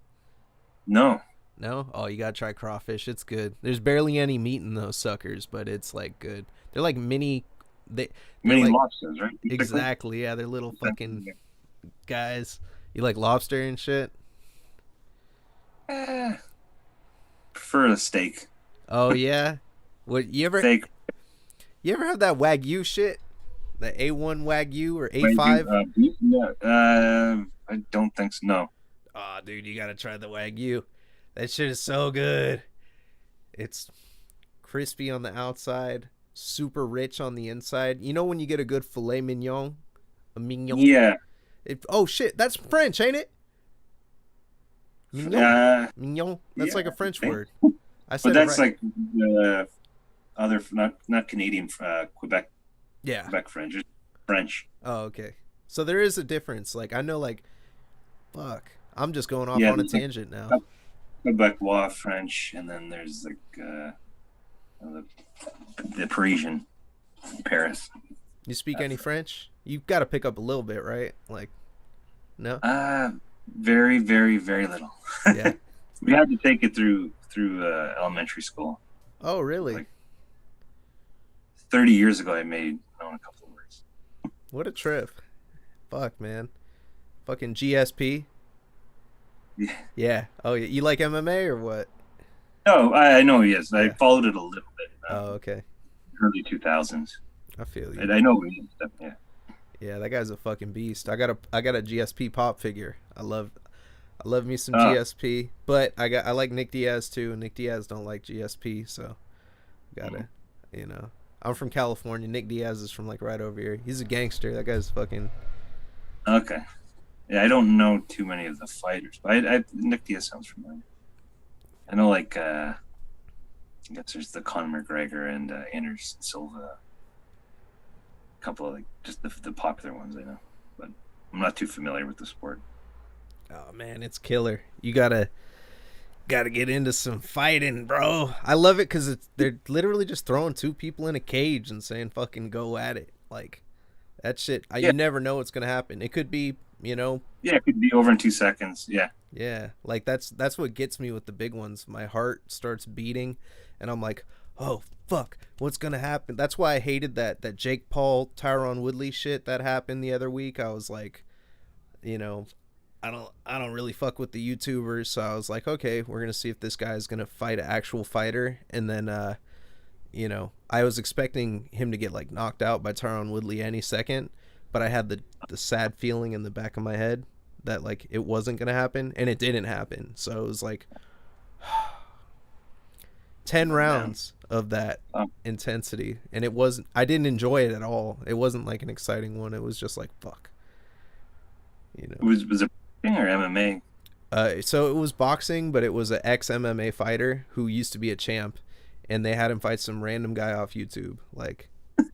No. No? Oh, you gotta try crawfish. It's good. There's barely any meat in those suckers, but it's like good. They're like mini. Mini like, lobsters, right? Exactly. Yeah, they're little fucking guys. You like lobster and shit? Prefer a steak. Oh yeah. What you ever? Steak. You ever have that Wagyu shit? The A1 Wagyu or A5? Yeah. I don't think so. No. Oh, dude, you gotta try the Wagyu. That shit is so good. It's crispy on the outside, super rich on the inside. You know when you get a good filet mignon? A mignon? Yeah. Oh, shit. That's French, ain't it? Mignon? Mignon? That's like a French word. I said but that's it right. like the other, not Canadian, Quebec. Yeah. Quebec French. It's French. Oh, okay. So there is a difference. Like, I know, like, fuck. I'm just going off on a tangent now. Quebecois French, and then there's like the Parisian, Paris. You speak any French? You've got to pick up a little bit, right? Like, no? Very, very, very little. Yeah. We had to take it through elementary school. Oh, really? Like 30 years ago, I made known a couple of words. What a trip. Fuck, man. Fucking GSP. Yeah. Yeah. Oh, you like MMA or what? No, I know he is. Yeah. I followed it a little bit. Oh, okay. Early 2000s. I feel you. And I know he is. Yeah. Yeah, that guy's a fucking beast. I got a GSP pop figure. I love me some GSP, but I like Nick Diaz too. Nick Diaz don't like GSP, so gotta, I'm from California. Nick Diaz is from like right over here. He's a gangster. That guy's fucking. Okay. Yeah, I don't know too many of the fighters, but Nick Diaz sounds familiar. I know, like, I guess there's the Conor McGregor and Anderson Silva. A couple of, like, just the popular ones I know. But I'm not too familiar with the sport. Oh, man, it's killer. You gotta get into some fighting, bro. I love it because they're literally just throwing two people in a cage and saying fucking go at it. Like, that shit, you never know what's going to happen. It could be, Yeah, it could be over in 2 seconds. Yeah. Yeah, like that's what gets me with the big ones. My heart starts beating, and I'm like, oh, fuck, what's going to happen? That's why I hated that Jake Paul, Tyron Woodley shit that happened the other week. I was like, I don't really fuck with the YouTubers, so I was like, okay, we're gonna see if this guy's gonna fight an actual fighter, and then I was expecting him to get like knocked out by Tyron Woodley any second, but I had the sad feeling in the back of my head that like it wasn't gonna happen, and it didn't happen. So it was like 10 Oh man. rounds of that Um, intensity, and it wasn't. I didn't enjoy it at all. It wasn't like an exciting one. It was just like fuck, you know. was it boxing or MMA? So it was boxing, but it was an ex MMA fighter who used to be a champ, and they had him fight some random guy off YouTube, like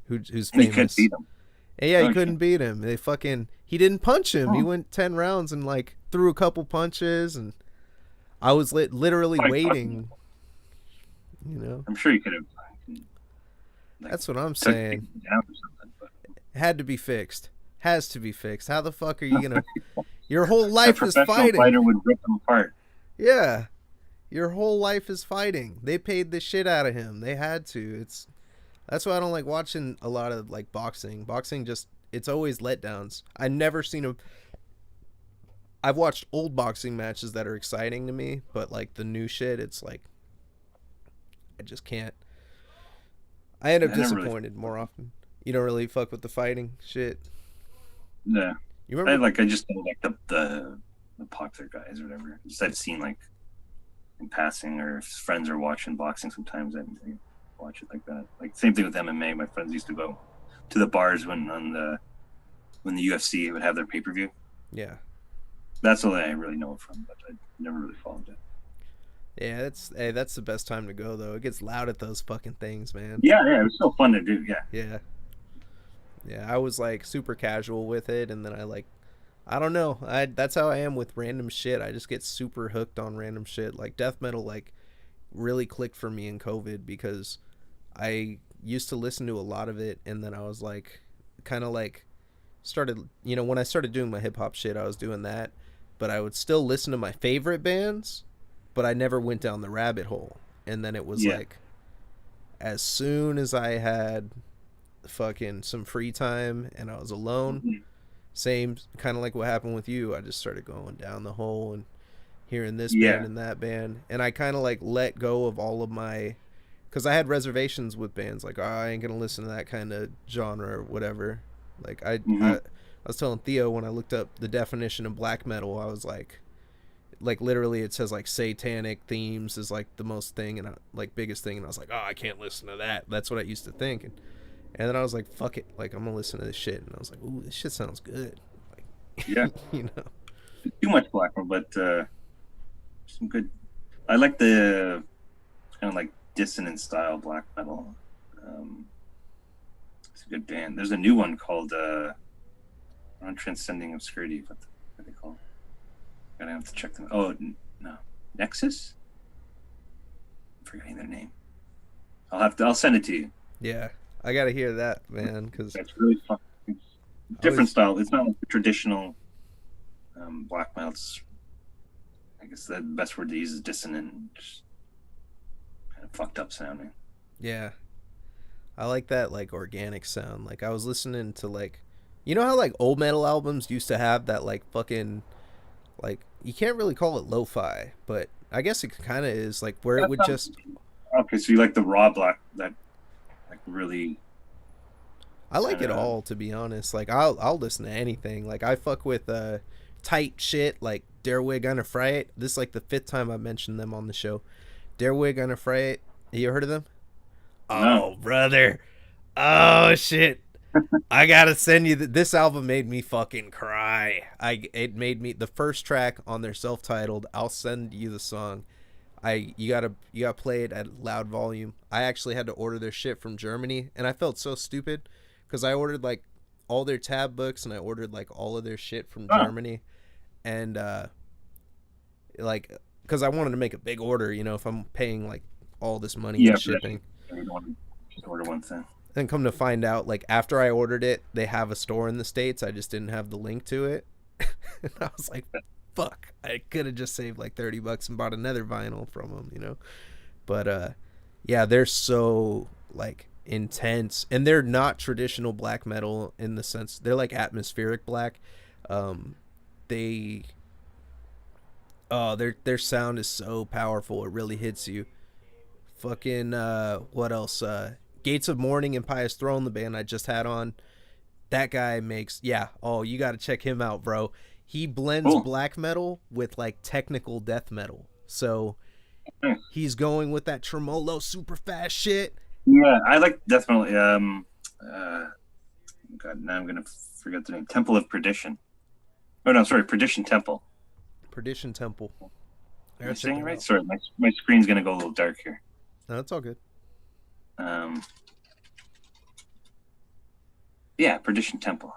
who's And he couldn't famous. beat him. And yeah, he Okay. couldn't beat him. He didn't punch him. He Oh, went 10 rounds and like threw a couple punches, and I was literally quite tough. waiting. You know, I'm sure he could have like that's what I'm took saying. him down or something. But It had to be fixed. Has to be fixed. How the fuck are you gonna? Your whole a life is professional fighting. fighter would rip him apart. Yeah, your whole life is fighting. They paid the shit out of him. They had to. That's why I don't like watching a lot of like boxing. Boxing just it's always letdowns. I never seen a. I've watched old boxing matches that are exciting to me, but like the new shit, it's like I just can't. I end up I never really. disappointed more often. You don't really fuck with the fighting shit. Yeah, You remember? I just don't like the popular guys or whatever. Just I've seen like in passing, or if friends are watching boxing. Sometimes I watch it like that. Like same thing with MMA. My friends used to go to the bars when the UFC would have their pay per view. Yeah, That's all I really know it from, but I never really followed it. yeah. That's the best time to go though. It gets loud at those fucking things, man. Yeah, yeah, it was so fun to do. Yeah, Yeah, yeah. I was like super casual with it, and then I don't know. That's how I am with random shit. I just get super hooked on random shit. Like death metal, like really clicked for me in COVID because I used to listen to a lot of it, and then I was like, kind of like started. When I started doing my hip hop shit, I was doing that, but I would still listen to my favorite bands, but I never went down the rabbit hole. And then it was yeah. like, as soon as I had fucking some free time and I was alone, Mhm. same kind of like what happened with you. I just started going down the hole and hearing this band Yeah. and that band, and I kind of like let go of all of my, because I had reservations with bands like, oh, I ain't gonna listen to that kind of genre or whatever. Like I Hmm. was telling Theo when I looked up the definition of black metal, I was like literally it says like satanic themes is like the most thing and like biggest thing, and I was like, oh, I can't listen to that. That's what I used to think, and then I was like, fuck it, like I'm gonna listen to this shit, and I was like, ooh, this shit sounds good. Yeah. Like, you know. Too much black, but some good. I like the kind of like dissonant style black metal. Um, it's a good band. There's a new one called on Transcending Obscurity. What are they called? Gotta have to check them. Oh no, Nexus. I'm forgetting their name. I'll send it to you. Yeah, I gotta hear that, man, because That's really fun. It's I different was style. It's not like the traditional black metal. It's, I guess the best word to use is dissonant, just kind of fucked up sounding. yeah, I like that like organic sound. Like I was listening to like, how like old metal albums used to have that like fucking like you can't really call it lo-fi, but I guess it kind of is like where it That would sounds just. okay. So you like the raw black that like really I like kind it of all, to be honest. Like I'll listen to anything. Like I fuck with tight shit like Derwig Unafraid. This is like the fifth time I've mentioned them on the show. Derwig Unafraid. You heard of them? no. Oh, brother. Oh shit. I gotta send you. This album made me fucking cry. It made me the first track on their self-titled. I'll send you the song. You gotta play it at loud volume. I actually had to order their shit from Germany, and I felt so stupid because I ordered like all their tab books and I ordered like all of their shit from Oh, Germany, and like because I wanted to make a big order. If I'm paying like all this money in yeah, for that. shipping. You don't want to just order one thing. And come to find out, like after I ordered it, they have a store in the States. I just didn't have the link to it. And I was like, fuck. I could have just saved like $30 and bought another vinyl from them. But yeah, they're so like intense, and they're not traditional black metal in the sense they're like atmospheric black. They Oh, their sound is so powerful. It really hits you. Fucking what else? Gates of Morning and Pious Throne, the band I just had on. That guy makes, yeah. Oh, you got to check him out, bro. He blends Cool. black metal with like technical death metal. So Nice. he's going with that tremolo super fast shit. Yeah, I like definitely. Uh, God, now I'm gonna forget the name. Temple of Perdition. Oh no, sorry, Perdition Temple. Perdition Temple. I Am I gotta check saying it that right? out. Sorry, my screen's gonna go a little dark here. No, it's all good. Um, yeah, Perdition Temple.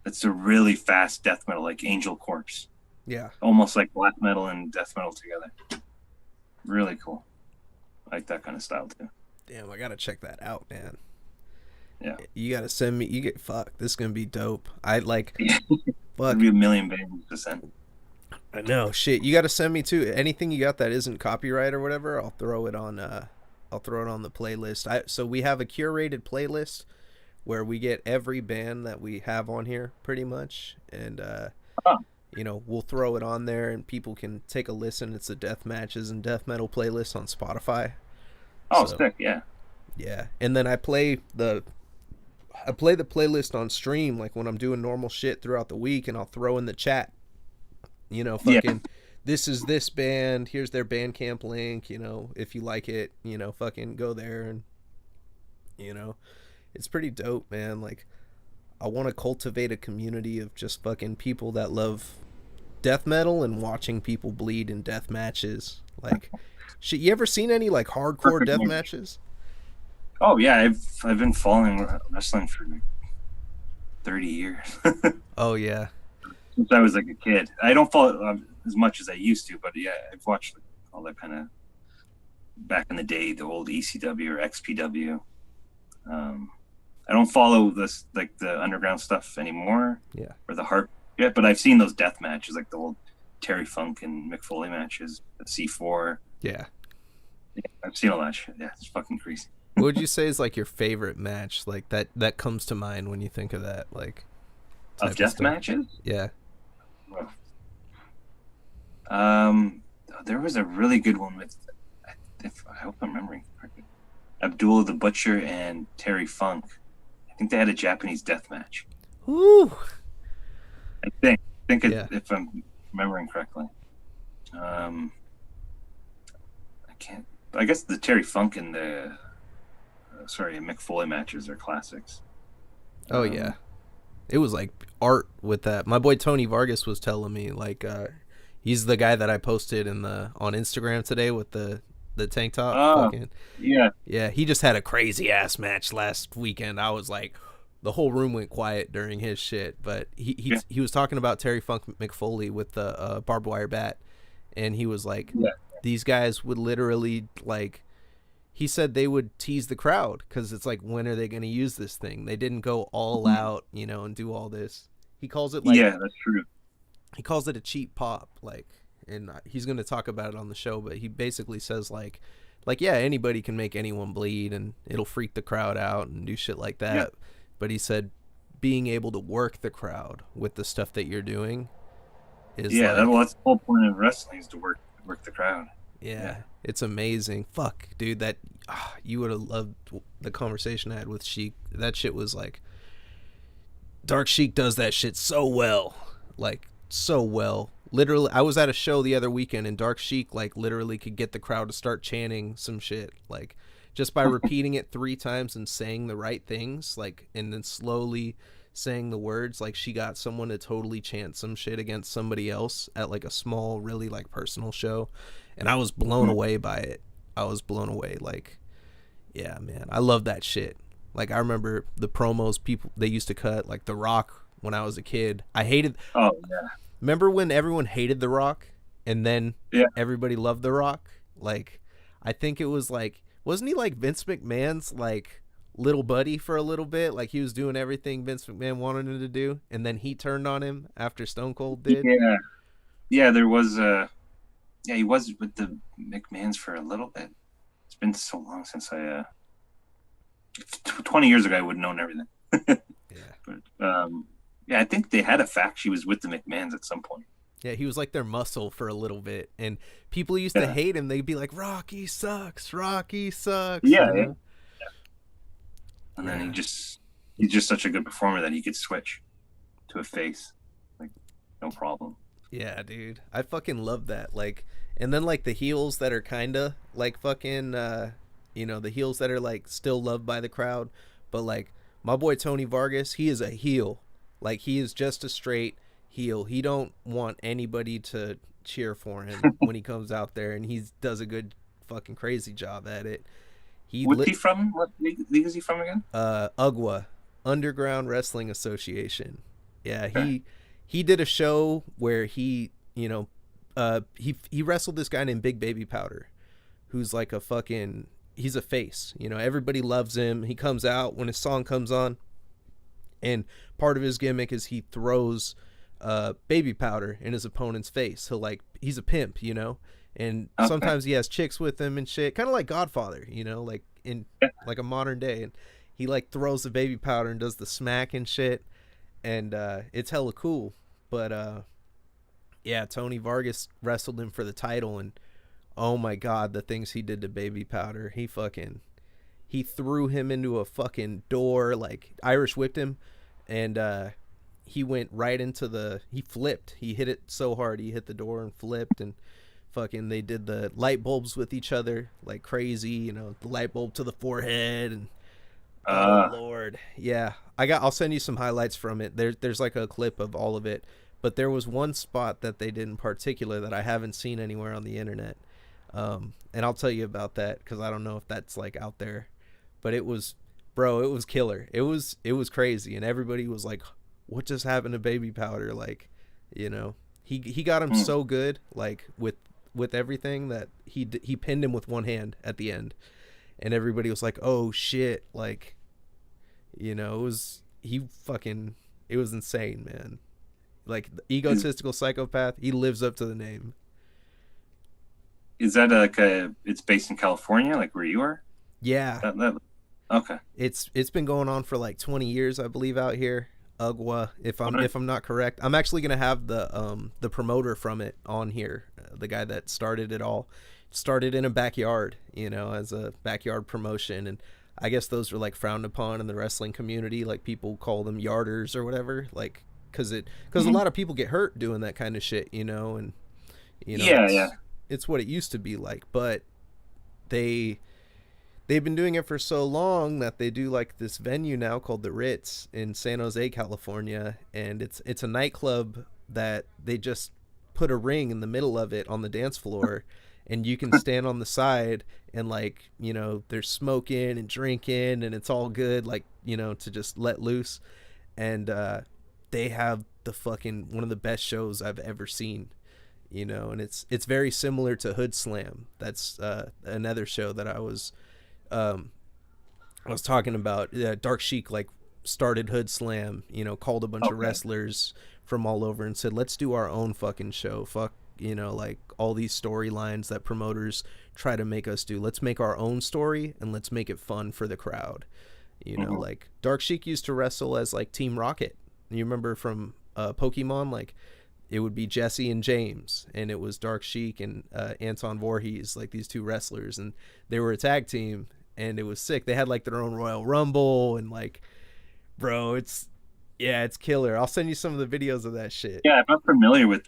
It's a really fast death metal, like Angel Corpse, Yeah. almost like black metal and death metal together. Really cool. I like that kind of style too. Damn, I gotta check that out, man. Yeah, You gotta send me. You get fuck. This is gonna be dope. I like. there'd Fuck. be a million bands to send. I know. Shit. You gotta send me too. Anything you got that isn't copyright or whatever, I'll throw it on. I'll throw it on the playlist. So we have a curated playlist where we get every band that we have on here, pretty much, and Oh, we'll throw it on there and people can take a listen. It's a death matches and death metal playlist on Spotify. oh, So sick. Yeah. yeah, and then I play the playlist on stream like when I'm doing normal shit throughout the week, and I'll throw in the chat. Yeah. Fucking, this is this band. Here's their Bandcamp link. If you like it, fucking go there, and you know, it's pretty dope, man. Like, I want to cultivate a community of just fucking people that love death metal and watching people bleed in death matches. Like, shit, you ever seen any like hardcore Perfect death name. matches? Oh yeah, I've been following wrestling for like 30 years Oh yeah, since I was like a kid. I don't follow as much as I used to, but yeah, I've watched like, all that kind of back in the day, the old ECW or XPW. Um, I don't follow this like the underground stuff anymore yeah. or the hard yet, but I've seen those death matches like the old Terry Funk and Mick Foley matches, the C4. Yeah. Yeah, I've seen all that shit. Yeah, it's fucking crazy. What would you say is like your favorite match? Like that comes to mind when you think of that, like Of type of death stuff. matches? Yeah. Um, there was a really good one with, if I hope I'm remembering correctly, Abdullah the Butcher and Terry Funk. I think they had a Japanese death match. Woo. I think Yeah. if I'm remembering correctly. I can't. I guess the Terry Funk and the Mick Foley matches are classics. Oh yeah. It was like art with that. My boy Tony Vargas was telling me like he's the guy that I posted on Instagram today with the tank top. Oh, Fucking yeah, yeah, he just had a crazy ass match last weekend. I was like, the whole room went quiet during his shit. But he he, yeah, he was talking about Terry Funk McFoley with the barbed wire bat, and he was like, yeah, these guys would literally like. He said they would tease the crowd because it's like, when are they going to use this thing? They didn't go all out, and do all this. He calls it like yeah. That's true. he calls it a cheap pop, like, and he's going to talk about it on the show. But he basically says like yeah, anybody can make anyone bleed, and it'll freak the crowd out and do shit like Yeah, that. But he said being able to work the crowd with the stuff that you're doing is yeah. like, That's the whole point of wrestling is to work the crowd. yeah, Yeah, it's amazing. Fuck, dude, that you would have loved the conversation I had with Sheik. That shit was like, Dark Sheik does that shit so well, like so well. Literally, I was at a show the other weekend, and Dark Sheik like literally could get the crowd to start chanting some shit, like just by repeating it 3 times and saying the right things, like, and then slowly saying the words. Like, she got someone to totally chant some shit against somebody else at like a small, really like personal show, and I was blown away by it. I was blown away. Like, yeah, man, I love that shit. Like, I remember the promos people they used to cut, like The Rock when I was a kid. I hated. oh yeah, Remember when everyone hated The Rock, and then yeah, everybody loved The Rock? Like, I think it was like, wasn't he like Vince McMahon's like little buddy for a little bit? Like, he was doing everything Vince McMahon wanted him to do, and then he turned on him after Stone Cold did. yeah, yeah. There was yeah, he was with the McMahons for a little bit. It's been so long since 20 years ago, I would have known everything. Yeah. But yeah, I think they had a fact she was with the McMahons at some point. Yeah, he was like their muscle for a little bit, and people used to Yeah, hate him. They'd be like, "Rocky sucks, Rocky sucks," yeah, you yeah. know? And then Yeah, he's just such a good performer that he could switch to a face, like no problem. yeah, dude. I fucking love that. Like, and then like the heels that are kinda like fucking, the heels that are like still loved by the crowd, but like my boy Tony Vargas, he is a heel. Like he is just a straight heel. He don't want anybody to cheer for him when he comes out there, and he does a good fucking crazy job at it. He What's lit he from? What league is he from again? UGWA, Underground Wrestling Association. Yeah, Okay. he did a show where he wrestled this guy named Big Baby Powder, who's like a fucking he's a face. Everybody loves him. He comes out when his song comes on, and part of his gimmick is he throws baby powder in his opponent's face. He's a pimp. And Okay. sometimes he has chicks with him and shit, kind of like Godfather, like in Yeah. like a modern day. And he like throws the baby powder and does the smack and shit, and it's hella cool. But yeah, Tony Vargas wrestled him for the title, and oh my god, the things he did to baby powder, he threw him into a fucking door, like Irish whipped him, and he went right into he flipped. He hit it so hard, he hit the door and flipped, and fucking they did the light bulbs with each other like crazy, the light bulb to the forehead, and oh Uh, lord. Yeah. I'll send you some highlights from it. There's like a clip of all of it, but there was one spot that they did in particular that I haven't seen anywhere on the internet. And I'll tell you about that because I don't know if that's like out there, but it was killer. It was crazy, and everybody was like, "What just happened to Baby Powder?" Like, he got him mm. so good, like with everything that he pinned him with one hand at the end, and everybody was like, "Oh shit!" Like, it was insane, man. Like the is egotistical psychopath, he lives up to the name. is that like a? It's based in California, like where you are. Yeah, That okay. it's been going on for like 20 years, I believe, out here. UGWA, if All I'm right. if I'm not correct. I'm actually gonna have the promoter from it on here, the guy that started it all. Started in a backyard, as a backyard promotion, and I guess those are like frowned upon in the wrestling community. Like people call them yarders or whatever, like because a Mhm. lot of people get hurt doing that kind of shit, and Yeah, yeah. it's what it used to be like, but they they've been doing it for so long that they do like this venue now called the Ritz in San Jose, California, and it's a nightclub that they just put a ring in the middle of it on the dance floor, and you can stand on the side, and like, there's smoking and drinking, and it's all good, like, to just let loose. And they have the fucking one of the best shows I've ever seen. And it's very similar to Hood Slam. That's another show that um, I was talking about. Dark Sheik like started Hood Slam, called a bunch of Okay. wrestlers from all over and said, "Let's do our own fucking show. Fuck, like all these storylines that promoters try to make us do. Let's make our own story and let's make it fun for the crowd." Hmm. Like Dark Sheik used to wrestle as like Team Rocket. You remember from Pokemon, like it would be Jesse and James, and it was Dark Sheik and Anton Voorhees, like these two wrestlers, and they were a tag team, and it was sick. They had like their own Royal Rumble, and like, bro, it's killer. I'll send you some of the videos of that shit. Yeah, I'm not familiar with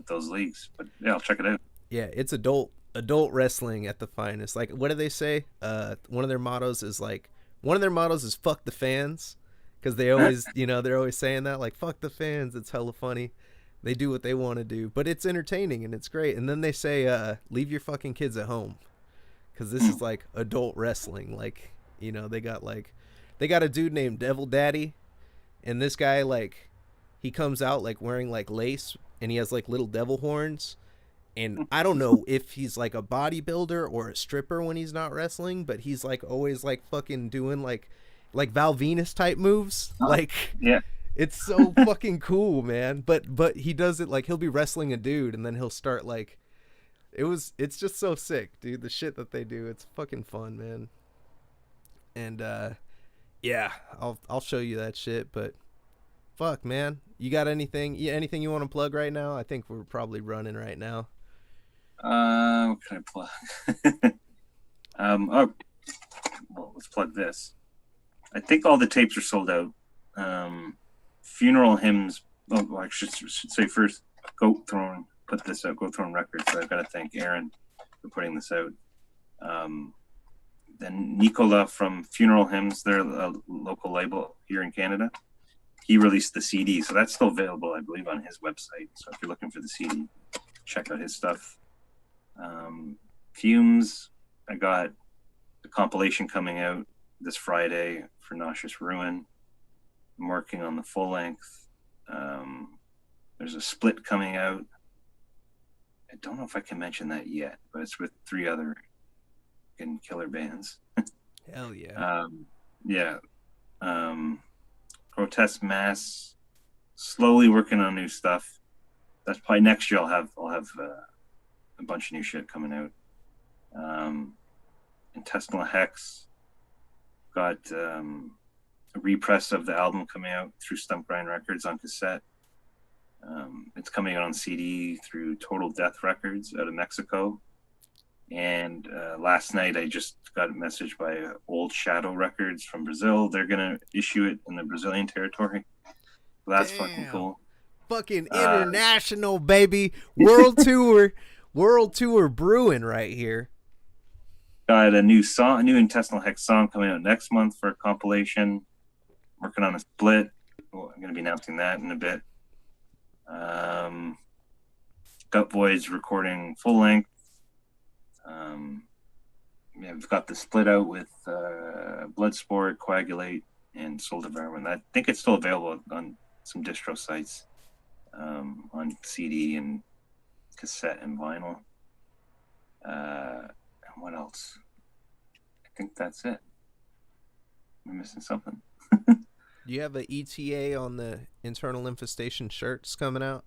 those leagues, but yeah, I'll check it out. Yeah, it's adult wrestling at the finest. Like, what do they say? One of their mottos is "fuck the fans," because they always, they're always saying that, like, "fuck the fans." It's hella funny. They do what they want to do, but it's entertaining and it's great. And then they say, "Leave your fucking kids at home," because this is like adult wrestling. Like, they got a dude named Devil Daddy, and this guy like he comes out like wearing like lace, and he has like little devil horns, and I don't know if he's like a bodybuilder or a stripper when he's not wrestling, but he's like always like fucking doing like Val Venus type moves. Like Yeah. it's so fucking cool, man. But he does it like he'll be wrestling a dude and then he'll start like it's just so sick, dude. The shit that they do, it's fucking fun, man. And yeah, I'll show you that shit, but fuck, man. You got anything you want to plug right now? I think we're probably running right now. What can I plug? Oh, well, let's plug this. I think all the tapes are sold out. Funeral hymns. Oh, well, I should say first, Goat Throne put this out. Goat Throne Records. So I've got to thank Aaron for putting this out. Then Nicola from Funeral Hymns, they're a local label here in Canada. He released the CD, so that's still available, I believe, on his website. So if you're looking for the CD, check out his stuff. Fumes, I got the compilation coming out this Friday for Nauseous Ruin. I'm working on the full length. There's a split coming out. I don't know if I can mention that yet, but it's with 3 other killer bands. Hell yeah. Grotesque Mass, slowly working on new stuff. That's probably next year. I'll have a bunch of new shit coming out. Intestinal Hex, got a repress of the album coming out through Stump Grind Records on cassette. It's coming out on CD through Total Death Records out of Mexico. And last night I just got a message by Old Shadow Records from Brazil. They're gonna issue it in the Brazilian territory. So that's fucking cool. Fucking international, baby. World tour brewing right here. Got a new Intestinal Hex song coming out next month for a compilation. Working on a split. I'm gonna be announcing that in a bit. Gut Void's recording full length. We've got the split out with Bloodsport, Coagulate, and Soul Devourment. I think it's still available on some distro sites, on CD and cassette and vinyl. And what else? I think that's it. Am I missing something? Do you have an ETA on the Internal Infestation shirts coming out?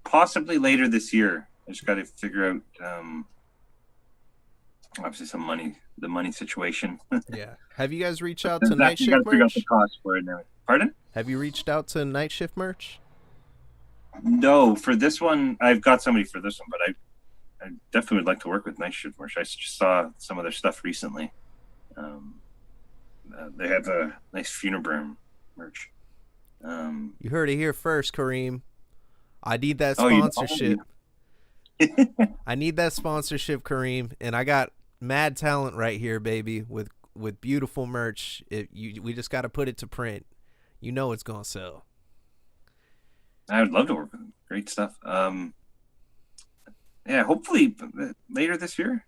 Possibly later this year. I just got to figure out, obviously, the money situation. Yeah. Have you guys reached out to Night Night Shift Shift merch? Figure out merch? the cost for it now. Pardon? Have you reached out to Night Shift merch? No, for this one, I've got somebody for this one, but I definitely would like to work with Night Shift merch. I just saw some of their stuff recently. They have a nice Funeburn merch. You heard it here first, Kareem. I need that sponsorship. I need that sponsorship, Kareem, and I got mad talent right here, baby, with beautiful merch. We just got to put it to print. You know it's gonna sell. I would love to work with them. Great stuff. Yeah, hopefully later this year.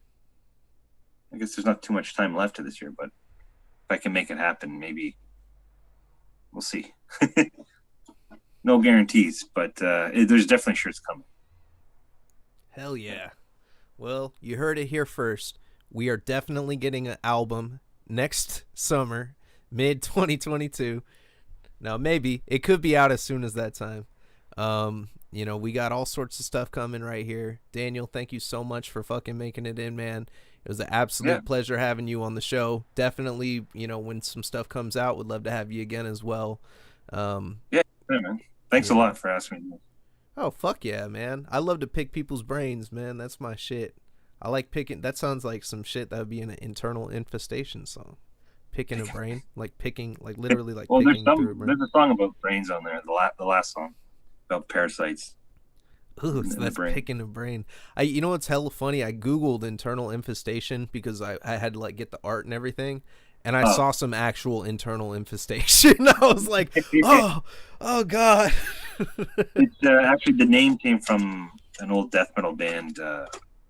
I guess there's not too much time left to this year, but if I can make it happen, maybe we'll see. No guarantees, but there's definitely shirts coming. Hell yeah. Well, you heard it here first. We are definitely getting an album next summer, mid 2022. Now, maybe it could be out as soon as that time. We got all sorts of stuff coming right here. Daniel, thank you so much for fucking making it in, man. It was an absolute pleasure having you on the show. Definitely, when some stuff comes out, would love to have you again as well. Yeah, man. Thanks a lot for asking me. Oh, fuck yeah, man. I love to pick people's brains, man. That's my shit. I like picking. That sounds like some shit that would be in an Internal Infestation song. Picking a brain, like literally picking through a brain. There's a song about brains on there. The last song about parasites. Ooh, so that's picking a brain. You know what's hella funny? I googled Internal Infestation because I had to get the art and everything, and I saw some actual Internal Infestation. I was like, oh god. It's actually, the name came from an old death metal band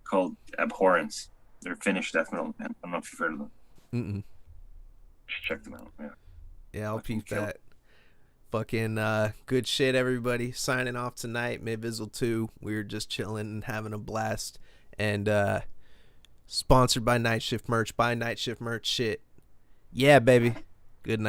called Abhorrence. They're a Finnish death metal band. I don't know if you've heard of them. Mm-mm. Check them out. Yeah, I'll peep that. Fucking good shit, everybody. Signing off tonight, Midvizzle 2. We were just chilling and having a blast. And sponsored by Night Shift merch. Buy Night Shift merch shit. Yeah, baby. Good night.